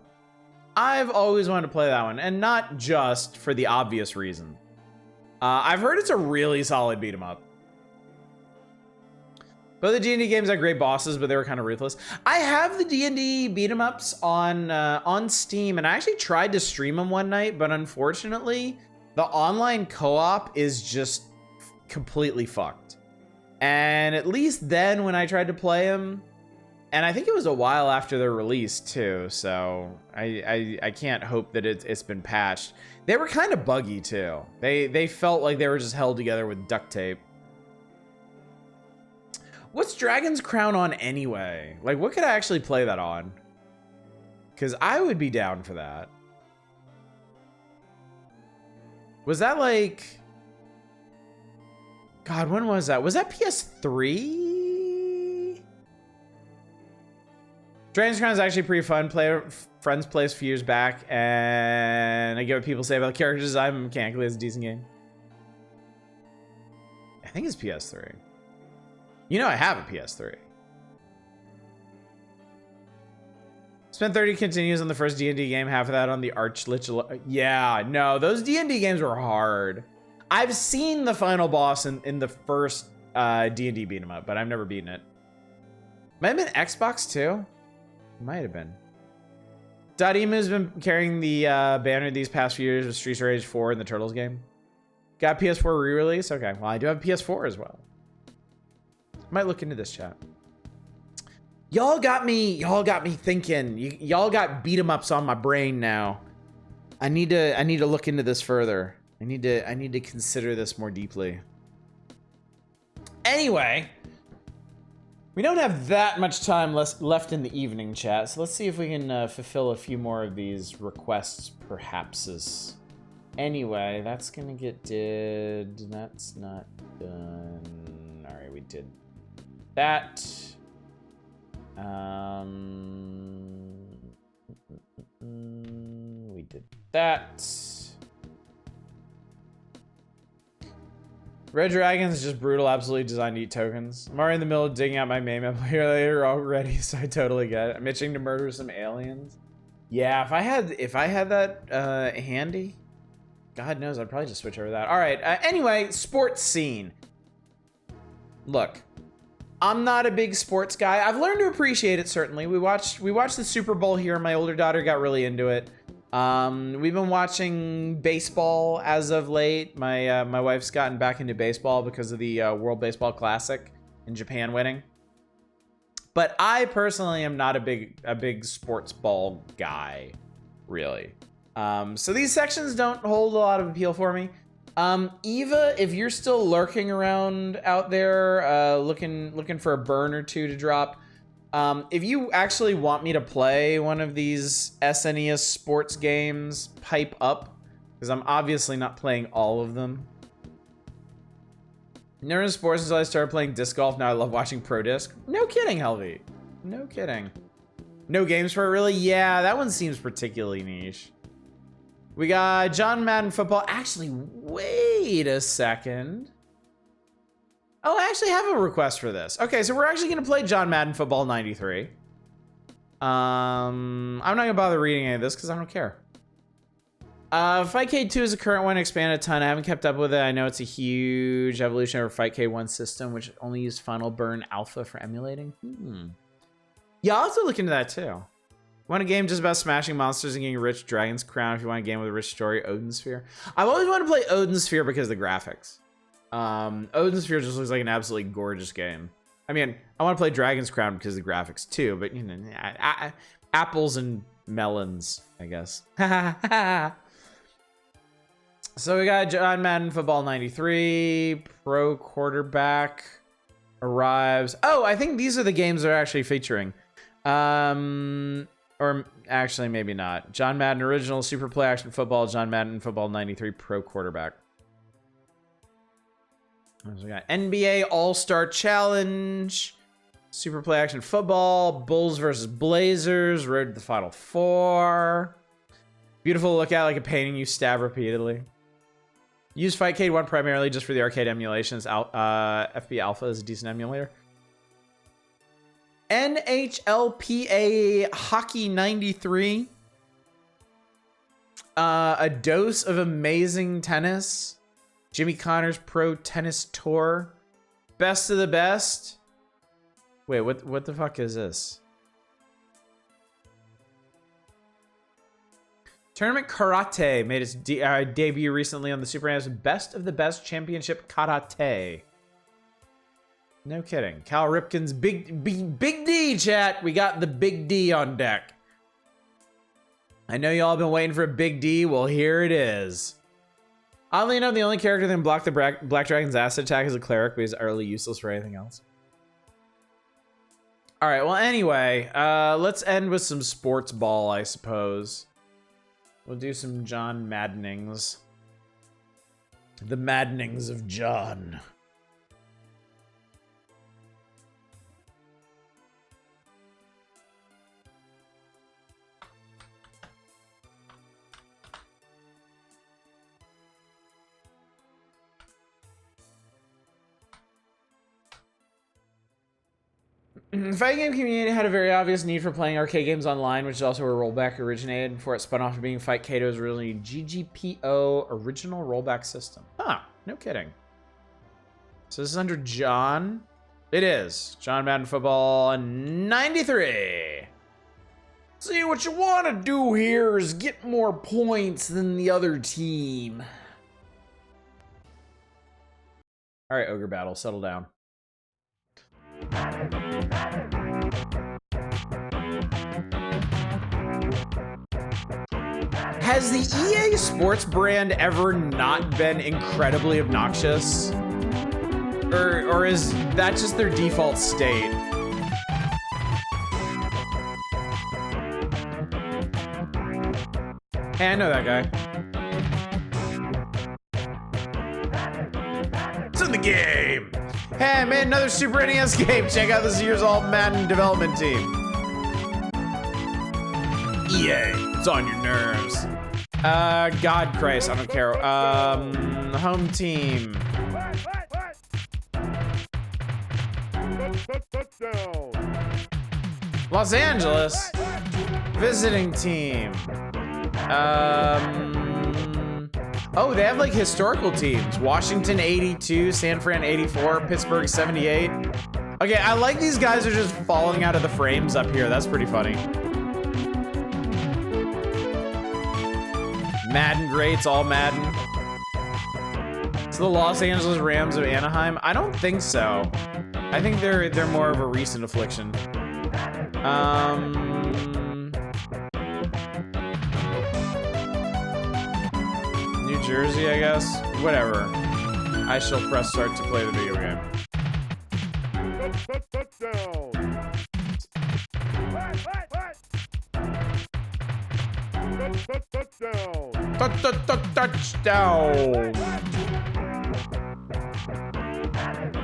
And not just for the obvious reason. I've heard it's a really solid beat 'em up. Both the D&D games had great bosses, but they were kind of ruthless. I have the D&D beat 'em ups on Steam, and I actually tried to stream them one night, but unfortunately, the online co-op is just completely fucked. And at least then, when I tried to play them, and I think it was a while after their release too, so I can't hope that it's been patched. They were kind of buggy too. They felt like they were just held together with duct tape. What's Dragon's Crown on anyway? Like, what could I actually play that on? Because I would be down for that. Was that like... God, when was that? Was that PS3? Dragon's Crown is actually pretty fun. Friends play a few years back, and I get what people say about the character design. Mechanically, it's a decent game. I think it's PS3. You know I have a PS3. Spent 30 continues on the first D&D game, half of that on the Archlich. Yeah, no, those D&D games were hard. I've seen the final boss in the first D&D beat 'em up, but I've never beaten it. Might have been Xbox too. Might have been. Dotemu has been carrying the banner these past few years with Streets of Rage 4 and the Turtles game. Got PS4 re-release? Okay, well, I do have a PS4 as well. Might look into this, chat. Y'all got me thinking. Y'all got beat 'em ups on my brain now. I need to look into this further. I need to consider this more deeply. Anyway, we don't have that much time left in the evening, chat. So let's see if we can fulfill a few more of these requests, perhapses. Anyway, that's gonna get did. That's not done. All right, we did that. We did that. Red Dragon's is just brutal, absolutely designed to eat tokens. I'm already in the middle of digging out my main emulator already, so I totally get it. I'm itching to murder some aliens. Yeah, if I had that handy, God knows I'd probably just switch over to that. All right. Anyway, sports scene. Look, I'm not a big sports guy. I've learned to appreciate it, certainly. We watched the Super Bowl here. My older daughter got really into it. We've been watching baseball as of late. My wife's gotten back into baseball because of the World Baseball Classic in Japan winning. But I personally am not a big sports ball guy, really. So these sections don't hold a lot of appeal for me. Eva, if you're still lurking around out there, looking for a burn or two to drop, if you actually want me to play one of these SNES sports games, pipe up, because I'm obviously not playing all of them. Never in sports until I started playing disc golf. Now I love watching Pro Disc. No kidding, Helvy. No kidding. No games for it, really? Yeah, that one seems particularly niche. We got John Madden Football. Actually, wait a second. Oh, I actually have a request for this. Okay, so we're actually going to play John Madden Football 93. I'm not going to bother reading any of this because I don't care. Fightcade 2 is a current one, expanded a ton. I haven't kept up with it. I know it's a huge evolution over Fightcade 1 system, which only used Final Burn Alpha for emulating. Yeah, I'll have to look into that too. Want a game just about smashing monsters and getting rich? Dragon's Crown. If you want a game with a rich story, Odin Sphere. I've always wanted to play Odin Sphere because of the graphics. Odin Sphere just looks like an absolutely gorgeous game. I mean, I want to play Dragon's Crown because of the graphics too, but you know, apples and melons, I guess. So we got John Madden Football 93, Pro Quarterback arrives. Oh, I think these are the games they're actually featuring. Or actually, maybe not. John Madden Original, Super Play Action Football, John Madden Football 93, Pro Quarterback. So we got NBA All-Star Challenge, Super Play Action Football, Bulls versus Blazers, Road to the Final Four. Beautiful look at, like a painting you stab repeatedly. Use Fightcade 1 primarily just for the arcade emulations. FB Alpha is a decent emulator. NHLPA Hockey 93. A dose of amazing tennis. Jimmy Connors Pro Tennis Tour. Best of the best. Wait, what the fuck is this? Tournament Karate made its debut recently on the Super NES. Best of the Best Championship Karate. No kidding. Cal Ripken's Big D, chat. We got the Big D on deck. I know y'all been waiting for a Big D. Well, here it is. Oddly enough, the only character that can block the Black Dragon's acid attack is a cleric, but he's utterly useless for anything else. All right, well, anyway, let's end with some sports ball, I suppose. We'll do some John Maddenings. The Maddenings of John. The fighting game community had a very obvious need for playing arcade games online, which is also where Rollback originated. Before it spun off from being Fightcade, it was originally GGPO Original Rollback System. Huh, no kidding. So this is under John. It is. John Madden Football 93. See, what you want to do here is get more points than the other team. All right, Ogre Battle, settle down. Has the EA Sports brand ever not been incredibly obnoxious? Or is that just their default state? Hey, I know that guy. It's in the game! Hey, I made another Super NES game. Check out this year's all Madden development team. EA, it's on your nerves. God Christ, I don't care. Home team. Los Angeles. Visiting team. Oh, they have like historical teams. Washington 82, San Fran 84, Pittsburgh 78. Okay, I like these guys are just falling out of the frames up here. That's pretty funny. Madden greats, all Madden. So the Los Angeles Rams of Anaheim? I don't think so. I think they're more of a recent affliction. New Jersey, I guess. Whatever. I shall press start to play the video game. Touchdown.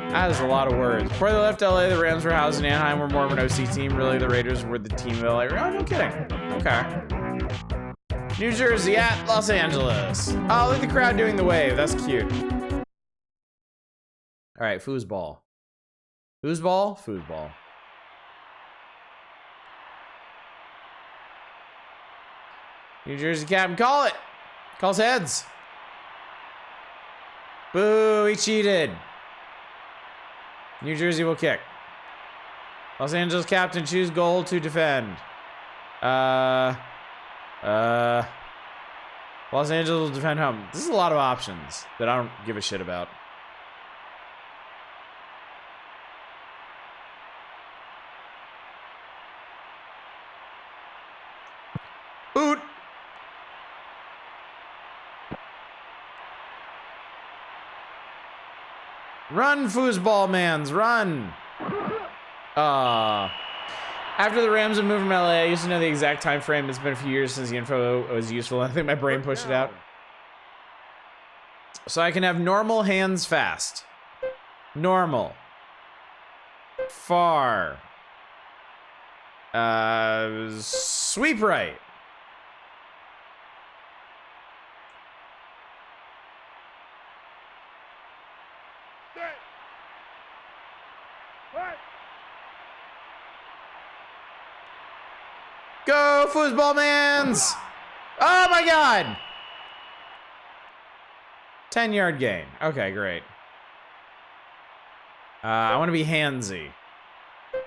That is a lot of words. Before they left LA, the Rams were housed in Anaheim. Were more of an OC team. Really, the Raiders were the team of LA. Oh, no kidding. Okay. New Jersey at Los Angeles. Oh, look at the crowd doing the wave. That's cute. All right, foosball. Foosball? Foosball. New Jersey captain, call it. Calls heads. Boo, he cheated. New Jersey will kick. Los Angeles captain, choose goal to defend. Los Angeles will defend home. This is a lot of options that I don't give a shit about. Boot. Run, foosball mans, run. After the Rams have moved from LA, I used to know the exact time frame. It's been a few years since the info was useful. I think my brain pushed it out. So I can have normal, hands fast. Normal. Far. Sweep right. Go, foosball mans! Oh my god! 10-yard gain. Okay, great. I want to be handsy.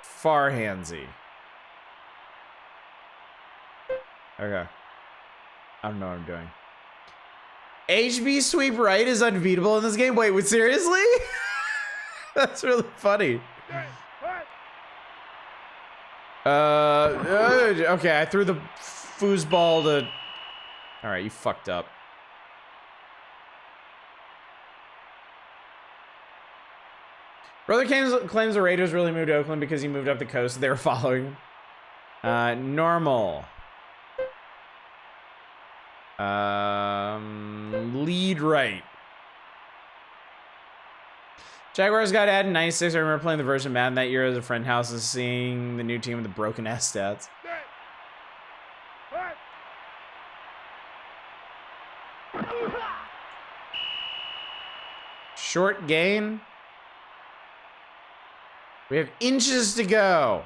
Far handsy. Okay. I don't know what I'm doing. HB sweep right is unbeatable in this game? Wait, seriously? That's really funny. Okay, I threw the foosball to... Alright, you fucked up. Brother claims the Raiders really moved to Oakland because he moved up the coast and they were following him. Normal. Lead right. Jaguars got added in 96. I remember playing the version of Madden that year as a friend house and seeing the new team with the broken ass stats. Short gain. We have inches to go.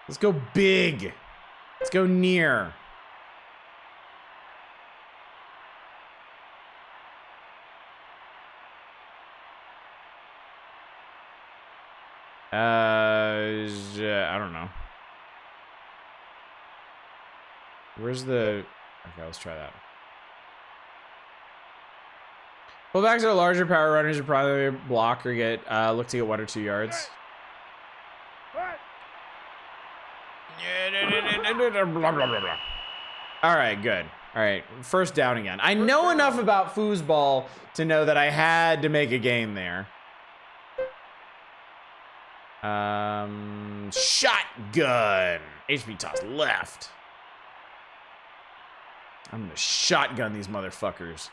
Let's go big. Let's go near. I don't know. Where's the... Okay, let's try that. Fullbacks are larger power runners who probably block or get look to get 1 or 2 yards. All right, good. All right, first down again. I know enough about foosball to know that I had to make a gain there. Shotgun. HB toss left. I'm gonna shotgun these motherfuckers.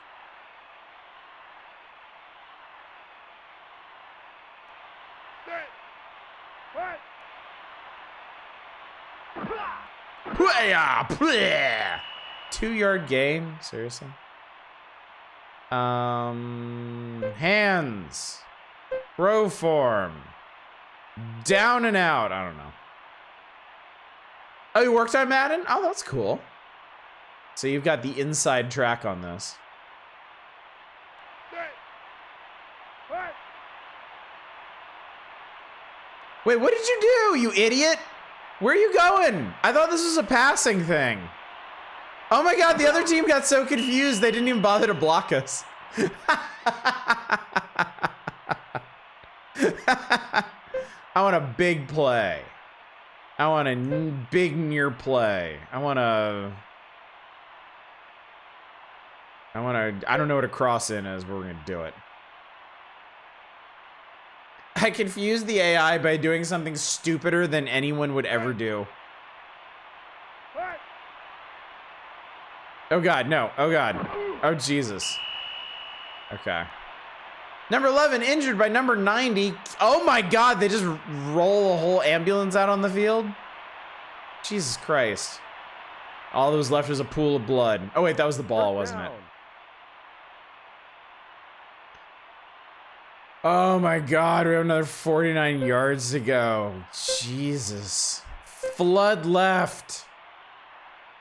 Playa. 2-yard gain? Seriously? Hands. Row form. Down and out. I don't know. Oh, you worked on Madden? Oh, that's cool. So you've got the inside track on this. Wait, what did you do, you idiot? Where are you going? I thought this was a passing thing. Oh my God, the other team got so confused they didn't even bother to block us. I want a big play. I want a big near play. I don't know what a cross in is, but we're gonna do it. I confused the AI by doing something stupider than anyone would ever do. Oh God, no. Oh God. Oh Jesus. Okay. Number 11 injured by number 90. Oh my God, they just roll a whole ambulance out on the field? Jesus Christ. All that was left was a pool of blood. Oh wait, that was the ball, wasn't it? Oh my God, we have another 49 yards to go. Jesus. Flood left.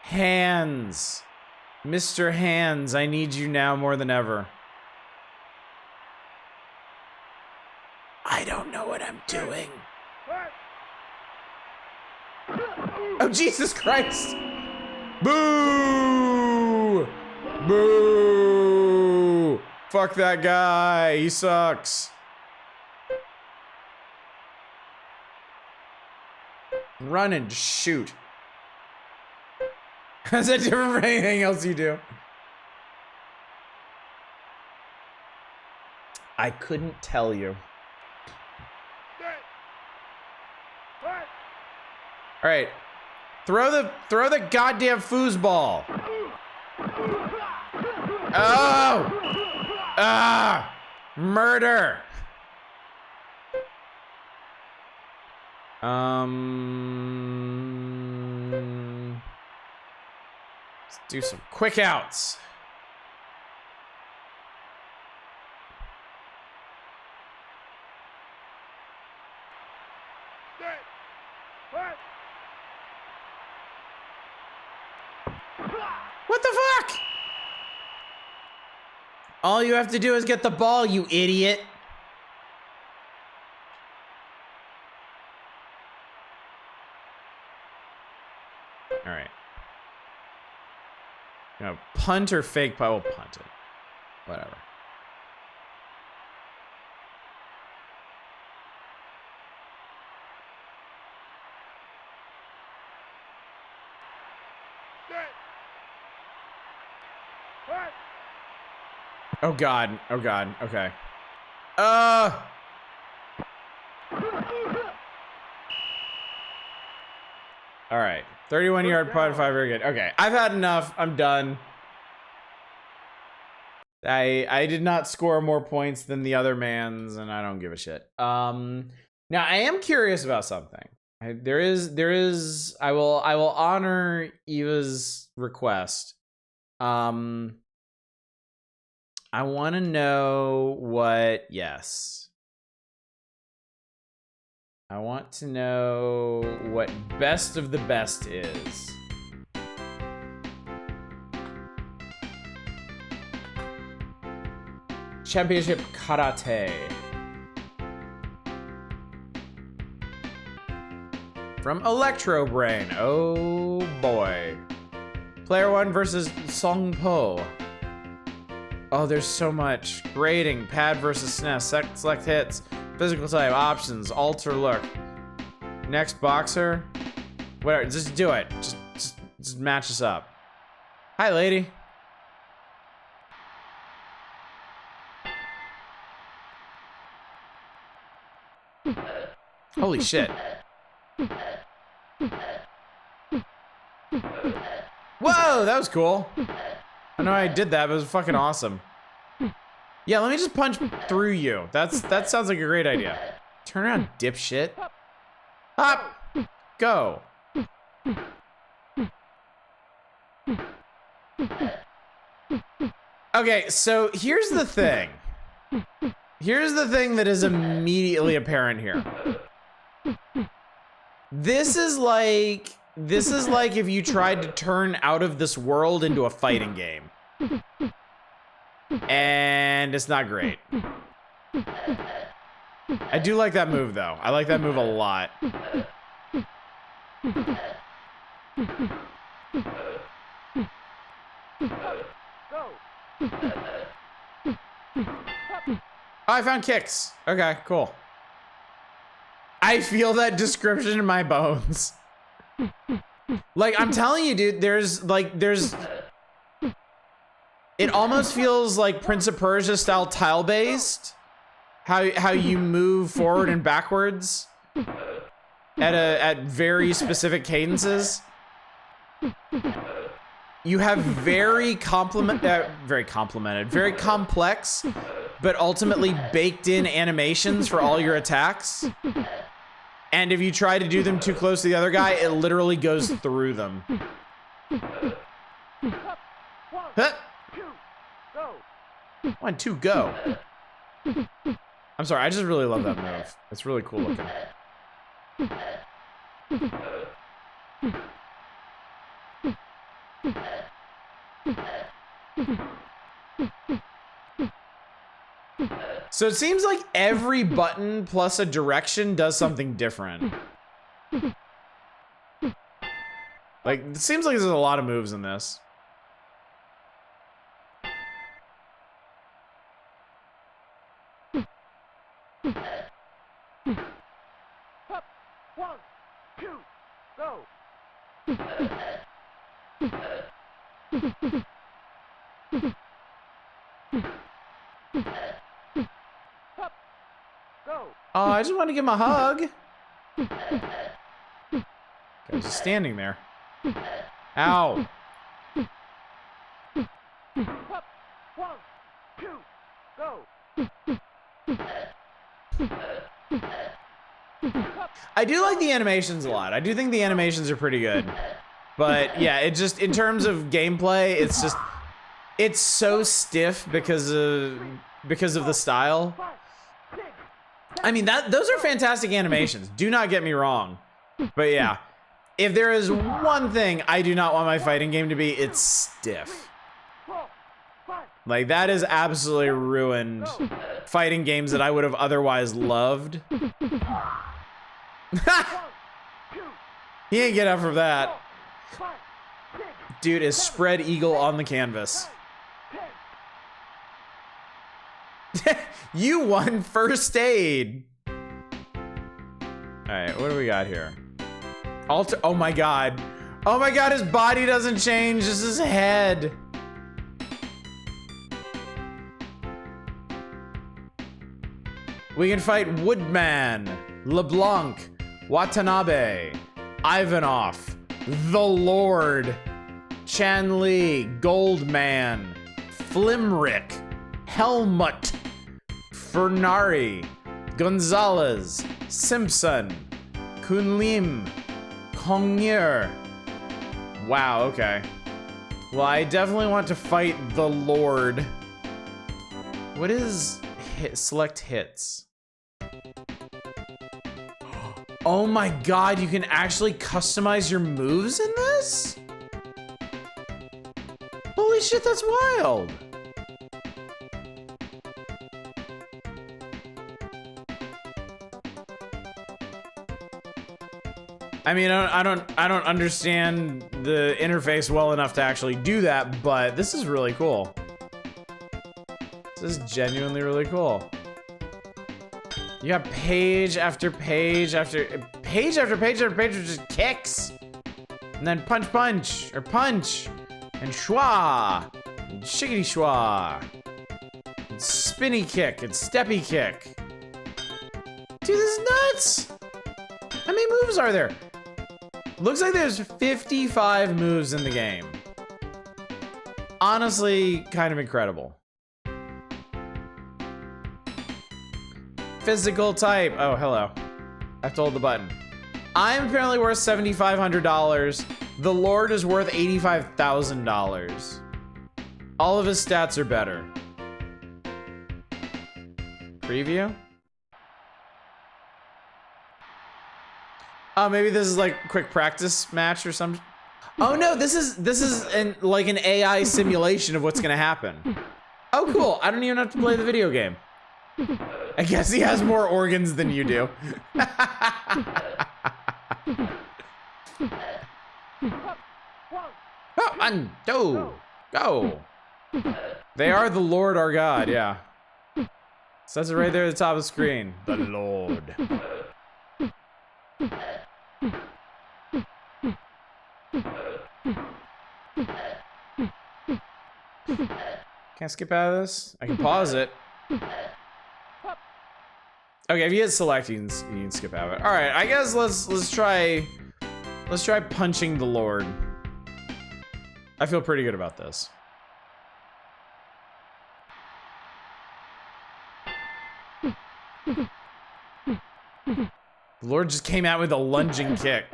Hands. Mr. Hands, I need you now more than ever. I don't know what I'm doing. Oh, Jesus Christ. Boo! Boo! Fuck that guy. He sucks. Run and shoot. Is that different from anything else you do? I couldn't tell you. All right, throw the goddamn foosball. Oh! Ah! Murder! Let's do some quick outs. What the fuck? All you have to do is get the ball, you idiot. All right. You know, punt or fake punt? We'll punt it. Whatever. Oh God, oh God, okay. All right, 31-yard punt, 5, very good. Okay, I've had enough, I'm done. I did not score more points than the other man's, and I don't give a shit. Now I am curious about something. I will honor Eva's request. I want to know what, yes. I want to know what best of the best is. Championship Karate. From Electro Brain. Oh boy. Player 1 versus Song Po. Oh, there's so much. Grading, pad versus SNES, select hits, physical type, options, alter look. Next boxer. Whatever, just do it. Just match us up. Hi, lady. Holy shit. Whoa, that was cool. I know I did that, but it was fucking awesome. Yeah, let me just punch through you. That sounds like a great idea. Turn around, dipshit. Up! Go. Okay, so here's the thing. Here's the thing that is immediately apparent here. This is like this is like if you tried to turn Out of This World into a fighting game. And it's not great. I do like that move, though. I like that move a lot. Oh, I found kicks. Okay, cool. I feel that description in my bones. Like, I'm telling you, dude, there's... It almost feels like Prince of Persia style tile-based. How you move forward and backwards at very specific cadences. You have very complex, but ultimately baked in animations for all your attacks. And if you try to do them too close to the other guy, it literally goes through them. Huh. 1, 2, go. I'm sorry, I just really love that move. It's really cool looking. So it seems like every button plus a direction does something different. Like, it seems like there's a lot of moves in this. One, two, go. Oh, I just want to give him a hug. Guy's just standing there. Ow. One, two, go. I do like the animations a lot. I do think the animations are pretty good. But yeah, it just, in terms of gameplay, it's just, it's so stiff because of the style. I mean, those are fantastic animations. Do not get me wrong. But yeah, if there is one thing I do not want my fighting game to be, it's stiff. Like, that has absolutely ruined fighting games that I would have otherwise loved. He ain't get up from that. Dude is spread eagle on the canvas. You won first aid. All right, what do we got here? Alter. Oh my god. Oh my god, his body doesn't change. Just his head. We can fight Woodman, LeBlanc, Watanabe, Ivanov, The Lord, Chan Li, Goldman, Flimrick, Helmut, Fernari, Gonzalez, Simpson, Kunlim, Kongyur. Wow, okay. Well, I definitely want to fight The Lord. What is select hits? Oh my god, you can actually customize your moves in this? Holy shit, that's wild. I mean, I don't understand the interface well enough to actually do that, but this is really cool. This is genuinely really cool. You got page after page after page after page after page of just kicks. And then punch punch, or punch, and schwa, and shiggity schwa, and spinny kick, and steppy kick. Dude, this is nuts! How many moves are there? Looks like there's 55 moves in the game. Honestly, kind of incredible. Physical type. Oh, hello. I have to hold the button. I'm apparently worth $7,500. The Lord is worth $85,000. All of his stats are better. Preview? Oh, maybe this is like a quick practice match or something. Oh no, this is like an AI simulation of what's gonna happen. Oh cool, I don't even have to play the video game. I guess he has more organs than you do. Oh, and go. They are the Lord our God, yeah. Says it right there at the top of the screen. The Lord. Can't skip out of this? I can pause it. Okay, if you hit select, you can skip out of it. All right, I guess let's try punching the Lord. I feel pretty good about this. The Lord just came out with a lunging kick.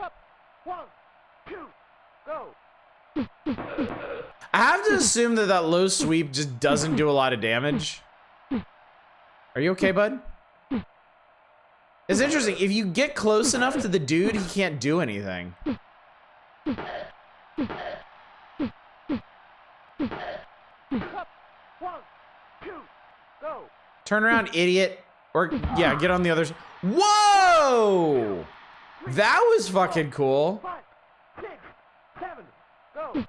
1, 2, go. I have to assume that low sweep just doesn't do a lot of damage. Are you okay, bud? It's interesting. If you get close enough to the dude, he can't do anything. 1, 2, go. Turn around, idiot. Or, yeah, get on the other side. Whoa! That was fucking cool. 5, 6, 7, go.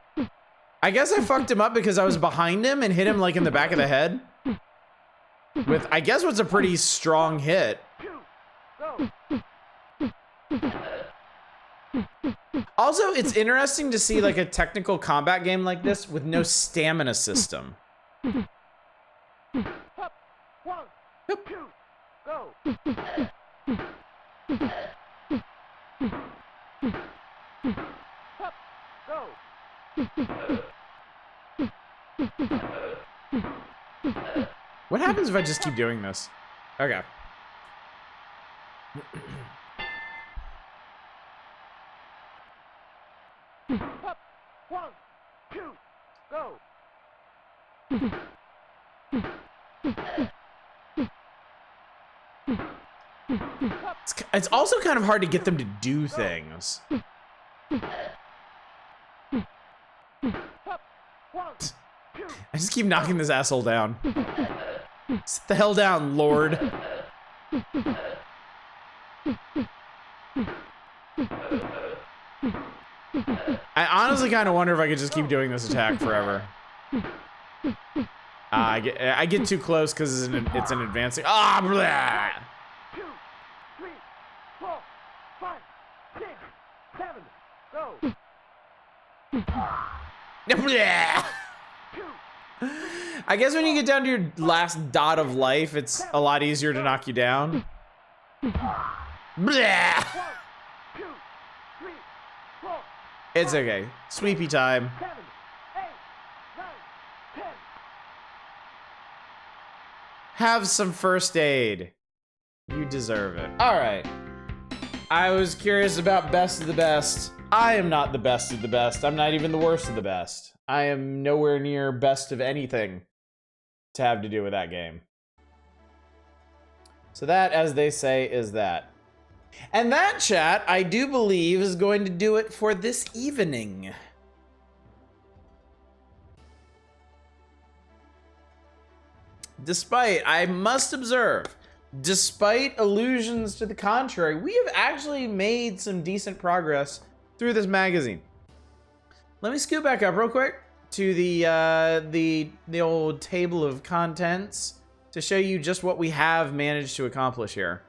I guess I fucked him up because I was behind him and hit him like in the back of the head. With, I guess, what's a pretty strong hit. 2, go. Also, it's interesting to see like a technical combat game like this with no stamina system. 1, 2, go. Go. What happens if I just keep doing this? Okay. 1, 2, go. It's also kind of hard to get them to do things. 1, 2. I just keep knocking this asshole down. Sit the hell down, Lord. I honestly kind of wonder if I could just keep doing this attack forever. I get too close because it's an advancing. Ah, blah. 2, 3, 4, 5, 6, 7, go. Blah. I guess when you get down to your last dot of life, it's a lot easier to knock you down. Blah. 1, 2, 3, 4, It's okay. Sweepy time. 7, 8, 9, 10. Have some first aid. You deserve it. All right. I was curious about best of the best. I am not the best of the best. I'm not even the worst of the best. I am nowhere near best of anything to have to do with that game. So that, as they say, is that. And that, chat, I do believe is going to do it for this evening. Despite, I must observe, despite illusions to the contrary, we have actually made some decent progress through this magazine. Let me scoot back up real quick to the old table of contents to show you just what we have managed to accomplish here.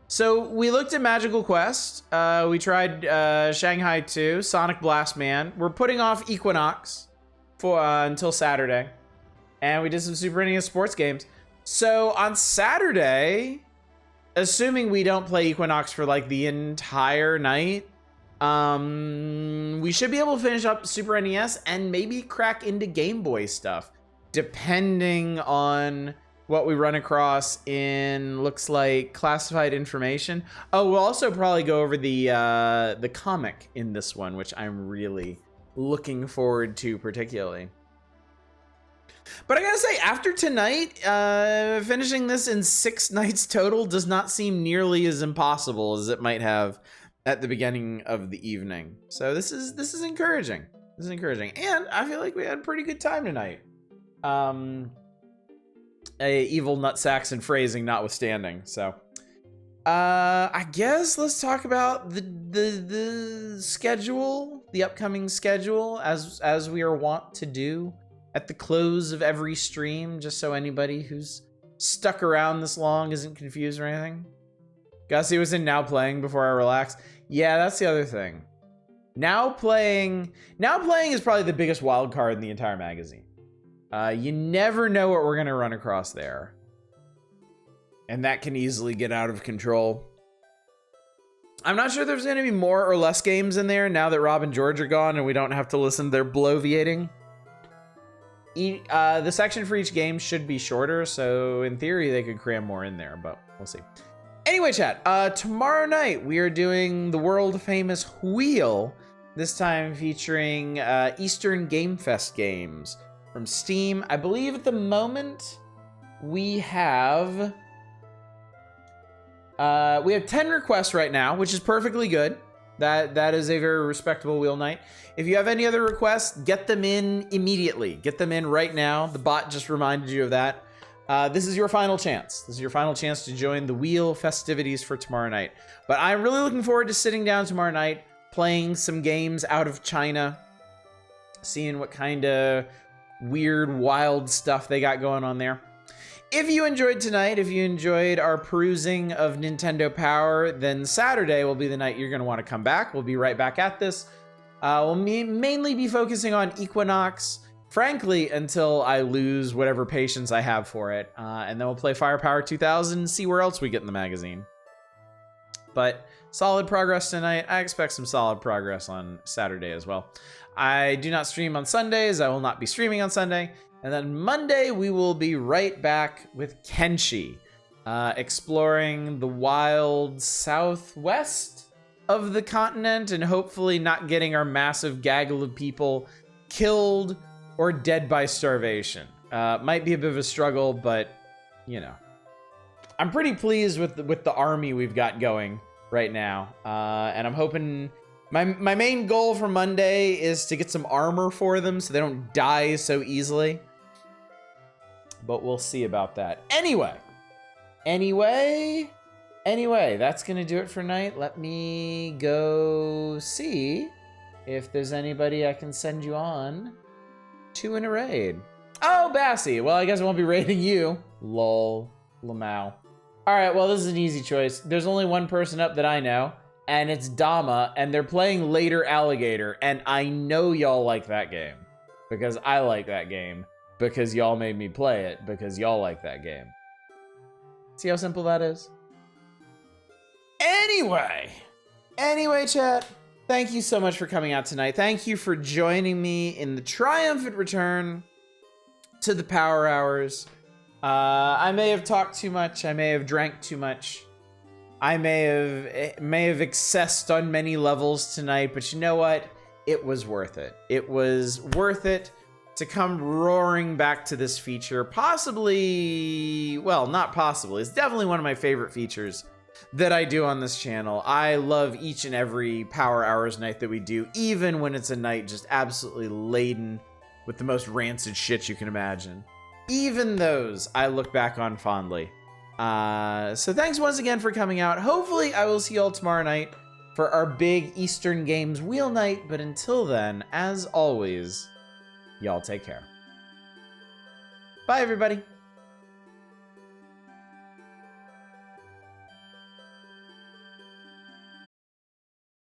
So we looked at Magical Quest. We tried Shanghai 2, Sonic Blast Man. We're putting off Equinox for until Saturday. And we did some Super NES sports games. So on Saturday, assuming we don't play Equinox for like the entire night, we should be able to finish up Super NES and maybe crack into Game Boy stuff, depending on what we run across in, looks like, classified information. Oh, we'll also probably go over the comic in this one, which I'm really looking forward to particularly. But I gotta say, after tonight, finishing this in 6 nights total does not seem nearly as impossible as it might have at the beginning of the evening. So this is encouraging. This is encouraging, and I feel like we had a pretty good time tonight. Evil nutsacks and phrasing notwithstanding. So, I guess let's talk about the schedule, the upcoming schedule, as we are wont to do at the close of every stream, just so anybody who's stuck around this long isn't confused or anything. Gussie was in Now Playing before I relax. Yeah, that's the other thing. Now Playing is probably the biggest wild card in the entire magazine. You never know what we're gonna run across there. And that can easily get out of control. I'm not sure there's gonna be more or less games in there now that Rob and George are gone and we don't have to listen to their bloviating. The section for each game should be shorter, so in theory they could cram more in there, but we'll see. Anyway, chat, tomorrow night we are doing the world famous Wheel, this time featuring Eastern Game Fest games from Steam. I believe at the moment we have 10 requests right now, which is perfectly good. That is a very respectable wheel night. If you have any other requests, get them in immediately. Get them in right now. The bot just reminded you of that. This is your final chance. This is your final chance to join the wheel festivities for tomorrow night. But I'm really looking forward to sitting down tomorrow night, playing some games out of China, seeing what kind of weird, wild stuff they got going on there. If you enjoyed tonight, if you enjoyed our perusing of Nintendo Power, then Saturday will be the night you're going to want to come back. We'll be right back at this. We'll mainly be focusing on Equinox, frankly, until I lose whatever patience I have for it. And then we'll play Firepower 2000 and see where else we get in the magazine. But solid progress tonight. I expect some solid progress on Saturday as well. I do not stream on Sundays. I will not be streaming on Sunday. And then Monday, we will be right back with Kenshi, exploring the wild southwest of the continent and hopefully not getting our massive gaggle of people killed or dead by starvation. Might be a bit of a struggle, but, you know. I'm pretty pleased with the army we've got going right now. And I'm hoping... My main goal for Monday is to get some armor for them so they don't die so easily. But we'll see about that. Anyway, that's gonna do it for tonight. Let me go see if there's anybody I can send you on to in a raid. Oh, Bassy. Well, I guess I won't be raiding you. Lol. Lamau. All right, well, this is an easy choice. There's only one person up that I know, and it's Dama, and they're playing Later Alligator, and I know y'all like that game because I like that game. Because y'all made me play it, because y'all like that game. See how simple that is? Anyway, chat, thank you so much for coming out tonight. Thank you for joining me in the triumphant return to the Power Hours. I may have talked too much. I may have drank too much. I may have excessed on many levels tonight, but you know what? It was worth it. It was worth it to come roaring back to this feature. Possibly, well, not possibly. It's definitely one of my favorite features that I do on this channel. I love each and every Power Hours night that we do, even when it's a night just absolutely laden with the most rancid shit you can imagine. Even those I look back on fondly. So thanks once again for coming out. Hopefully I will see y'all tomorrow night for our big Eastern Games wheel night. But until then, as always, y'all take care. Bye, everybody.